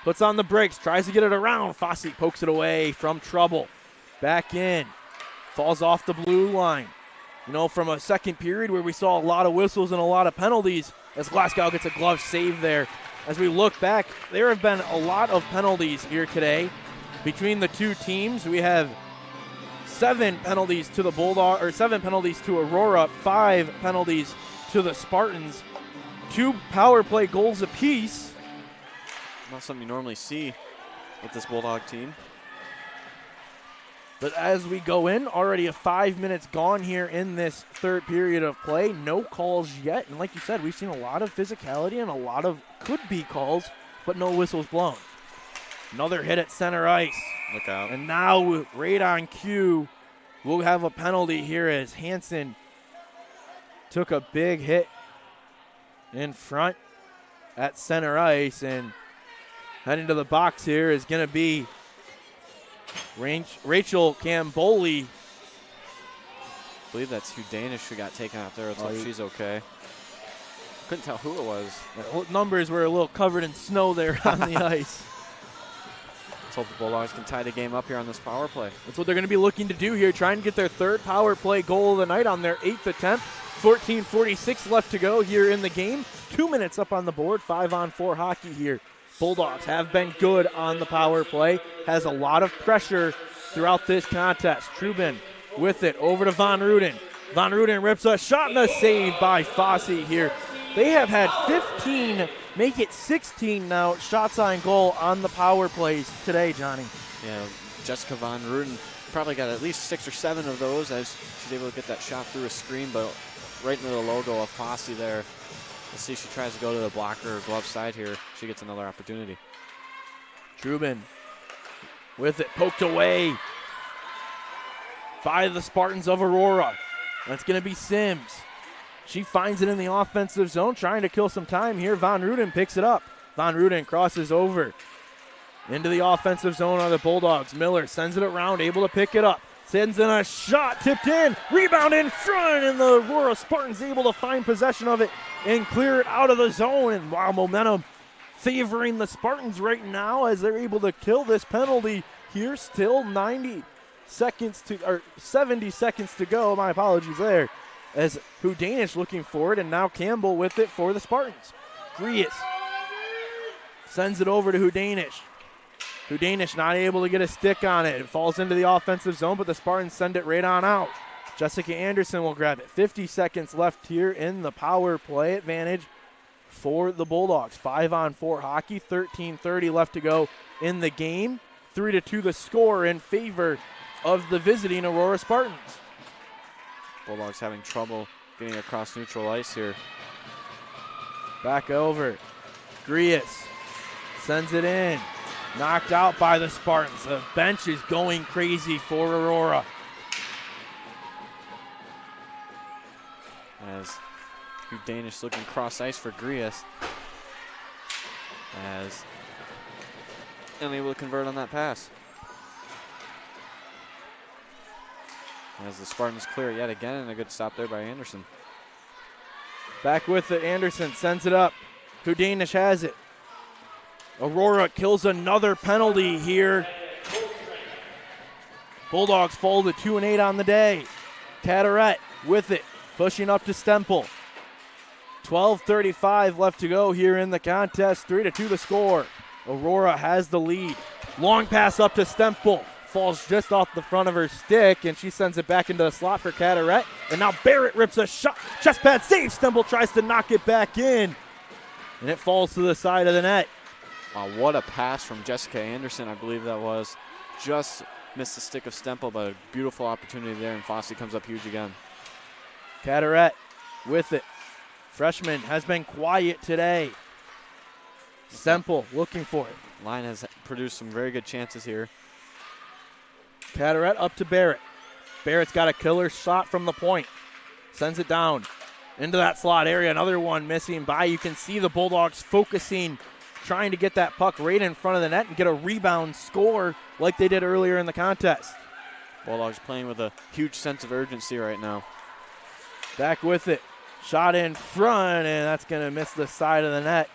Puts on the brakes, tries to get it around. Fossey pokes it away from trouble. Back in. Falls off the blue line. You know, from a second period where we saw a lot of whistles and a lot of penalties, as Glasgow gets a glove save there. As we look back, there have been a lot of penalties here today. Between the two teams, we have 7 penalties to the Bulldogs, or 7 penalties to Aurora, 5 penalties to the Spartans. 2 power play goals apiece. Not something you normally see with this Bulldog team. But as we go in, already 5 minutes gone here in this third period of play. No calls yet. And like you said, we've seen a lot of physicality and a lot of could-be calls, but no whistles blown. Another hit at center ice. Look out. And now, right on cue, we'll have a penalty here as Hansen took a big hit in front at center ice. And heading to the box here is going to be Rachel Camboli. I believe that's Hugh Danish who got taken out there. Let's hope she's okay. Couldn't tell who it was. The numbers were a little covered in snow there on the ice. Let's hope the Bulldogs can tie the game up here on this power play. That's what they're going to be looking to do here, trying to get their third power play goal of the night on their 8th attempt. 14:46 left to go here in the game. 2 minutes up on the board, 5-on-4 hockey here. Bulldogs have been good on the power play, has a lot of pressure throughout this contest. Trubin with it, over to Von Ruden. Von Ruden rips a shot and a save by Fosse here. They have had 15, make it 16 now, shots on goal on the power plays today, Johnny. Yeah, Jessica Von Ruden probably got at least 6 or 7 of those as she's able to get that shot through a screen, but right into the logo of Fosse there. Let's see if she tries to go to the blocker or glove side here. She gets another opportunity. Trubin with it, poked away by the Spartans of Aurora. That's going to be Sims. She finds it in the offensive zone, trying to kill some time here. Von Ruden picks it up. Von Ruden crosses over into the offensive zone of the Bulldogs. Miller sends it around, able to pick it up. Sends in a shot, tipped in, rebound in front, and the Aurora Spartans able to find possession of it and clear it out of the zone. And wow, momentum favoring the Spartans right now as they're able to kill this penalty here. Still 70 seconds to go. My apologies there. As Hugh Danish looking for it, and now Campbell with it for the Spartans. Grius sends it over to Hugh Danish. Hugh Danish not able to get a stick on it. It falls into the offensive zone, but the Spartans send it right on out. Jessica Anderson will grab it. 50 seconds left here in the power play advantage for the Bulldogs. 5-on-4 hockey, 13:30 left to go in the game. 3-2 the score in favor of the visiting Aurora Spartans. Bulldogs having trouble getting across neutral ice here. Back over. Grius sends it in. Knocked out by the Spartans. The bench is going crazy for Aurora. As Hugh Danish looking cross ice for Grius. As unable to convert on that pass. As the Spartans clear it yet again, and a good stop there by Anderson. Back with it, Anderson sends it up. Hugh Danish has it. Aurora kills another penalty here. Bulldogs fall to 2-8 on the day. Cataret with it, pushing up to Stemple. 12:35 left to go here in the contest. 3-2 the score. Aurora has the lead. Long pass up to Stemple. Falls just off the front of her stick, and she sends it back into the slot for Cataret. And now Barrett rips a shot. Chest pad save. Stemple tries to knock it back in, and it falls to the side of the net. Wow, what a pass from Jessica Anderson, I believe that was. Just missed the stick of Stemple, but a beautiful opportunity there, and Fosse comes up huge again. Cataret with it. Freshman has been quiet today. Stemple looking for it. Line has produced some very good chances here. Cataret up to Barrett. Barrett's got a killer shot from the point. Sends it down into that slot area. Another one missing by. You can see the Bulldogs focusing, trying to get that puck right in front of the net and get a rebound score like they did earlier in the contest. Bulldogs playing with a huge sense of urgency right now. Back with it. Shot in front, and that's going to miss the side of the net.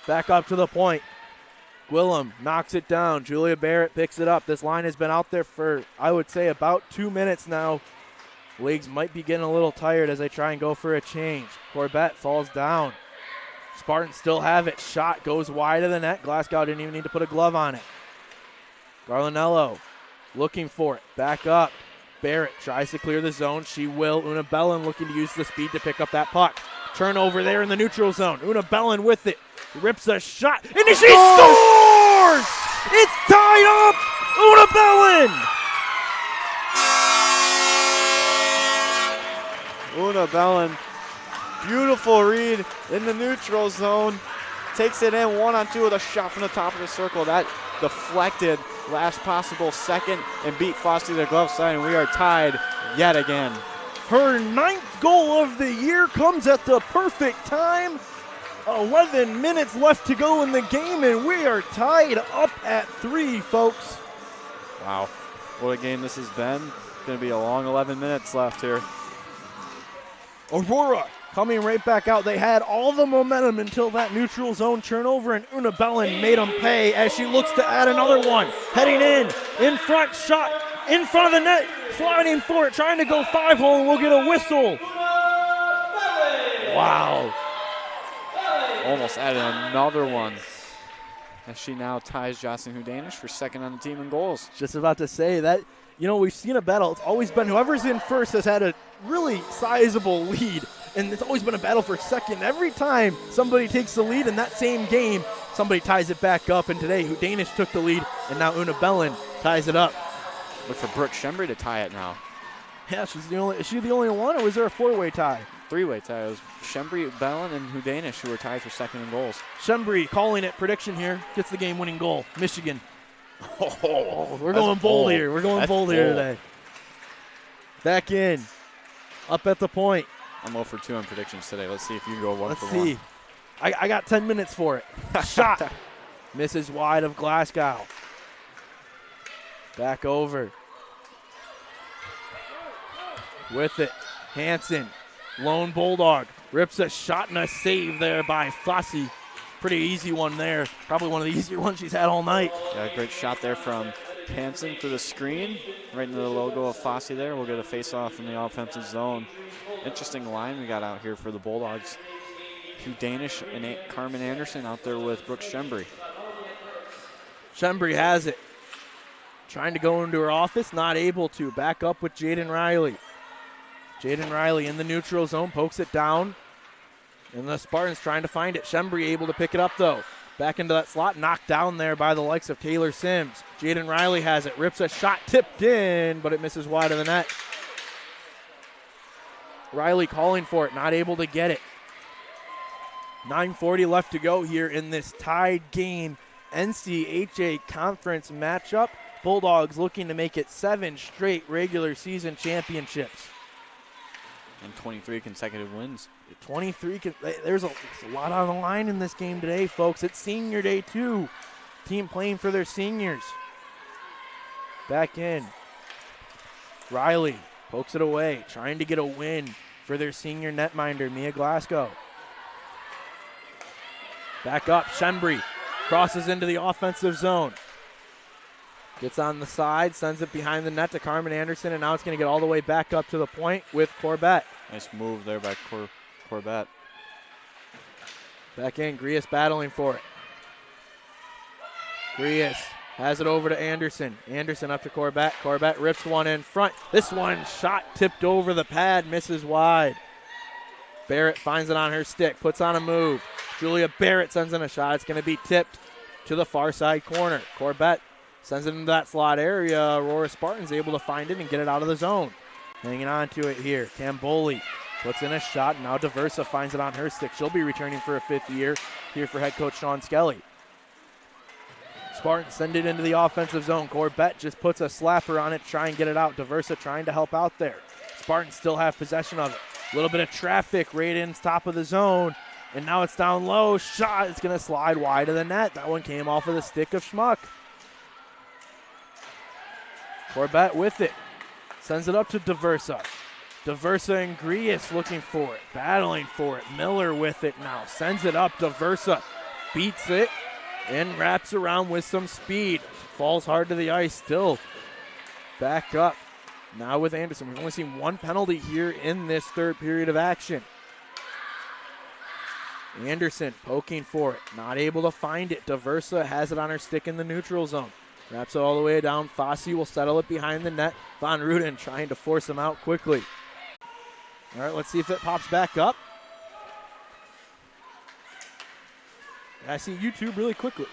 Back up to the point. Gwillem knocks it down. Julia Barrett picks it up. This line has been out there for, I would say, about 2 minutes now. Legs might be getting a little tired as they try and go for a change. Corbett falls down. Spartans still have it. Shot goes wide of the net. Glasgow didn't even need to put a glove on it. Garlanello looking for it. Back up. Barrett tries to clear the zone. She will. Una Bellin looking to use the speed to pick up that puck. Turnover there in the neutral zone. Una Bellin with it. Rips a shot. And she scores! It's tied up! Una Bellin! Una Bellin, beautiful read in the neutral zone. Takes it in 1-on-2 with a shot from the top of the circle. That deflected last possible second and beat Fossey to the glove side, and we are tied yet again. Her 9th goal of the year comes at the perfect time. 11 minutes left to go in the game, and we are tied up at 3, folks. Wow, what a game this has been. Going to be a long 11 minutes left here. Aurora coming right back out. They had all the momentum until that neutral zone turnover, and Una Bellin made them pay as she looks to add another one. Heading in front, shot in front of the net, sliding for it, trying to go 5-hole, and we'll get a whistle. Wow. Almost added another one, as she now ties Jocelyn Hudanish for second on the team in goals. Just about to say that, we've seen a battle. It's always been whoever's in first has had a really sizable lead, and it's always been a battle for second. Every time somebody takes the lead in that same game, somebody ties it back up, and today Hudanish took the lead, and now Una Bellin ties it up. Look for Brooke Shembry to tie it now. Yeah, is she the only one, or was there a 4-way tie? 3-way tie. It was Shembry, Bellin, and Hudanish who were tied for second in goals. Shembry calling it. Prediction here. Gets the game-winning goal. Michigan. We're going bold bold here. We're going bold here today. Back in. Up at the point. I'm 0 for 2 on predictions today. Let's see if you can go 1 Let's for see. 1. I got 10 minutes for it. Shot. Misses wide of Glasgow. Back over. With it. Hansen. Lone Bulldog. Rips a shot and a save there by Fossey. Pretty easy one there. Probably one of the easier ones she's had all night. Yeah, great shot there from Hansen through the screen. Right into the logo of Fossey there. We'll get a face-off in the offensive zone. Interesting line we got out here for the Bulldogs. Hudanish and Carmen Anderson out there with Brooke Shembry. Shembry has it. Trying to go into her office, not able to. Back up with Jaden Riley. Jaden Riley in the neutral zone, pokes it down. And the Spartans trying to find it. Shembry able to pick it up, though. Back into that slot, knocked down there by the likes of Taylor Sims. Jaden Riley has it, rips a shot, tipped in, but it misses wide of the net. Riley calling for it, not able to get it. 9:40 left to go here in this tied game. NCAA conference matchup. Bulldogs looking to make it 7 straight regular season championships. And 23 consecutive wins. 23. There's a lot on the line in this game today, folks. It's senior day, too. Team playing for their seniors. Back in. Riley pokes it away, trying to get a win for their senior netminder, Mia Glasgow. Back up, Shembry crosses into the offensive zone. Gets on the side, sends it behind the net to Carmen Anderson, and now it's going to get all the way back up to the point with Corbett. Nice move there by Corbett. Back in, Grias battling for it. Grias has it over to Anderson. Anderson up to Corbett. Corbett rips one in front. This one shot tipped over the pad, misses wide. Barrett finds it on her stick, puts on a move. Julia Barrett sends in a shot. It's going to be tipped to the far side corner. Corbett sends it into that slot area. Aurora Spartans able to find it and get it out of the zone. Hanging on to it here. Camboli puts in a shot. Now Diversa finds it on her stick. She'll be returning for a 5th year here for head coach Sean Skelly. Spartans send it into the offensive zone. Corbett just puts a slapper on it, try and get it out. Diversa trying to help out there. Spartans still have possession of it. A little bit of traffic right in top of the zone. And now it's down low. Shot. It's going to slide wide of the net. That one came off of the stick of Schmuck. Corbett with it. Sends it up to Diversa. Diversa and Grias looking for it. Battling for it. Miller with it now. Sends it up. Diversa beats it and wraps around with some speed. Falls hard to the ice still. Back up. Now with Anderson. We've only seen one penalty here in this third period of action. Anderson poking for it, not able to find it. Diversa has it on her stick in the neutral zone. Wraps it all the way down. Fossey will settle it behind the net. Von Ruden trying to force him out quickly. All right, let's see if it pops back up. I see YouTube really quickly.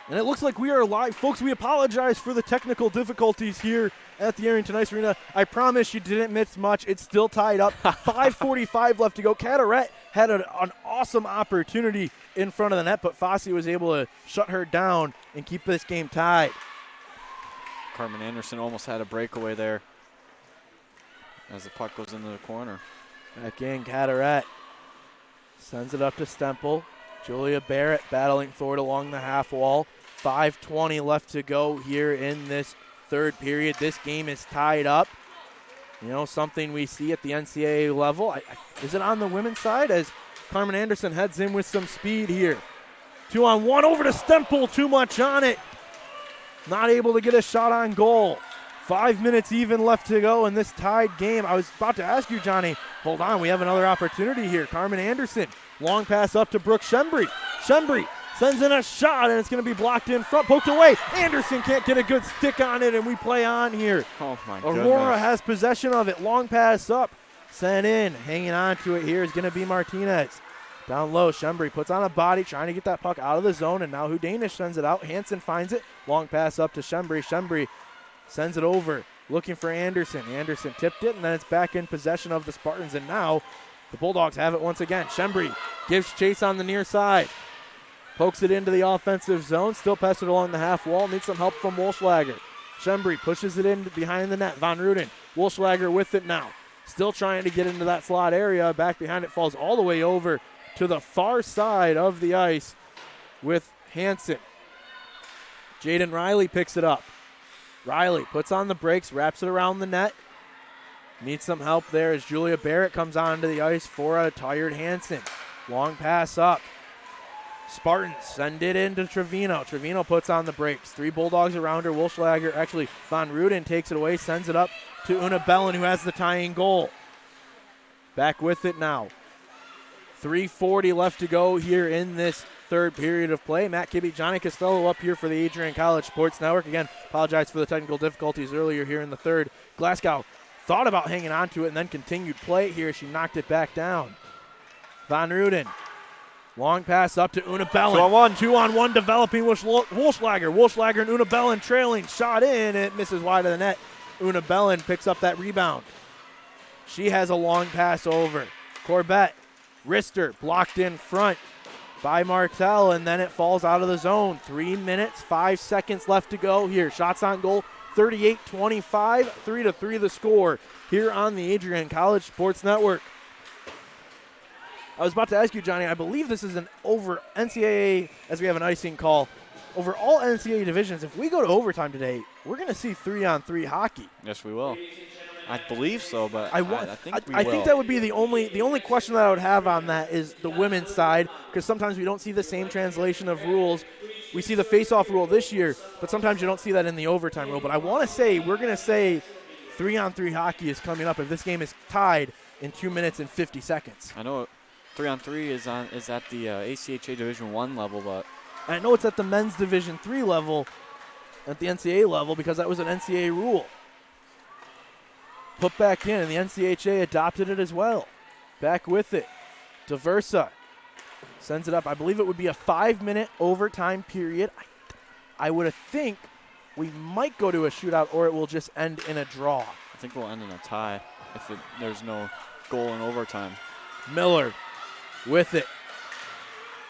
And it looks like we are live. Folks, we apologize for the technical difficulties here at the Arrington Ice Arena. I promise you didn't miss much. It's still tied up. 5:45 left to go. Carteret had an awesome opportunity in front of the net, but Fossey was able to shut her down and keep this game tied. Carmen Anderson almost had a breakaway there as the puck goes into the corner. Back in, Carteret sends it up to Stemple. Julia Barrett battling for it along the half wall. 5:20 left to go here in this third period. This game is tied up. You know, something we see at the NCAA level. Is it on the women's side as Carmen Anderson heads in with some speed here? 2-on-1 over to Stemple. Too much on it. Not able to get a shot on goal. 5 minutes even left to go in this tied game. I was about to ask you, Johnny, hold on, we have another opportunity here. Carmen Anderson, long pass up to Brooke Schembri. Schembri sends in a shot, and it's going to be blocked in front, poked away. Anderson can't get a good stick on it, and we play on here. Oh, my goodness. Aurora has possession of it. Long pass up, sent in. Hanging on to it here is going to be Martinez. Down low, Schembri puts on a body, trying to get that puck out of the zone, and now Hudanish sends it out. Hansen finds it. Long pass up to Schembri. Schembri sends it over, looking for Anderson. Anderson tipped it, and then it's back in possession of the Spartans, and now the Bulldogs have it once again. Schembri gives chase on the near side. Pokes it into the offensive zone, still pestered along the half wall. Needs some help from Wolschlager. Schembri pushes it in behind the net. Von Ruden, Wolschlager with it now. Still trying to get into that slot area. Back behind it, falls all the way over to the far side of the ice with Hansen. Jaden Riley picks it up. Riley puts on the brakes, wraps it around the net. Needs some help there as Julia Barrett comes onto the ice for a tired Hansen. Long pass up. Spartans send it into Trevino. Trevino puts on the brakes. 3 Bulldogs around her. Wolschlager, actually, Von Ruden takes it away, sends it up to Una Bellin, who has the tying goal. Back with it now. 3:40 left to go here in this third period of play. Matt Kibbe, Johnny Costello up here for the Adrian College Sports Network. Again, apologize for the technical difficulties earlier here in the third. Glasgow thought about hanging on to it and then continued play here. She knocked it back down. Von Ruden. Long pass up to Una Bellin. 2-on-1. 2-on-1 developing with Wolschlager. Wolschlager and Una Bellin trailing. Shot in. It misses wide of the net. Una Bellin picks up that rebound. She has a long pass over. Corbett. Wrister blocked in front by Martell, and then it falls out of the zone. 3 minutes, 5 seconds left to go here. Shots on goal, 38-25, 3-3 the score here on the Adrian College Sports Network. I was about to ask you, Johnny, I believe this is an over NCAA, as we have an icing call, over all NCAA divisions. If we go to overtime today, we're going to see 3-on-3 hockey. Yes, we will. I believe so, but I think we will. I think that would be the only question that I would have on that is the women's side, because sometimes we don't see the same translation of rules. We see the face-off rule this year, but sometimes you don't see that in the overtime rule. But I want to say, we're going to say 3-on-3 hockey is coming up if this game is tied in 2 minutes and 50 seconds. I know 3-on-3 is at the ACHA Division I level, but I know it's at the men's Division III level, at the NCAA level, because that was an NCAA rule. Put back in, and the NCHA adopted it as well. Back with it. Diversa sends it up. I believe it would be a 5-minute overtime period. I would think we might go to a shootout, or it will just end in a draw. I think we'll end in a tie if there's no goal in overtime. Miller with it.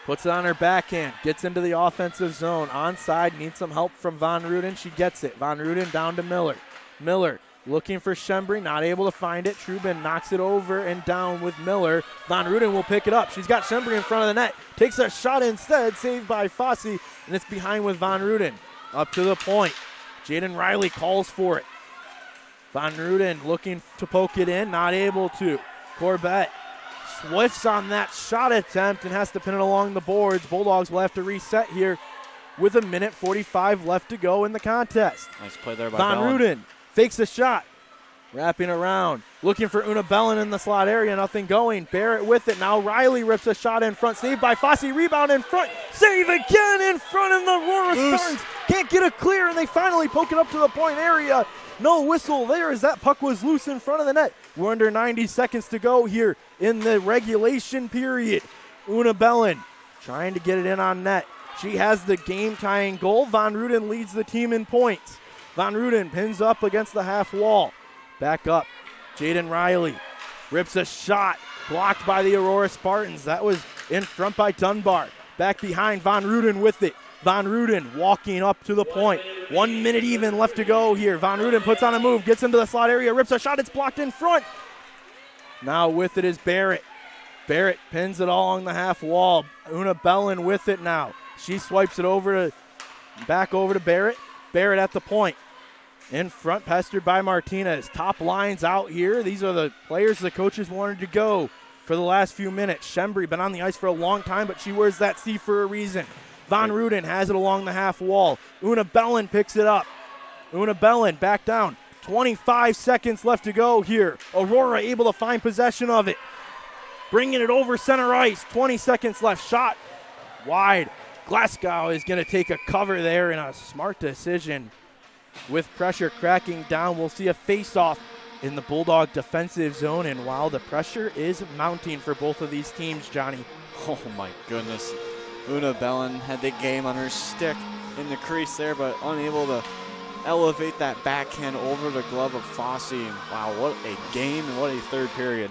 Puts it on her backhand. Gets into the offensive zone. Onside. Needs some help from Von Ruden. She gets it. Von Ruden down to Miller. Miller looking for Schembri, not able to find it. Trubin knocks it over and down with Miller. Von Ruden will pick it up. She's got Schembri in front of the net. Takes a shot instead, saved by Fossey, and it's behind with Von Ruden. Up to the point. Jaden Riley calls for it. Von Ruden looking to poke it in, not able to. Corbett swifts on that shot attempt and has to pin it along the boards. Bulldogs will have to reset here with 1:45 left to go in the contest. Nice play there by Von Bellin. Ruden fakes the shot. Wrapping around, looking for Una Bellin in the slot area, nothing going. Barrett with it, now Riley rips a shot in front, saved by Fosse, rebound in front, save again in front, and the Aurora Spartans can't get it clear, and they finally poke it up to the point area. No whistle there as that puck was loose in front of the net. We're under 90 seconds to go here in the regulation period. Una Bellin trying to get it in on net. She has the game-tying goal. Von Ruden leads the team in points. Von Ruden pins up against the half wall. Back up, Jaden Riley rips a shot, blocked by the Aurora Spartans. That was in front by Dunbar. Back behind, Von Ruden with it. Von Ruden walking up to the point. 1 minute even left to go here. Von Ruden puts on a move, gets into the slot area, rips a shot, it's blocked in front. Now with it is Barrett. Barrett pins it all along the half wall. Una Bellin with it now. She swipes it back over to Barrett. Barrett at the point. In front, pestered by Martinez. Top lines out here. These are the players the coaches wanted to go for the last few minutes. Shembri been on the ice for a long time, but she wears that C for a reason. Von Ruden has it along the half wall. Una Bellin picks it up. Una Bellin back down. 25 seconds left to go here. Aurora able to find possession of it. Bringing it over center ice. 20 seconds left. Shot wide. Glasgow is going to take a cover there in a smart decision. With pressure cracking down, we'll see a face-off in the Bulldog defensive zone, and while the pressure is mounting for both of these teams, Johnny. Oh my goodness. Una Bellin had the game on her stick in the crease there, but unable to elevate that backhand over the glove of Fosse. Wow, what a game and what a third period.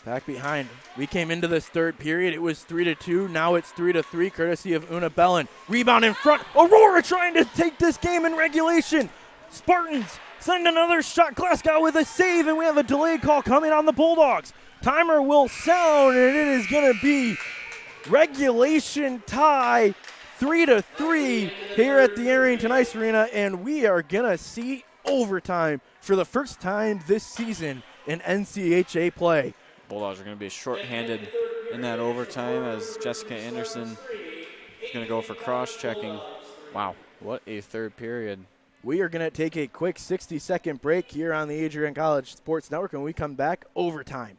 Back behind. We came into this third period. It was 3-2. Now it's 3-3, courtesy of Una Bellin. Rebound in front. Aurora trying to take this game in regulation. Spartans send another shot. Glasgow with a save, and we have a delay call coming on the Bulldogs. Timer will sound, and it is going to be regulation tie. 3-3 here at the Arrington Ice Arena, and we are going to see overtime for the first time this season in NCAA play. Bulldogs are going to be shorthanded in that overtime as Jessica Anderson is going to go for cross-checking. Wow, what a third period. We are going to take a quick 60-second break here on the Adrian College Sports Network, and when we come back, overtime.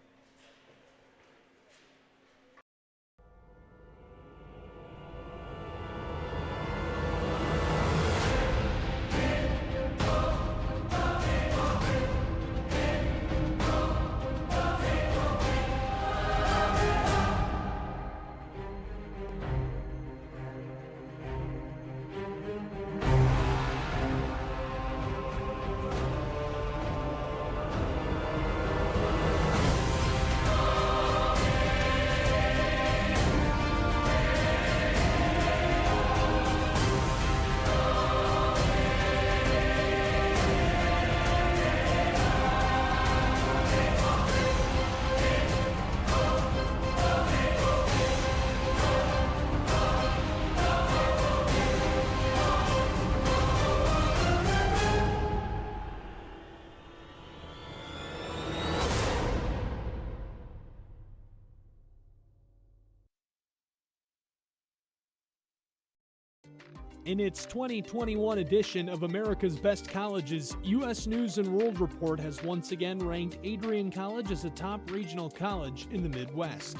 In its 2021 edition of America's Best Colleges, U.S. News and World Report has once again ranked Adrian College as a top regional college in the Midwest.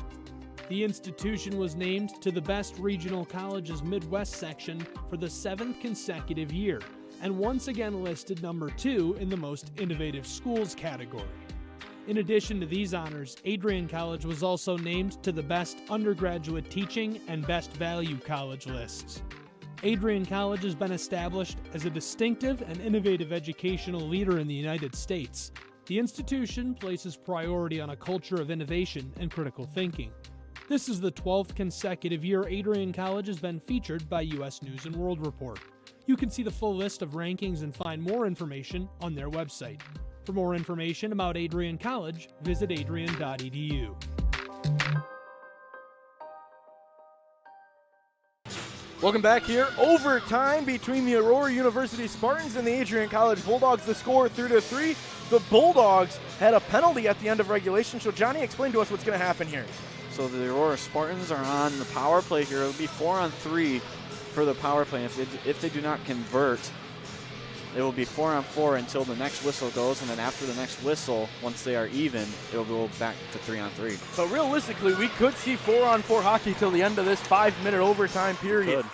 The institution was named to the Best Regional Colleges Midwest section for the 7th consecutive year, and once again listed number 2 in the Most Innovative Schools category. In addition to these honors, Adrian College was also named to the Best Undergraduate Teaching and Best Value College lists. Adrian College has been established as a distinctive and innovative educational leader in the United States. The institution places priority on a culture of innovation and critical thinking. This is the 12th consecutive year Adrian College has been featured by U.S. News and World Report. You can see the full list of rankings and find more information on their website. For more information about Adrian College, visit adrian.edu. Welcome back here. Overtime between the Aurora University Spartans and the Adrian College Bulldogs. The score 3-3. The Bulldogs had a penalty at the end of regulation. So Johnny, explain to us what's going to happen here. So the Aurora Spartans are on the power play here. It'll be 4-on-3 for the power play. If they do not convert, it will be 4-on-4 until the next whistle goes, and then after the next whistle, once they are even, it will go back to 3-on-3. So realistically, we could see 4-on-4 hockey till the end of this 5-minute overtime period. Good.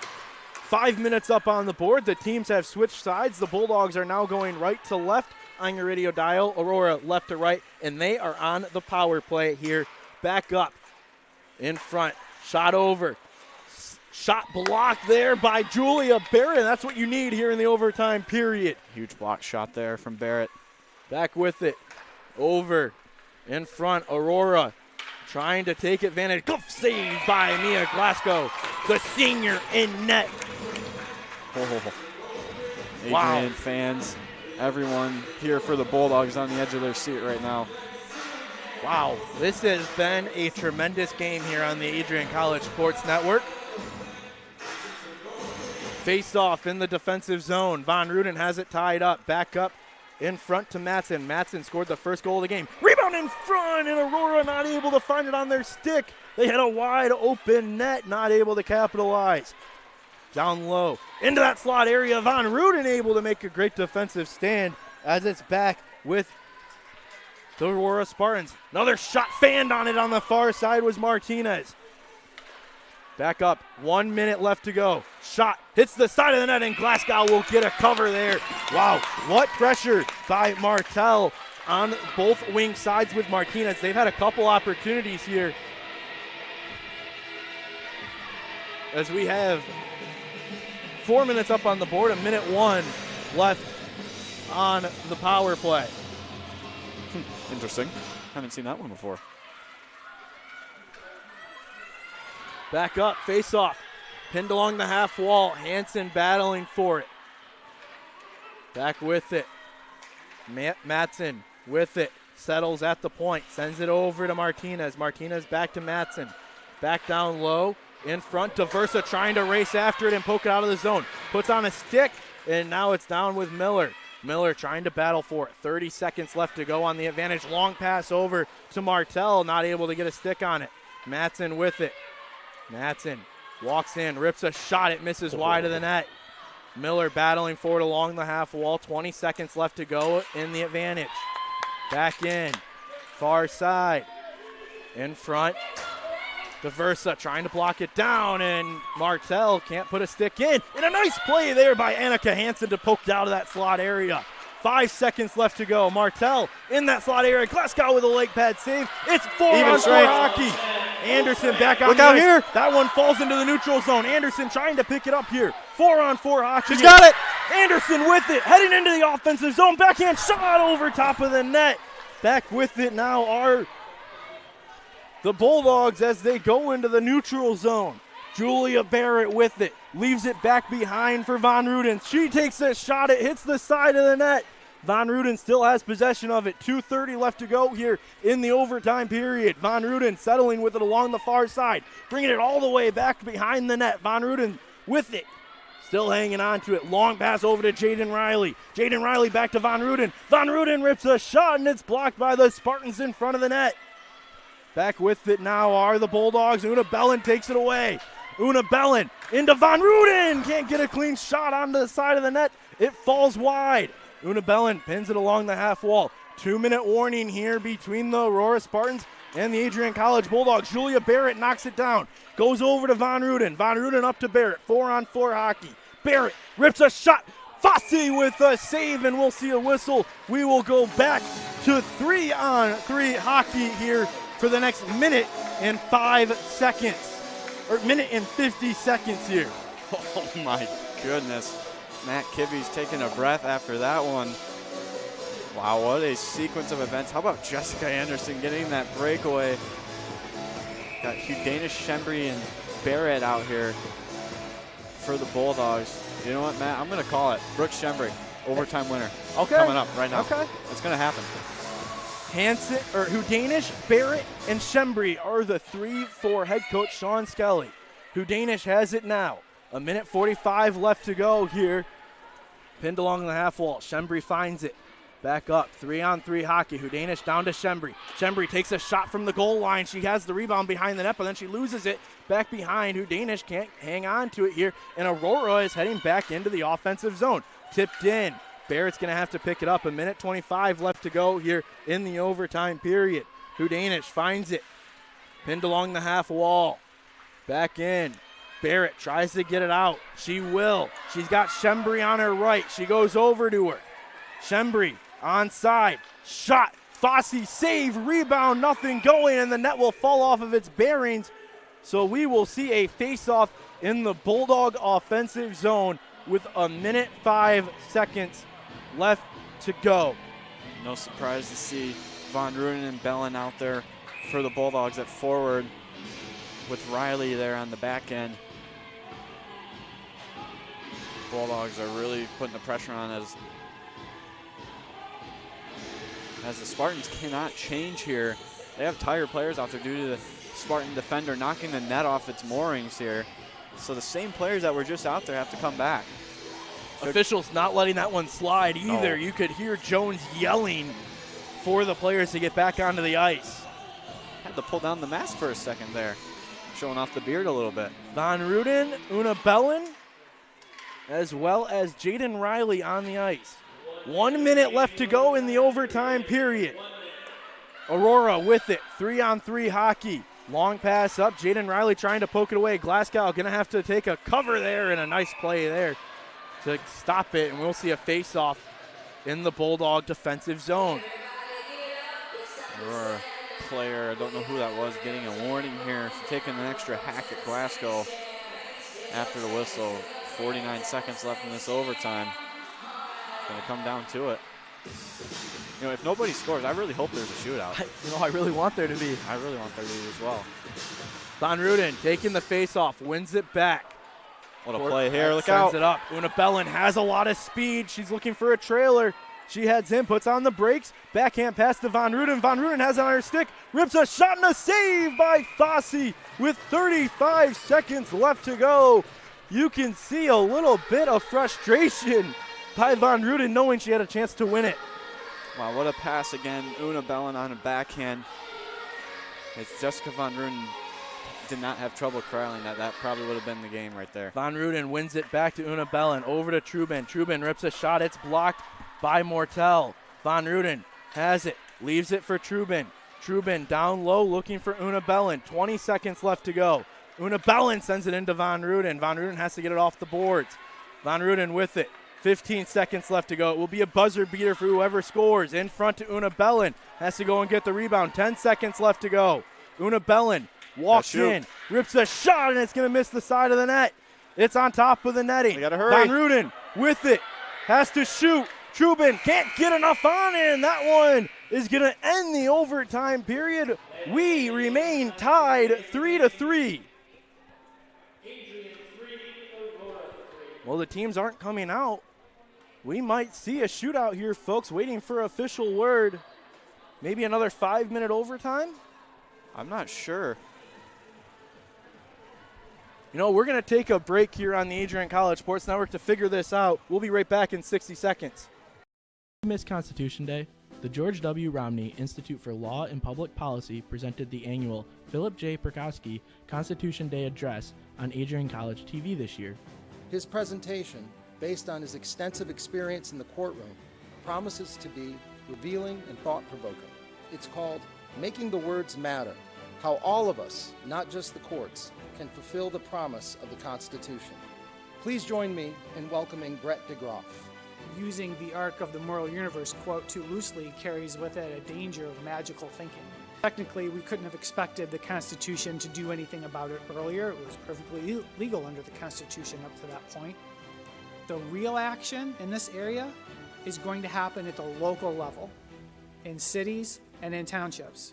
5 minutes up on the board. The teams have switched sides. The Bulldogs are now going right to left on your radio dial. Aurora left to right, and they are on the power play here. Back up in front. Shot over. Shot blocked there by Julia Barrett. That's what you need here in the overtime period. Huge block shot there from Barrett. Back with it. Over. In front. Aurora trying to take advantage. Good save by Mia Glasgow, the senior in net. Oh. Adrian Wow. fans, everyone here for the Bulldogs on the edge of their seat right now. Wow, this has been a tremendous game here on the Adrian College Sports Network. Face off in the defensive zone. Von Ruden has it tied up. Back up in front to Matson. Matson scored the first goal of the game. Rebound in front, and Aurora not able to find it on their stick. They had a wide open net, not able to capitalize. Down low, into that slot area. Von Ruden able to make a great defensive stand as it's back with the Aurora Spartans. Another shot fanned on it on the far side was Martinez. Back up, 1 minute left to go. Shot hits the side of the net, and Glasgow will get a cover there. Wow, what pressure by Martel on both wing sides with Martinez. They've had a couple opportunities here as we have 4 minutes up on the board, 1:01 left on the power play. Interesting. Haven't seen that one before. Back up, face off. Pinned along the half wall. Hansen battling for it. Back with it. Matson with it. Settles at the point. Sends it over to Martinez. Martinez back to Matson. Back down low. In front. Diversa trying to race after it and poke it out of the zone. Puts on a stick, and now it's down with Miller. Miller trying to battle for it. 30 seconds left to go on the advantage. Long pass over to Martel. Not able to get a stick on it. Matson with it. Matson walks in, rips a shot. It misses wide of the net. Miller battling for it along the half wall. 20 seconds left to go in the advantage. Back in. Far side. In front. Diversa trying to block it down, and Martel can't put a stick in. And a nice play there by Annika Hansen to poke out of that slot area. 5 seconds left to go. Martel in that slot area. Glasgow with a leg pad save. It's 4-on-4 hockey. Anderson back out. Look out here. That one falls into the neutral zone. Anderson trying to pick it up here. 4-on-4 hockey. She's got it. Anderson with it. Heading into the offensive zone. Backhand shot over top of the net. Back with it now are the Bulldogs as they go into the neutral zone. Julia Barrett with it. Leaves it back behind for Von Ruden. She takes a shot. It hits the side of the net. Von Ruden still has possession of it. 2:30 left to go here in the overtime period. Von Ruden settling with it along the far side. Bringing it all the way back behind the net. Von Ruden with it. Still hanging on to it. Long pass over to Jaden Riley. Jaden Riley back to Von Ruden. Von Ruden rips a shot, and it's blocked by the Spartans in front of the net. Back with it now are the Bulldogs. Una Bellin takes it away. Una Bellin into Von Ruden. Can't get a clean shot onto the side of the net. It falls wide. Una Bellin pins it along the half wall. 2-minute warning here between the Aurora Spartans and the Adrian College Bulldogs. Julia Barrett knocks it down. Goes over to Von Ruden. Von Ruden up to Barrett. 4-on-4 hockey. Barrett rips a shot. Fossey with a save, and we'll see a whistle. We will go back to 3-on-3 hockey here for the next minute and 5 seconds. Or minute and 50 seconds here. Oh my goodness. Matt Kibbe's taking a breath after that one. Wow, what a sequence of events. How about Jessica Anderson getting that breakaway? Got Danish, Shembry, and Barrett out here for the Bulldogs. You know what, Matt? I'm going to call it. Brooke Shembry, overtime winner. Okay. Coming up right now. Okay. It's going to happen. Hansen, or Hudanish, Barrett, and Shembry are the 3 for head coach Sean Skelly. Hudanish has it now. 1:45 left to go here. Pinned along the half wall. Shembry finds it. Back up. 3-on-3 hockey. Hudanish down to Shembry. Shembry takes a shot from the goal line. She has the rebound behind the net, but then she loses it back behind. Hudanish can't hang on to it here, and Aurora is heading back into the offensive zone. Tipped in. Barrett's going to have to pick it up. 1:25 left to go here in the overtime period. Hudanish finds it. Pinned along the half wall. Back in. Barrett tries to get it out. She will. She's got Shembri on her right. She goes over to her. Shembri onside. Shot. Fossey save. Rebound. Nothing going, and the net will fall off of its bearings. So we will see a face-off in the Bulldog offensive zone with 1:05 left to go. No surprise to see Von Ruden and Bellin out there for the Bulldogs at forward with Riley there on the back end. Bulldogs are really putting the pressure on as the Spartans cannot change here. They have tired players out there due to the Spartan defender knocking the net off its moorings here. So the same players that were just out there have to come back. Officials not letting that one slide either. No. You could hear Jones yelling for the players to get back onto the ice. Had to pull down the mask for a second there, showing off the beard a little bit. Von Ruden, Una Bellin, as well as Jaden Riley on the ice. 1 minute left to go in the overtime period. Aurora with it, 3-on-3 hockey. Long pass up, Jaden Riley trying to poke it away. Glasgow gonna have to take a cover there, and a nice play there to stop it, and we'll see a face-off in the Bulldog defensive zone. Aurora player, I don't know who that was, getting a warning here for taking an extra hack at Glasgow after the whistle. 49 seconds left in this overtime. Gonna come down to it. You know, if nobody scores, I really hope there's a shootout. I really want there to be. I really want there to be as well. Von Ruden taking the face-off, wins it back. What a play here, look out. Sends it up. Una Bellin has a lot of speed. She's looking for a trailer. She heads in, puts on the brakes. Backhand pass to Von Ruden. Von Ruden has it on her stick. Rips a shot and a save by Fossey with 35 seconds left to go. You can see a little bit of frustration by Von Ruden knowing she had a chance to win it. Wow, what a pass again. Una Bellin on a backhand. It's Jessica Von Ruden did not have trouble corralling that. That probably would have been the game right there. Von Ruden wins it back to Una Bellin. Over to Trubin. Trubin rips a shot. It's blocked by Mortel. Von Ruden has it. Leaves it for Trubin. Trubin down low looking for Una Bellin. 20 seconds left to go. Una Bellin sends it into Von Ruden. Von Ruden has to get it off the boards. Von Ruden with it. 15 seconds left to go. It will be a buzzer beater for whoever scores. In front to Una Bellin. Has to go and get the rebound. 10 seconds left to go. Una Bellin walks in, rips a shot, and it's going to miss the side of the net. It's on top of the netting. We got to hurry. Von Ruden with it. Has to shoot. Trubin can't get enough on it, and that one is going to end the overtime period. We remain tied 3-3. Well, the teams aren't coming out. We might see a shootout here, folks, waiting for official word. Maybe another 5-minute overtime? I'm not sure. You know, we're going to take a break here on the Adrian College Sports Network to figure this out. We'll be right back in 60 seconds. Miss Constitution Day, the George W. Romney Institute for Law and Public Policy presented the annual Philip J. Perkowski Constitution Day Address on Adrian College TV this year. His presentation, based on his extensive experience in the courtroom, promises to be revealing and thought-provoking. It's called Making the Words Matter, How All of Us, not just the courts, can fulfill the promise of the Constitution. Please join me in welcoming Brett DeGroff. Using the arc of the moral universe quote too loosely carries with it a danger of magical thinking. Technically, we couldn't have expected the Constitution to do anything about it earlier. It was perfectly legal under the Constitution up to that point. The real action in this area is going to happen at the local level, in cities and in townships,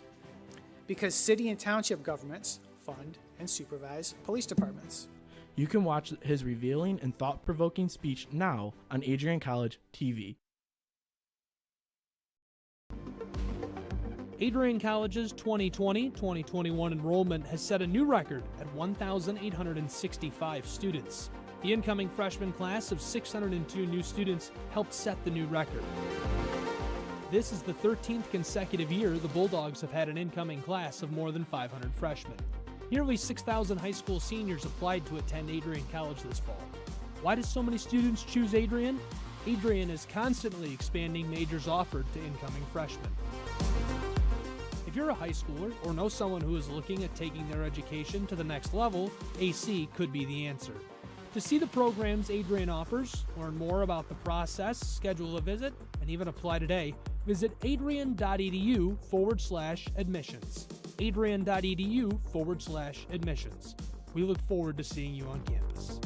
because city and township governments fund and supervise police departments. You can watch his revealing and thought-provoking speech now on Adrian College TV. Adrian College's 2020-2021 enrollment has set a new record at 1,865 students. The incoming freshman class of 602 new students helped set the new record. This is the 13th consecutive year the Bulldogs have had an incoming class of more than 500 freshmen. Nearly 6,000 high school seniors applied to attend Adrian College this fall. Why do so many students choose Adrian? Adrian is constantly expanding majors offered to incoming freshmen. If you're a high schooler or know someone who is looking at taking their education to the next level, AC could be the answer. To see the programs Adrian offers, learn more about the process, schedule a visit, and even apply today, visit adrian.edu/admissions. adrian.edu/admissions. We look forward to seeing you on campus.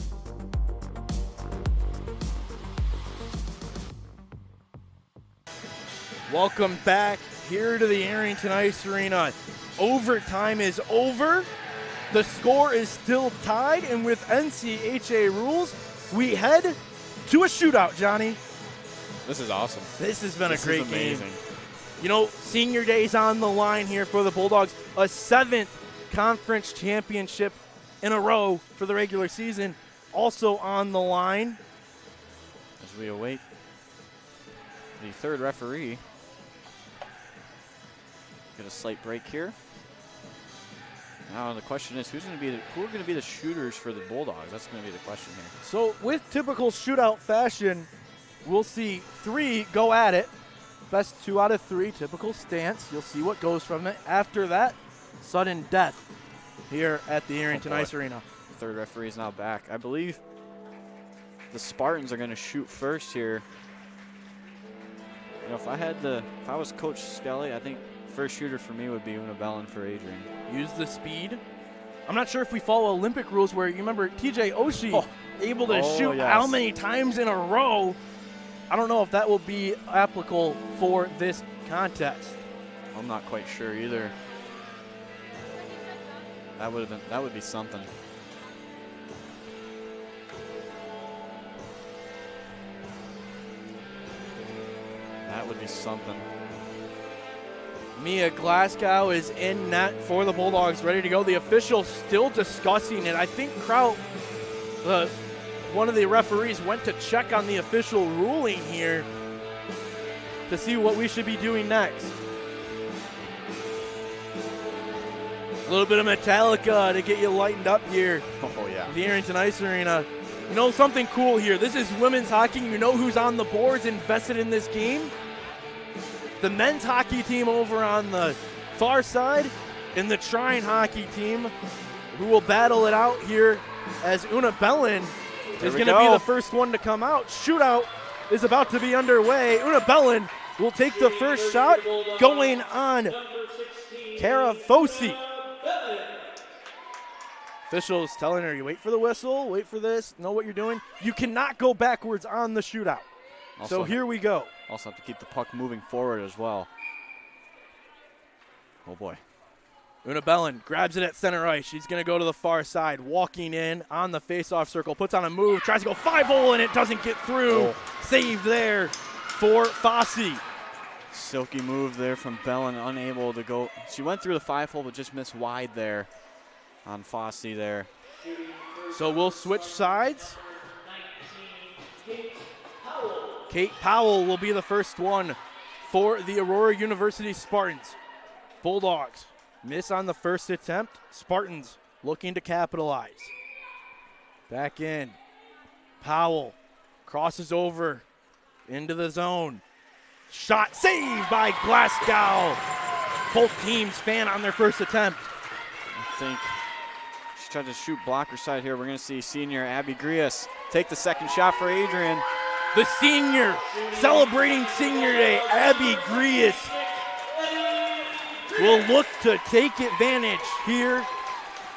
Welcome back here to the Arrington Ice Arena. Overtime is over. The score is still tied, and with NCAA rules, we head to a shootout, Johnny. This is awesome. This has been a This great is amazing. game. You know, senior day's on the line here for the Bulldogs. A 7th conference championship in a row for the regular season also on the line. As we await the third referee. Get a slight break here. Now the question is, who are going to be the shooters for the Bulldogs? That's going to be the question here. So with typical shootout fashion, we'll see 3 go at it. Best 2 out of 3, typical stance. You'll see what goes from it. After that, sudden death here at the Arrington Ice Arena. The third referee is now back. I believe the Spartans are going to shoot first here. You know, if I was Coach Skelly, I think first shooter for me would be Una Bellin for Adrian. Use the speed. I'm not sure if we follow Olympic rules where you remember TJ Oshie able to shoot how many times in a row. I don't know if that will be applicable for this contest. I'm not quite sure either. That would be something. That would be something. Mia Glasgow is in net for the Bulldogs, ready to go. The official still discussing it. I think Kraut, one of the referees, went to check on the official ruling here to see what we should be doing next. A little bit of Metallica to get you lightened up here. Oh, yeah. The Arrington Ice Arena. You know something cool here? This is women's hockey. You know who's on the boards invested in this game? The men's hockey team over on the far side and the Trine hockey team, who will battle it out here as Una Bellin is going to be the first one to come out. Shootout is about to be underway. Una Bellin will take the first shot, going on Kara Fosi. Officials telling her, you wait for the whistle, wait for this, know what you're doing. You cannot go backwards on the shootout. So here we go. Also have to keep the puck moving forward as well. Oh, boy. Una Bellin grabs it at center ice. She's going to go to the far side, walking in on the face-off circle, puts on a move, tries to go 5-hole, and it doesn't get through. Oh. Saved there for Fossey. Silky move there from Bellin, unable to go. She went through the 5-hole, but just missed wide there on Fossey there. So we'll switch sides. Kate Powell will be the first one for the Aurora University Spartans. Bulldogs miss on the first attempt. Spartans looking to capitalize. Back in. Powell crosses over into the zone. Shot saved by Glasgow. Both teams fan on their first attempt. I think she tried to shoot blocker side here. We're going to see senior Abby Grias take the second shot for Adrian. The senior, celebrating senior day, Abby Grias will look to take advantage here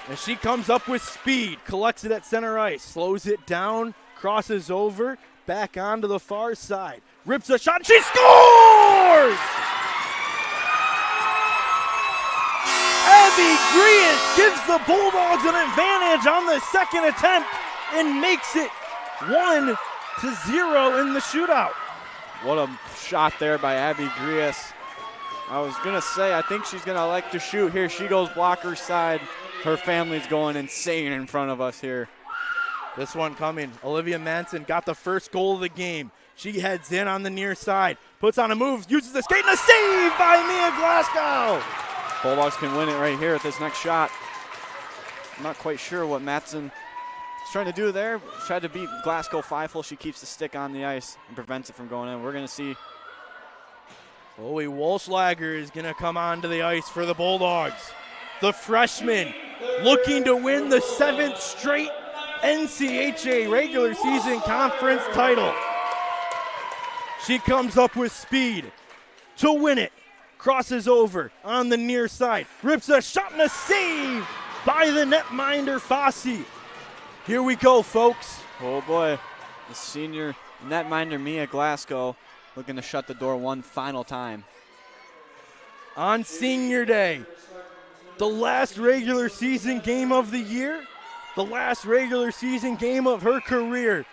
as she comes up with speed, collects it at center ice, slows it down, crosses over, back onto the far side, rips a shot, and she scores! Abby Grias gives the Bulldogs an advantage on the second attempt and makes it 1-0 in the shootout. What a shot there by Abby Grias. I was going to say, I think she's going to like to shoot here. She goes blocker side. Her family's going insane in front of us here. This one coming. Olivia Manson got the first goal of the game. She heads in on the near side, puts on a move, uses the skate, and a save by Mia Glasgow. Bulldogs can win it right here at this next shot. I'm not quite sure what Matson She's trying to do there. Tried to beat Glasgow Feifel. She keeps the stick on the ice and prevents it from going in. We're going to see. Chloe Walschlager is going to come onto the ice for the Bulldogs. The freshman looking to win the 7th straight NCAA regular season conference title. She comes up with speed to win it. Crosses over on the near side. Rips a shot and a save by the netminder Fossey. Here we go, folks. Oh, boy. The senior netminder Mia Glasgow looking to shut the door one final time. On senior day, the last regular season game of the year, the last regular season game of her career.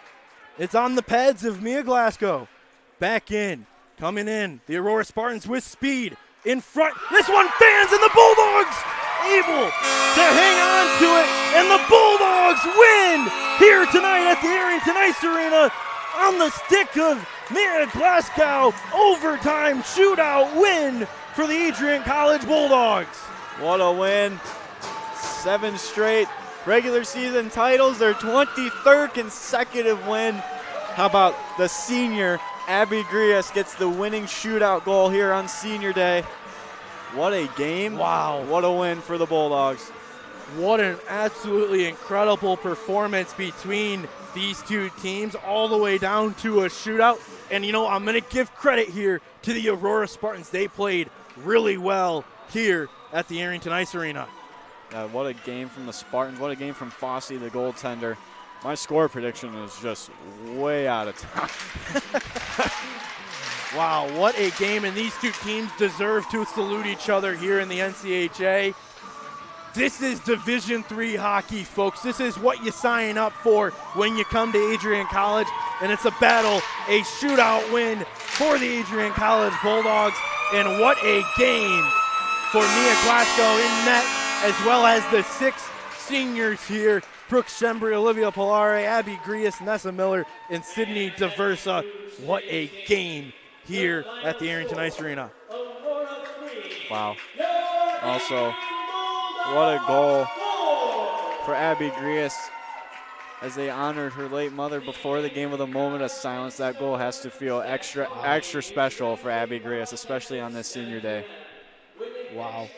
It's on the pads of Mia Glasgow. Back in, coming in, the Aurora Spartans with speed. In front, this one fans, and the Bulldogs able to hang on to it, and the Bulldogs win here tonight at the Arrington Ice Arena on the stick of Mia Glasgow. Overtime shootout win for the Adrian College Bulldogs. What a win. 7 straight regular season titles, their 23rd consecutive win. How about the senior Abby Grias gets the winning shootout goal here on senior day. What a game. Wow. What a win for the Bulldogs. What an absolutely incredible performance between these two teams, all the way down to a shootout. And, you know, I'm going to give credit here to the Aurora Spartans. They played really well here at the Arrington Ice Arena. What a game from the Spartans. What a game from Fossey, the goaltender. My score prediction is just way out of time. Wow, what a game, and these two teams deserve to salute each other here in the NCHA. This is Division III hockey, folks. This is what you sign up for when you come to Adrian College, and it's a battle, a shootout win for the Adrian College Bulldogs, and what a game for Mia Glasgow in net, as well as the 6 seniors here, Brooke Shembry, Olivia Polare, Abby Grias, Nessa Miller, and Sydney DeVersa. What a game here at the Arrington Ice Arena. Wow. Also, what a goal for Abby Grias as they honored her late mother before the game with a moment of silence. That goal has to feel extra special for Abby Grias, especially on this senior day. Wow.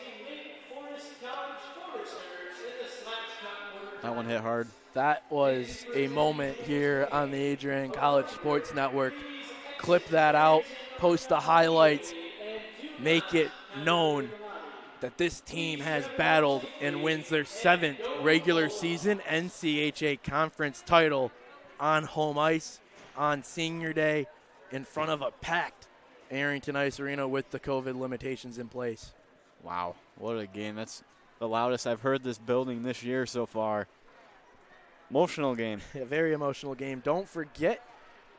That one hit hard. That was a moment here on the Adrian College Sports Network. Clip that out, post the highlights, make it known that this team has battled and wins their 7th regular season NCHA conference title on home ice on senior day in front of a packed Arrington Ice Arena with the COVID limitations in place. Wow, what a game. That's the loudest I've heard this building this year so far. Emotional game. A very emotional game. Don't forget,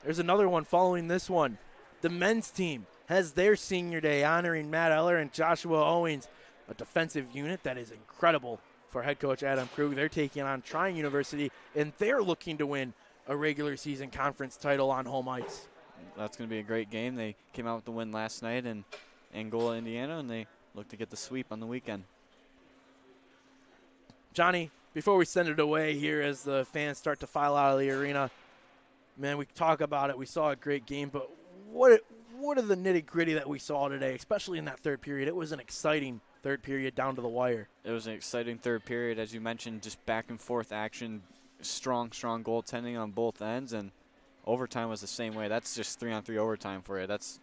there's another one following this one. The men's team has their senior day honoring Matt Eller and Joshua Owens, a defensive unit that is incredible for head coach Adam Krug. They're taking on Trine University, and they're looking to win a regular season conference title on home ice. That's going to be a great game. They came out with the win last night in Angola, Indiana, and they look to get the sweep on the weekend. Johnny, before we send it away here as the fans start to file out of the arena, man, we talk about it. We saw a great game, but what are the nitty-gritty that we saw today, especially in that third period? It was an exciting third period down to the wire. It was an exciting third period, as you mentioned, just back-and-forth action, strong goaltending on both ends, and overtime was the same way. That's just 3-on-3 overtime for you. That's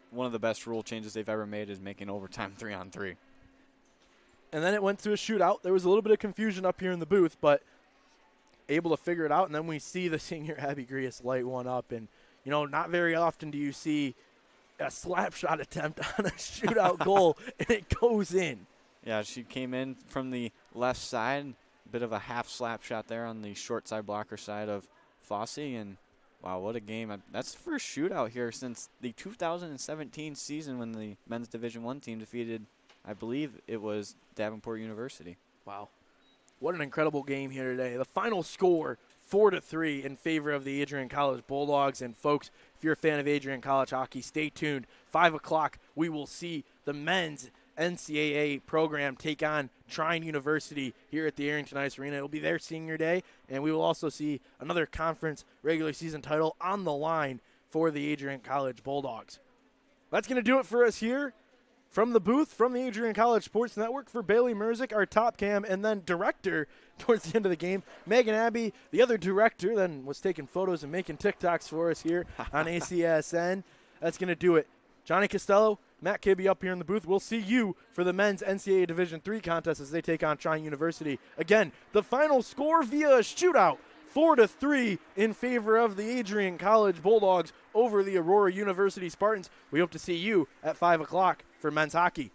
one of the best rule changes they've ever made, is making overtime 3-on-3. And then it went to a shootout. There was a little bit of confusion up here in the booth, but able to figure it out. And then we see the senior Abby Grias light one up. And, you know, not very often do you see a slap shot attempt on a shootout goal, and it goes in. Yeah, she came in from the left side, a bit of a half slap shot there on the short side blocker side of Fossey. And, wow, what a game. That's the first shootout here since the 2017 season when the men's Division I team defeated, I believe it was Davenport University. Wow. What an incredible game here today. The final score, 4-3 in favor of the Adrian College Bulldogs. And, folks, if you're a fan of Adrian College hockey, stay tuned. 5 o'clock, we will see the men's NCAA program take on Trine University here at the Arrington Ice Arena. It will be their senior day, and we will also see another conference regular season title on the line for the Adrian College Bulldogs. That's going to do it for us here from the booth from the Adrian College Sports Network. For Bailey Merzick, our top cam, and then director towards the end of the game, Megan Abbey, the other director, then was taking photos and making TikToks for us here on ACSN. That's going to do it. Johnny Costello, Matt Kibbe up here in the booth. We'll see you for the men's NCAA Division III contest as they take on Trine University. Again, the final score via a shootout, 4-3 in favor of the Adrian College Bulldogs over the Aurora University Spartans. We hope to see you at 5 o'clock for men's hockey.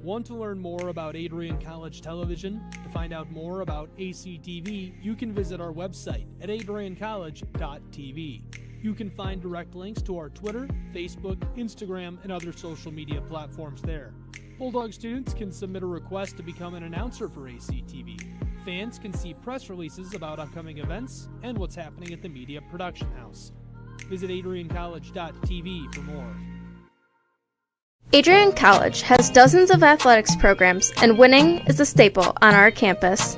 Want to learn more about Adrian College Television? To find out more about ACTV, you can visit our website at adriancollege.tv. You can find direct links to our Twitter, Facebook, Instagram, and other social media platforms there. Bulldog students can submit a request to become an announcer for ACTV. Fans can see press releases about upcoming events and what's happening at the Media Production House. Visit adriancollege.tv for more. Adrian College has dozens of athletics programs, and winning is a staple on our campus.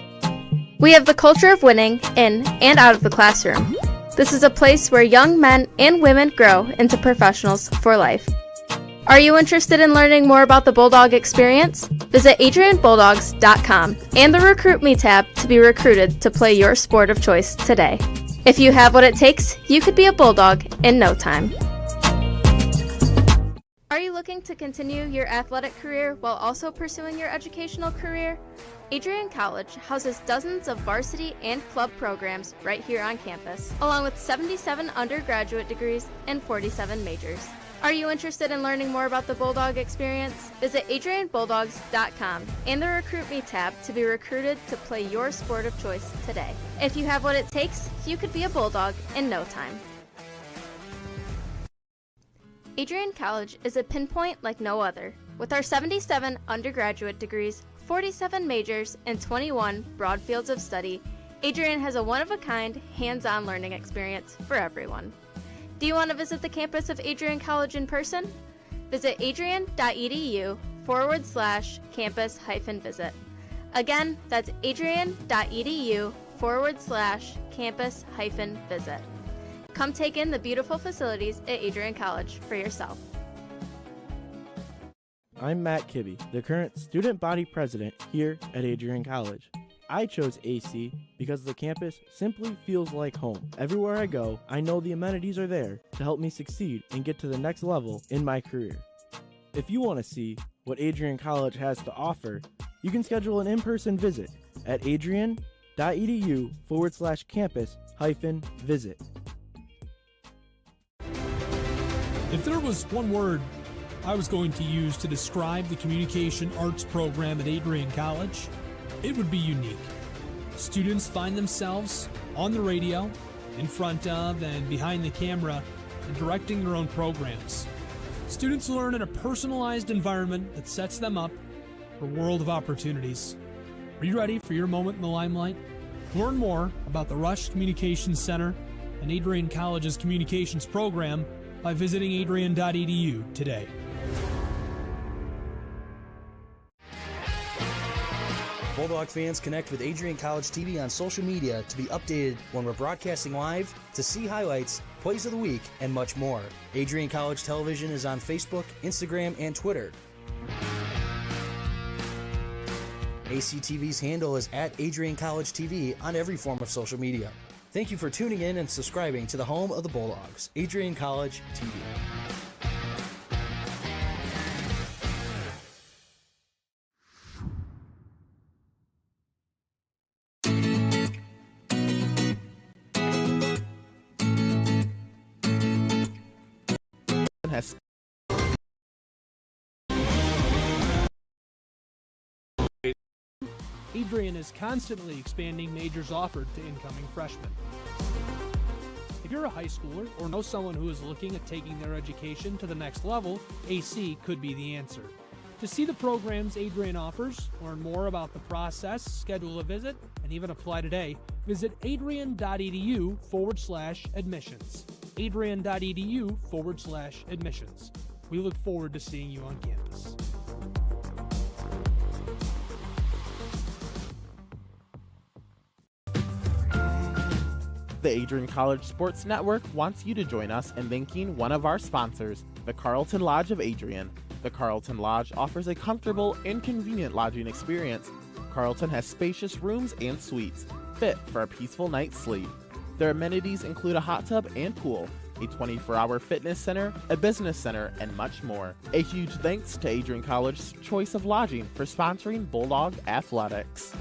We have the culture of winning in and out of the classroom. This is a place where young men and women grow into professionals for life. Are you interested in learning more about the Bulldog experience? Visit adrianbulldogs.com and the Recruit Me tab to be recruited to play your sport of choice today. If you have what it takes, you could be a Bulldog in no time. Are you looking to continue your athletic career while also pursuing your educational career? Adrian College houses dozens of varsity and club programs right here on campus, along with 77 undergraduate degrees and 47 majors. Are you interested in learning more about the Bulldog experience? Visit adrianbulldogs.com and the Recruit Me tab to be recruited to play your sport of choice today. If you have what it takes, you could be a Bulldog in no time. Adrian College is a pinpoint like no other. With our 77 undergraduate degrees, 47 majors, and 21 broad fields of study, Adrian has a one-of-a-kind, hands-on learning experience for everyone. Do you want to visit the campus of Adrian College in person? Visit adrian.edu/campus-visit. Again, that's adrian.edu/campus-visit. Come take in the beautiful facilities at Adrian College for yourself. I'm Matt Kibbe, the current student body president here at Adrian College. I chose AC because the campus simply feels like home. Everywhere I go, I know the amenities are there to help me succeed and get to the next level in my career. If you want to see what Adrian College has to offer, you can schedule an in-person visit at adrian.edu/campus-visit. If there was one word I was going to use to describe the communication arts program at Adrian College, it would be unique. Students find themselves on the radio, in front of and behind the camera, and directing their own programs. Students learn in a personalized environment that sets them up for a world of opportunities. Are you ready for your moment in the limelight? Learn more about the Rush Communications Center and Adrian College's communications program by visiting adrian.edu today. Bulldog fans, connect with Adrian College TV on social media to be updated when we're broadcasting live, to see highlights, plays of the week, and much more. Adrian College Television is on Facebook, Instagram, and Twitter. ACTV's handle is at Adrian College TV on every form of social media. Thank you for tuning in and subscribing to the home of the Bulldogs, Adrian College TV. Adrian is constantly expanding majors offered to incoming freshmen. If you're a high schooler or know someone who is looking at taking their education to the next level, AC could be the answer. To see the programs Adrian offers, learn more about the process, schedule a visit, and even apply today, visit adrian.edu/admissions. adrian.edu/admissions. We look forward to seeing you on campus. The Adrian College Sports Network wants you to join us in thanking one of our sponsors, the Carlton Lodge of Adrian. The Carlton Lodge offers a comfortable and convenient lodging experience. Carlton has spacious rooms and suites, fit for a peaceful night's sleep. Their amenities include a hot tub and pool, a 24-hour fitness center, a business center, and much more. A huge thanks to Adrian College's choice of lodging for sponsoring Bulldog Athletics.